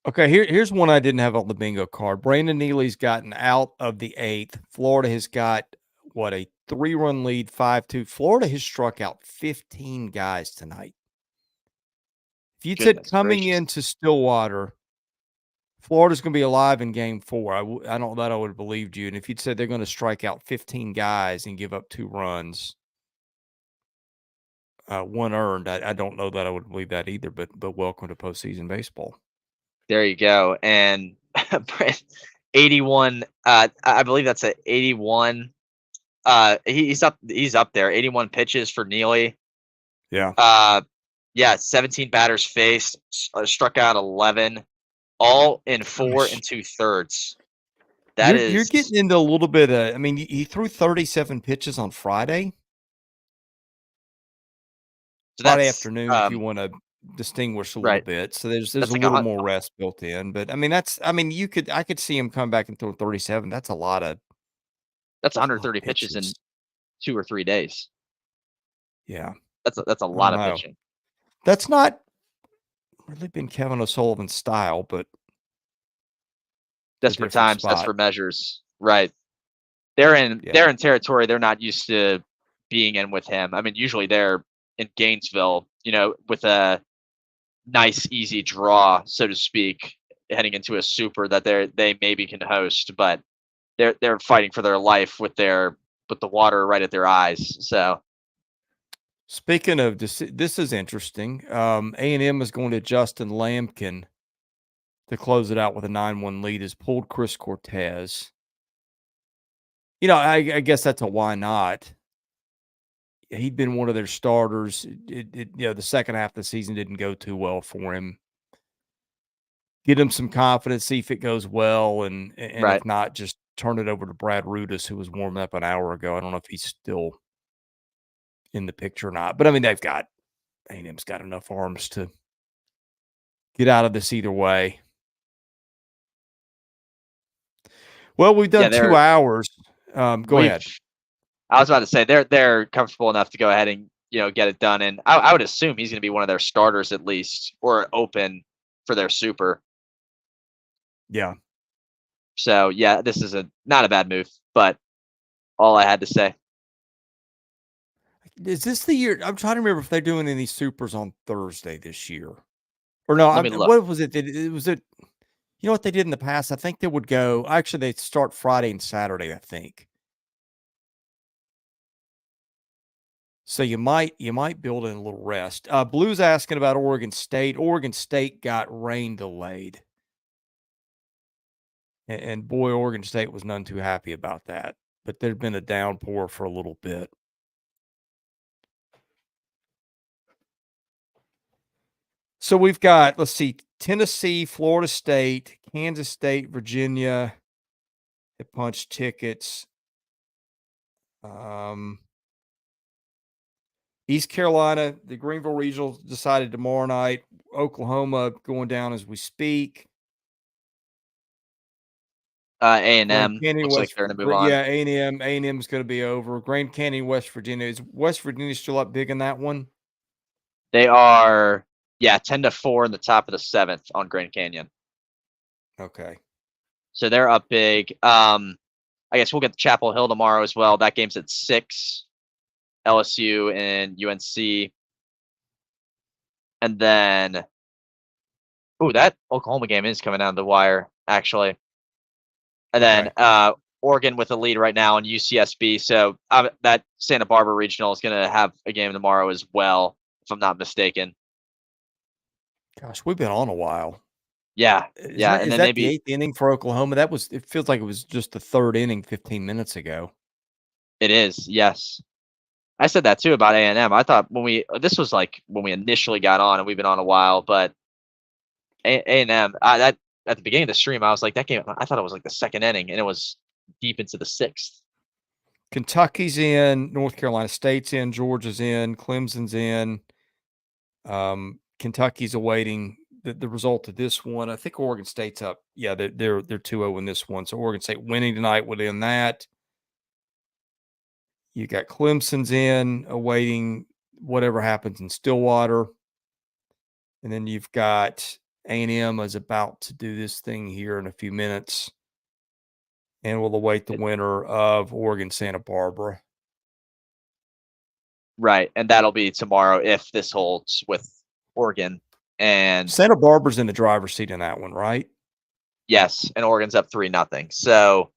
Okay, here's one I didn't have on the bingo card. Brandon Neely's gotten out of the 8th. Florida has got, what, a 3-run lead, 5-2. Florida has struck out 15 guys tonight. If you'd said Goodness coming gracious. into Stillwater Florida's gonna be alive in game 4. I don't that I would have believed you, and if you'd said they're gonna strike out 15 guys and give up 2 runs, 1 earned, I don't know that I would believe that either, but welcome to postseason baseball. There you go. And 81. I believe that's a 81. He's up there. 81 pitches for Neely. Yeah. Uh, yeah, 17 batters faced, struck out 11, all in 4 Gosh. and 2/3. That You're is getting into a little bit of I mean, he threw 37 pitches on Friday so Friday that's afternoon, if you wanna distinguish a little right. bit, so there's That's a like a little hun- more rest built in, but, I mean, I could see him come back and throw 37. that's That's a lot of 130 pitches in pitches. 2 or 3 days. Yeah. That's a I don't lot of know. pitching. That's not really been Kevin O'Sullivan's style, but it's a Desperate different times, spot. desperate measures. Right. They're in Yeah. they're in territory they're not used to being in with him. I mean, usually they're in Gainesville, with a nice easy draw, so to speak, heading into a super that they maybe can host, but they're fighting for their life with the water right at their eyes. So Speaking of this is interesting. A&M is going to Justin Lampkin to close it out with a 9-1 lead. Has pulled Chris Cortez. I guess that's a why not. he'd been one of their starters. The second half of the season didn't go too well for him. Get him some confidence, see if it goes well, and Right. if not, just turn it over to Brad Rudis, who was warming up an hour ago. I don't know if he's still in the picture or not, but I mean, A&M's got enough arms to get out of this either way. Well, we've done 2 hours. Go ahead. I was about to say they're comfortable enough to go ahead and get it done, and I would assume he's going to be one of their starters at least, or open for their super. Yeah. So yeah, this is not a bad move, but all I had to say. Is this the year? I'm trying to remember if they're doing any supers on Thursday this year, or no? Let me look. What was it? Was it? You know what they did in the past? I think they would go. Actually, they start Friday and Saturday, I think. So you might build in a little rest. Blue's asking about Oregon State. Oregon State got rain delayed, and boy, Oregon State was none too happy about that. But there'd been a downpour for a little bit. So we've got, let's see, Tennessee, Florida State, Kansas State, Virginia. They punched tickets. East Carolina, the Greenville Regional decided tomorrow night. Oklahoma going down as we speak. A&M looks like they're going to move on. Yeah, A&M is going to be over. Grand Canyon, West Virginia. Is West Virginia still up big in that one? They are, 10-4 in the top of the 7th on Grand Canyon. Okay. So they're up big. I guess we'll get to Chapel Hill tomorrow as well. That game's at 6. LSU and UNC. And then, that Oklahoma game is coming down the wire, actually. And then Oregon with a lead right now on UCSB. So that Santa Barbara Regional is going to have a game tomorrow as well, if I'm not mistaken. Gosh, we've been on a while. Yeah. Is that the 8th inning for Oklahoma? It feels like it was just the 3rd inning 15 minutes ago. It is, yes. I said that too about A&M. I thought this was like when we initially got on, and we've been on a while, but A&M, that at the beginning of the stream, I was like, that game, I thought it was like the 2nd inning, and it was deep into the 6th. Kentucky's in, North Carolina State's in, Georgia's in, Clemson's in. Kentucky's awaiting the result of this one. I think Oregon State's up. Yeah, they're 2-0 in this one. So Oregon State winning tonight would end that. You got Clemson's in, awaiting whatever happens in Stillwater. And then you've got A&M is about to do this thing here in a few minutes. And we'll await the winner of Oregon Santa Barbara. Right. And that'll be tomorrow if this holds with Oregon. And Santa Barbara's in the driver's seat in that one, right? Yes. And Oregon's up 3-0. So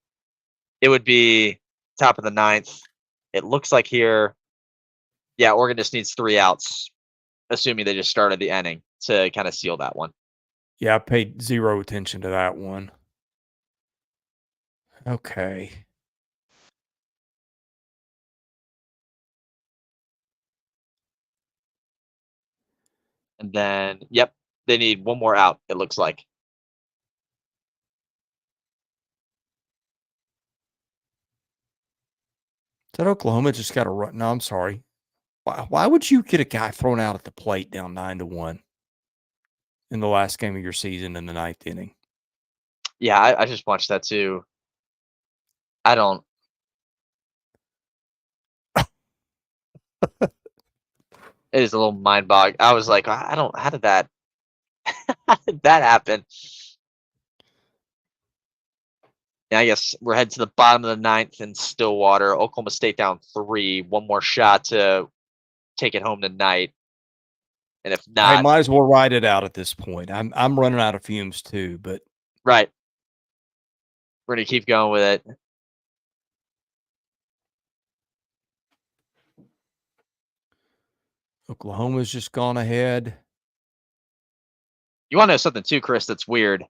it would be top of the 9th. It looks like here, Oregon just needs 3 outs, assuming they just started the inning to kind of seal that one. Yeah, I paid zero attention to that one. Okay. And then, they need 1 more out, it looks like. That Oklahoma just got a run. No, I'm sorry. Why would you get a guy thrown out at the plate down 9-1 in the last game of your season in the 9th inning? Yeah, I just watched that too. I don't. It is a little mind bog. I was like, how did that happen? Yeah, I guess we're heading to the bottom of the 9th in Stillwater. Oklahoma State down 3. 1 more shot to take it home tonight. And if not, I might as well ride it out at this point. I'm running out of fumes too, but right. We're gonna keep going with it. Oklahoma's just gone ahead. You want to know something too, Chris? That's weird.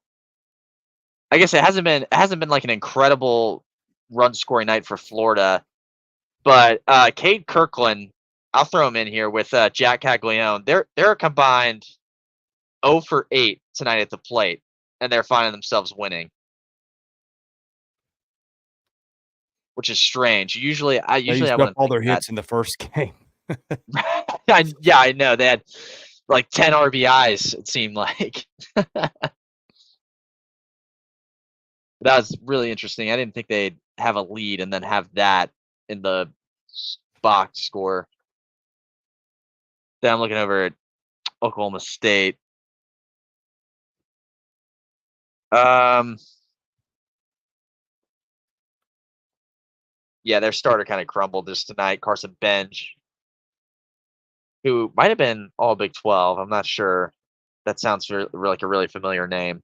I guess it hasn't been like an incredible run scoring night for Florida, but Cade Kirkland I'll throw him in here with Jac Caglianone. They're combined 0 for 8 tonight at the plate, and they're finding themselves winning, which is strange. Usually They I used up wouldn't all think their that. hits in the first game. Yeah, I know. They had like 10 RBIs, it seemed like. That was really interesting. I didn't think they'd have a lead and then have that in the box score. Then I'm looking over at Oklahoma State. Yeah, their starter kind of crumbled this tonight. Carson Bench, who might have been all Big 12. I'm not sure. That sounds like a really familiar name.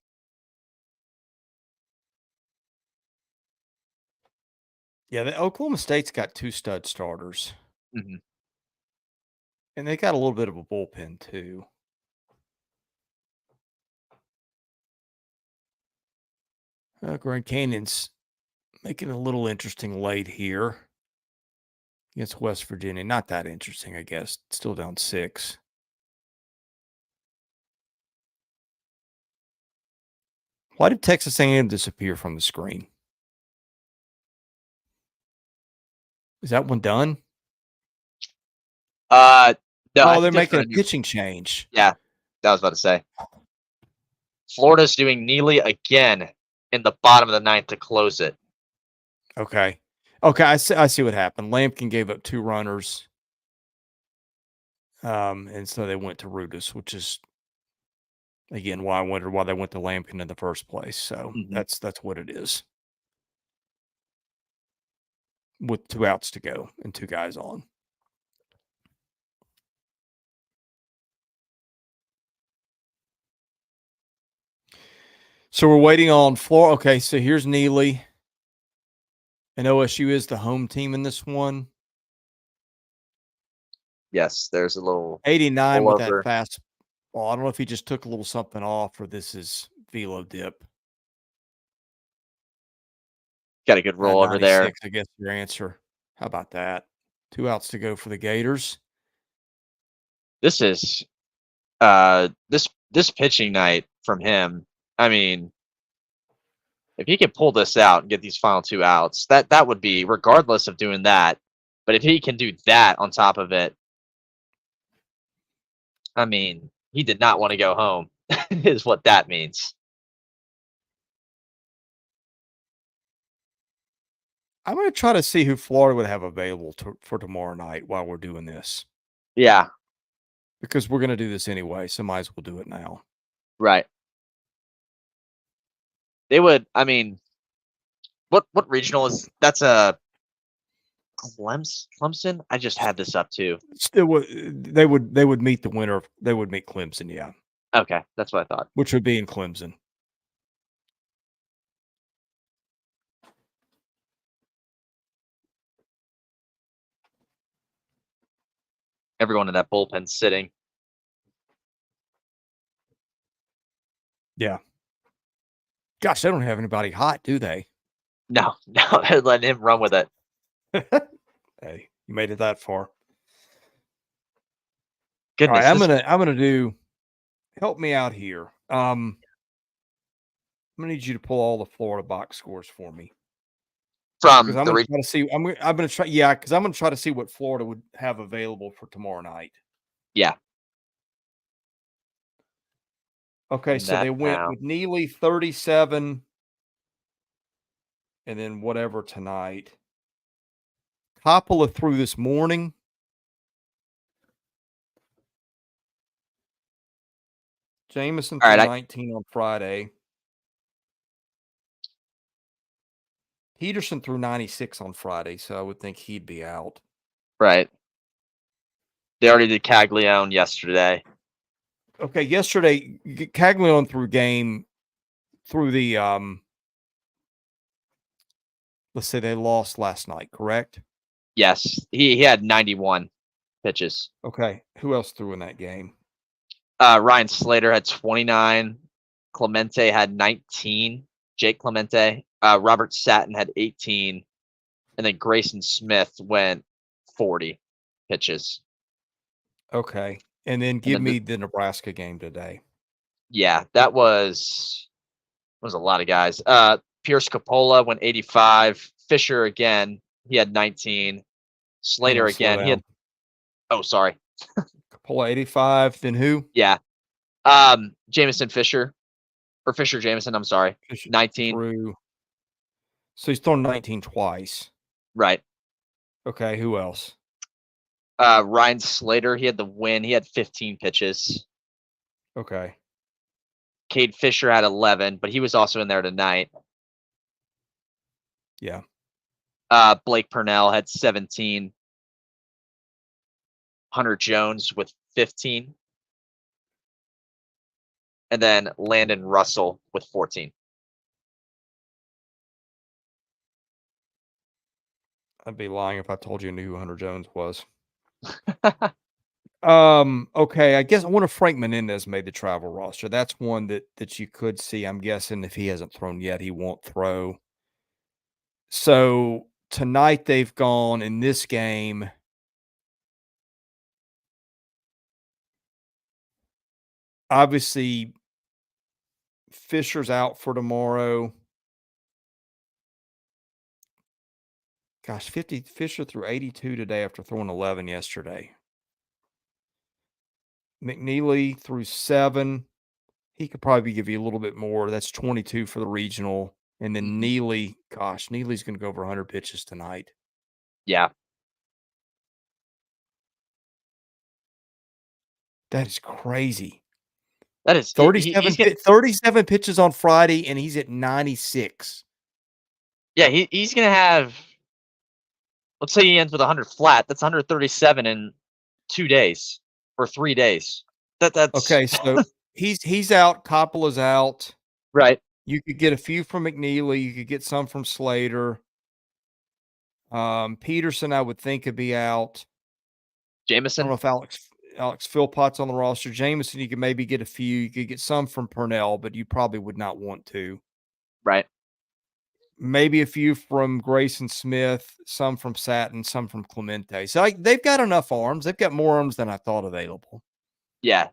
Yeah, the Oklahoma State's got 2 stud starters. Mm-hmm. And they got a little bit of a bullpen too. Grand Canyon's making it a little interesting late here against West Virginia. Not that interesting, I guess. Still down 6. Why did Texas A&M disappear from the screen? Is that one done? No, I Oh, they're think making a pitching change. Yeah, that was about to say. Florida's doing Neely again in the bottom of the 9th to close it. Okay. Okay, I see what happened. Lampkin gave up 2 runners. And so they went to Rudis, which is again why I wondered why they went to Lampkin in the first place. So that's what it is. With 2 outs to go and 2 guys on. So we're waiting on Florida. Okay, so here's Neely. And OSU is the home team in this one. Yes, there's a little 89 with that fastball. I don't know if he just took a little something off or this is velo dip. Got a good roll over there. I guess your answer. How about that? 2 outs to go for the Gators. This is this pitching night from him. I mean, if he could pull this out and get these final 2 outs, that would be, regardless of doing that. But if he can do that on top of it, I mean, he did not want to go home, is what that means. I'm going to try to see who Florida would have available for tomorrow night while we're doing this. Yeah. Because we're going to do this anyway, so might as well do it now. Right. They would, I mean, what regional is, that's a Clemson? I just had this up too. They would meet the winner. They would meet Clemson, yeah. Okay, that's what I thought. Which would be in Clemson. Everyone in that bullpen sitting. Yeah. Gosh, they don't have anybody hot, do they? No, they're letting him run with it. Hey, you made it that far. Goodness. All right, I'm gonna do. Help me out here. I'm gonna need you to pull all the Florida box scores for me. From I'm gonna try to see. I'm gonna try. Yeah, because I'm gonna try to see what Florida would have available for tomorrow night. Yeah. Okay, so they went with Neely 37, and then whatever tonight. Coppola threw this morning. Jameson threw 19 on Friday. Peterson threw 96 on Friday, so I would think he'd be out. Right. They already did Caglianone yesterday. Okay, yesterday Caglianone through the let's say they lost last night, correct? Yes. He had 91 pitches. Okay. Who else threw in that game? Ryan Slater had 29. Clemente had 19. Jake Clemente. Robert Satin had 18. And then Grayson Smith went 40 pitches. Okay. And then And give then me the Nebraska game today. yeah, that was a lot of guys. Pierce Capola went 85. Fisher again, he had 19. Hang Slater on, slow again, he had down. oh sorry. Capola 85, then who? Yeah. Jameson Fisher or Fisher Jameson, I'm sorry. Fisher 19. threw. So he's thrown 19 twice. Right. Okay, who else? Ryan Slater, he had the win. He had 15 pitches. Okay. Cade Fisher had 11, but he was also in there tonight. Yeah. Blake Purnell had 17. Hunter Jones with 15. And then Landon Russell with 14. I'd be lying if I told you I knew who Hunter Jones was. Okay, I guess I wonder if Frank Menendez made the travel roster. That's one that you could see. I'm guessing if he hasn't thrown yet, he won't throw. So tonight they've gone in this game. Obviously, Fisher's out for tomorrow. Gosh, Fisher threw 82 today after throwing 11 yesterday. McNeely threw 7. He could probably give you a little bit more. That's 22 for the regional. And then Neely, gosh, Neely's going to go over 100 pitches tonight. Yeah. That is crazy. That is 37, 37 pitches on Friday, and he's at 96. Yeah, he's gonna have. Let's say he ends with 100 flat. That's 137 in 2 days or 3 days. That's Okay, so he's out. Coppola's out. right. You could get a few from McNeely. You could get some from Slater. Peterson, I would think, could be out. I Jameson. don't know if Alex Philpott's on the roster. Jameson, you could maybe get a few. You could get some from Purnell, but you probably would not want to. Right. Maybe a few from Grayson Smith, some from Satin, some from Clemente. So they've got enough arms. They've got more arms than I thought available. Yeah.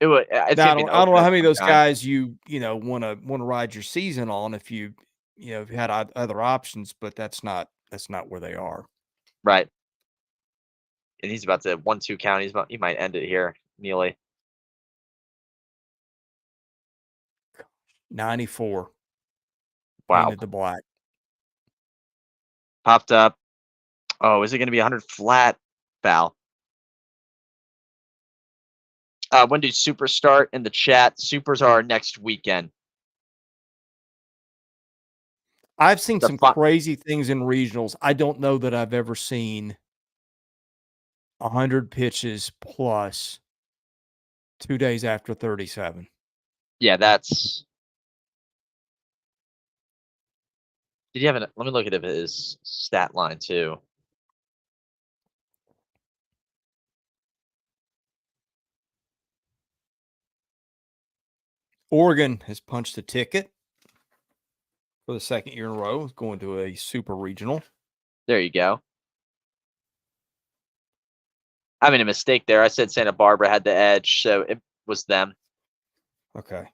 It would. It's Now, gonna be I don't know how many of those sometime. guys you want to ride your season on if you had other options, but that's not where they are. Right. And he's about to 1-2 count. He might end it here, Neely. 94. Wow. Painted the black. Popped up. Oh, is it going to be 100 flat? Foul. When do Super start in the chat? Supers are next weekend. I've seen some crazy things in regionals. I don't know that I've ever seen 100 pitches plus 2 days after 37. Yeah, that's. Did you have let me look at his stat line too. Oregon has punched a ticket for the second year in a row. It's going to a super regional. There you go. I made a mistake there. I said Santa Barbara had the edge, so it was them. Okay.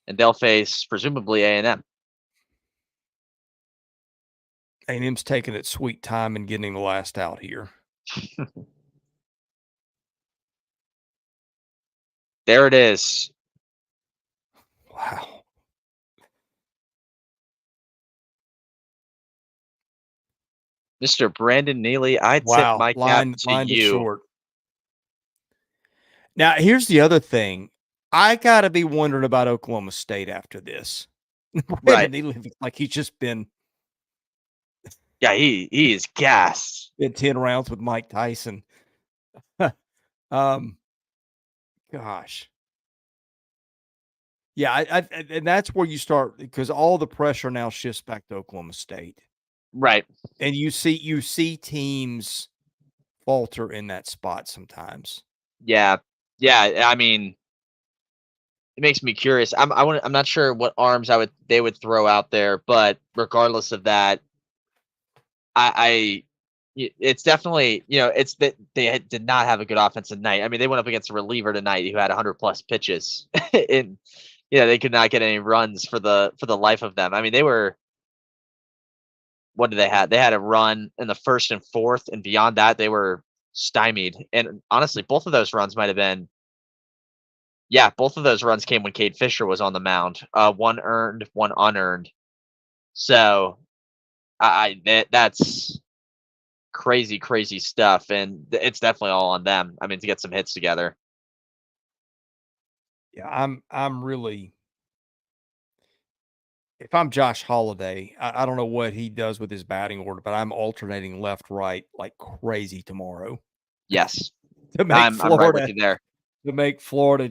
And they'll face presumably A&M. A&M's taking its sweet time and getting the last out here. There it is. Wow. Mr. Brandon Neely, I tip my cap to you. Short. Now, here's the other thing. I got to be wondering about Oklahoma State after this. Right. Neely, like he's just been. Yeah, he is gassed. Been 10 rounds with Mike Tyson. Gosh. Yeah, and that's where you start because all the pressure now shifts back to Oklahoma State. Right. And you see teams falter in that spot sometimes. Yeah. Yeah, I mean, makes me curious. I'm not sure what arms they would throw out there, but regardless of that, I it's definitely, it's that did not have a good offensive night. I mean, they went up against a reliever tonight who had 100 plus pitches, and they could not get any runs for the life of them. I mean, they were what did they had? They had a run in the first and fourth, and beyond that, they were stymied. And honestly, both of those runs might have been, yeah, both of those runs came when Cade Fisher was on the mound. One earned, one unearned. So that's crazy, crazy stuff, and it's definitely all on them. I mean, to get some hits together. Yeah, I'm really if I'm Josh Holiday, I don't know what he does with his batting order, but I'm alternating left, right like crazy tomorrow Yes, to make I'm right with Florida you there.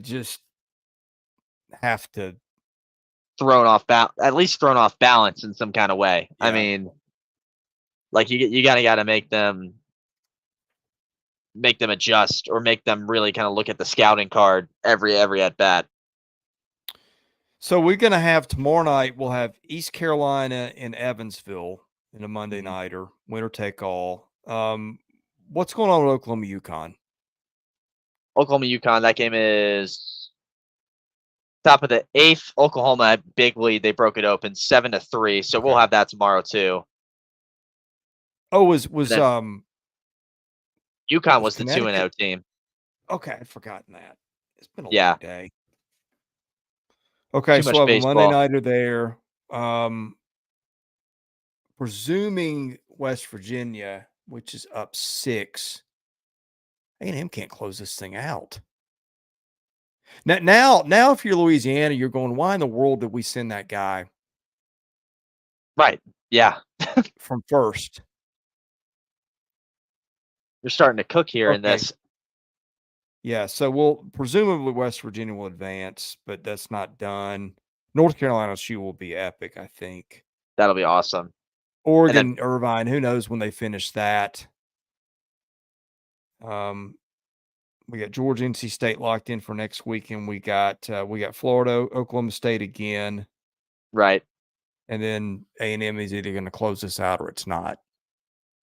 Just have to. At least thrown off balance in some kind of way. I Yeah. mean, like you gotta make them adjust, or make them really kind of look at the scouting card every at bat. So we're gonna have tomorrow night. We'll have East Carolina in Evansville in a Monday Mhm. nighter, winner take all. What's going on with Oklahoma UConn? Oklahoma UConn. That game is top of the eighth. Oklahoma big lead. They broke it open 7-3. So we'll Okay. have that tomorrow too. Oh, And then UConn was was the 2-0 Connecticut? team. Okay, I'd forgotten that. It's been a long Yeah, day. Okay, too so we'll much have a Monday baseball. nighter there. Um, presuming West Virginia, which is up 6, A&M can't close this thing out. Now, if you're Louisiana, you're going, why in the world did we send that guy Right. Yeah. from first? You're starting to cook here in Okay. this. Yeah, so presumably West Virginia will advance, but that's not done. North Carolina LSU will be epic, I think. That'll be awesome. And then Oregon, Irvine, who knows when they finish that. We got Georgia, NC State locked in for next week, and we got Florida, Oklahoma State again, right. and then A&M is either going to close this out or it's not.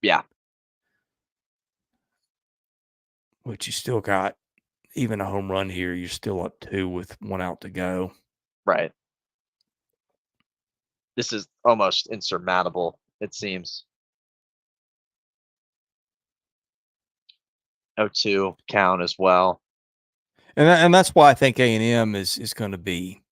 Yeah. Which you still got even a home run here. You're still up 2 with 1 out to go. Right. This is almost insurmountable, it seems. 0-2 count as well. And that's why I think A&M is going to be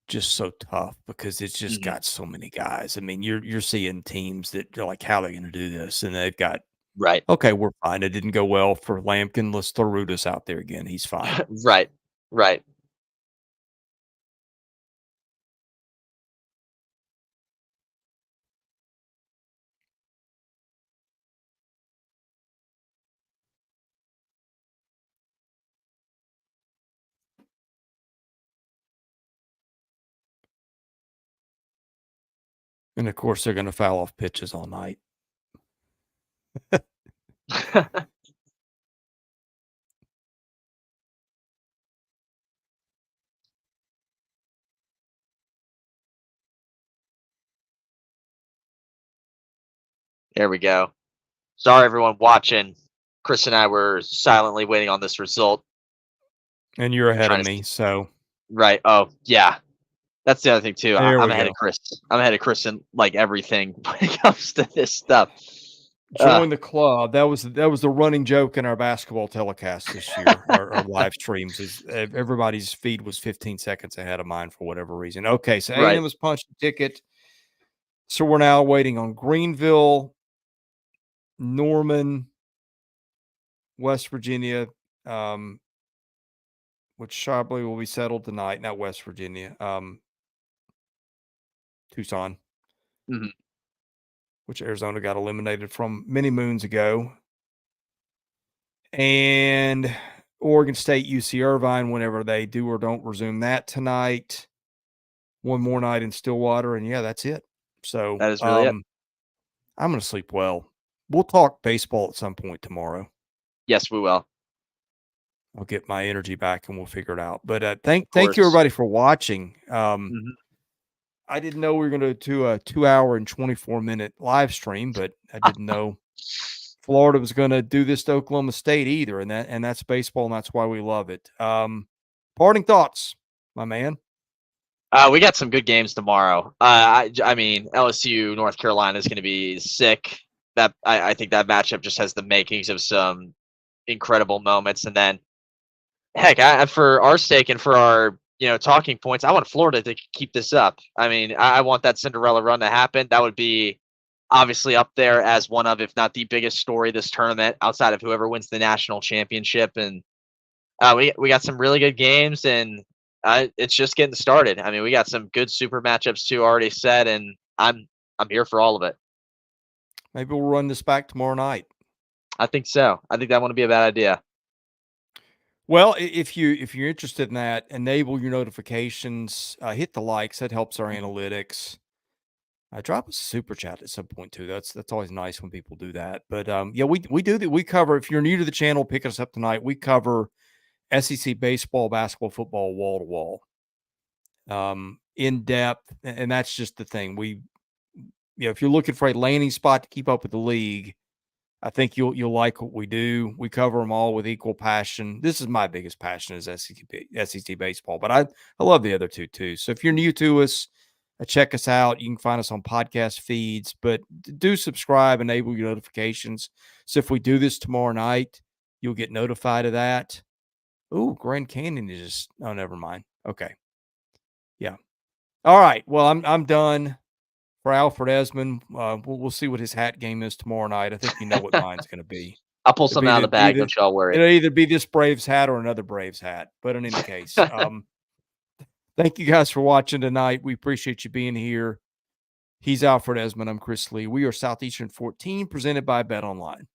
just so tough because it's just Mhm. got so many guys. I mean, you're seeing teams that are like, how are they going to do this? And they've got, Right. okay, we're fine. It didn't go well for Lampkin. Let's throw Rudis out there again. He's fine. Right. Right. And of course, they're going to foul off pitches all night. There we go. Sorry, everyone watching. Chris and I were silently waiting on this result. And you're ahead of Trying to me. So right. Oh, yeah. That's the other thing too. there I'm we ahead of go. Chris. I'm ahead of Chris in like everything when it comes to this stuff. Join the club. That was the running joke in our basketball telecast this year. Our live streams is everybody's feed was 15 seconds ahead of mine for whatever reason. Okay, so A&M Right. has punched the ticket. So we're now waiting on Greenville, Norman, West Virginia, which probably will be settled tonight. Not West Virginia, Tucson, Mhm. which Arizona got eliminated from many moons ago. And Oregon State, UC Irvine, whenever they do or don't resume that tonight. One more night in Stillwater, and yeah, that's it. So That is really it. I'm going to sleep well. We'll talk baseball at some point tomorrow. Yes, we will. I'll get my energy back and we'll figure it out. But thank you course. everybody for watching. Mhm. I didn't know we were going to do a 2-hour and 24-minute live stream, but I didn't know Florida was going to do this to Oklahoma State either, and that's baseball, and that's why we love it. Parting thoughts, my man. We got some good games tomorrow. I mean, LSU North Carolina is going to be sick. That I think that matchup just has the makings of some incredible moments. And then, heck, for our sake and for our talking points, I want Florida to keep this up. I mean, I want that Cinderella run to happen. That would be obviously up there as one of, if not the biggest story this tournament, outside of whoever wins the national championship. And we got some really good games, and it's just getting started. I mean, we got some good super matchups too already set, and I'm here for all of it. Maybe we'll run this back tomorrow night. I think so. I think that wouldn't be a bad idea. Well, if you're interested in that, enable your notifications, hit the likes. That helps our analytics. Drop us a super chat at some point too. That's always nice when people do that. But yeah, we do that. We cover. If you're new to the channel, pick us up tonight. We cover SEC baseball, basketball, football, wall to wall, in depth, and that's just the thing. If you're looking for a landing spot to keep up with the league, I think you'll like what we do. We cover them all with equal passion. This is my biggest passion is SEC baseball, but I love the other two too. So if you're new to us, check us out. You can find us on podcast feeds, but do subscribe, enable your notifications. So if we do this tomorrow night, you'll get notified of that. Ooh, Grand Canyon is just, oh, never mind. Okay. Yeah. All right. Well, I'm done. For Alfred Ezman, we'll see what his hat game is tomorrow night. I think you know what mine's going to be. I'll pull something out of the bag. Don't y'all worry. It'll either be this Braves hat or another Braves hat. But in any case, thank you guys for watching tonight. We appreciate you being here. He's Alfred Ezman. I'm Chris Lee. We are Southeastern 14, presented by Bet Online.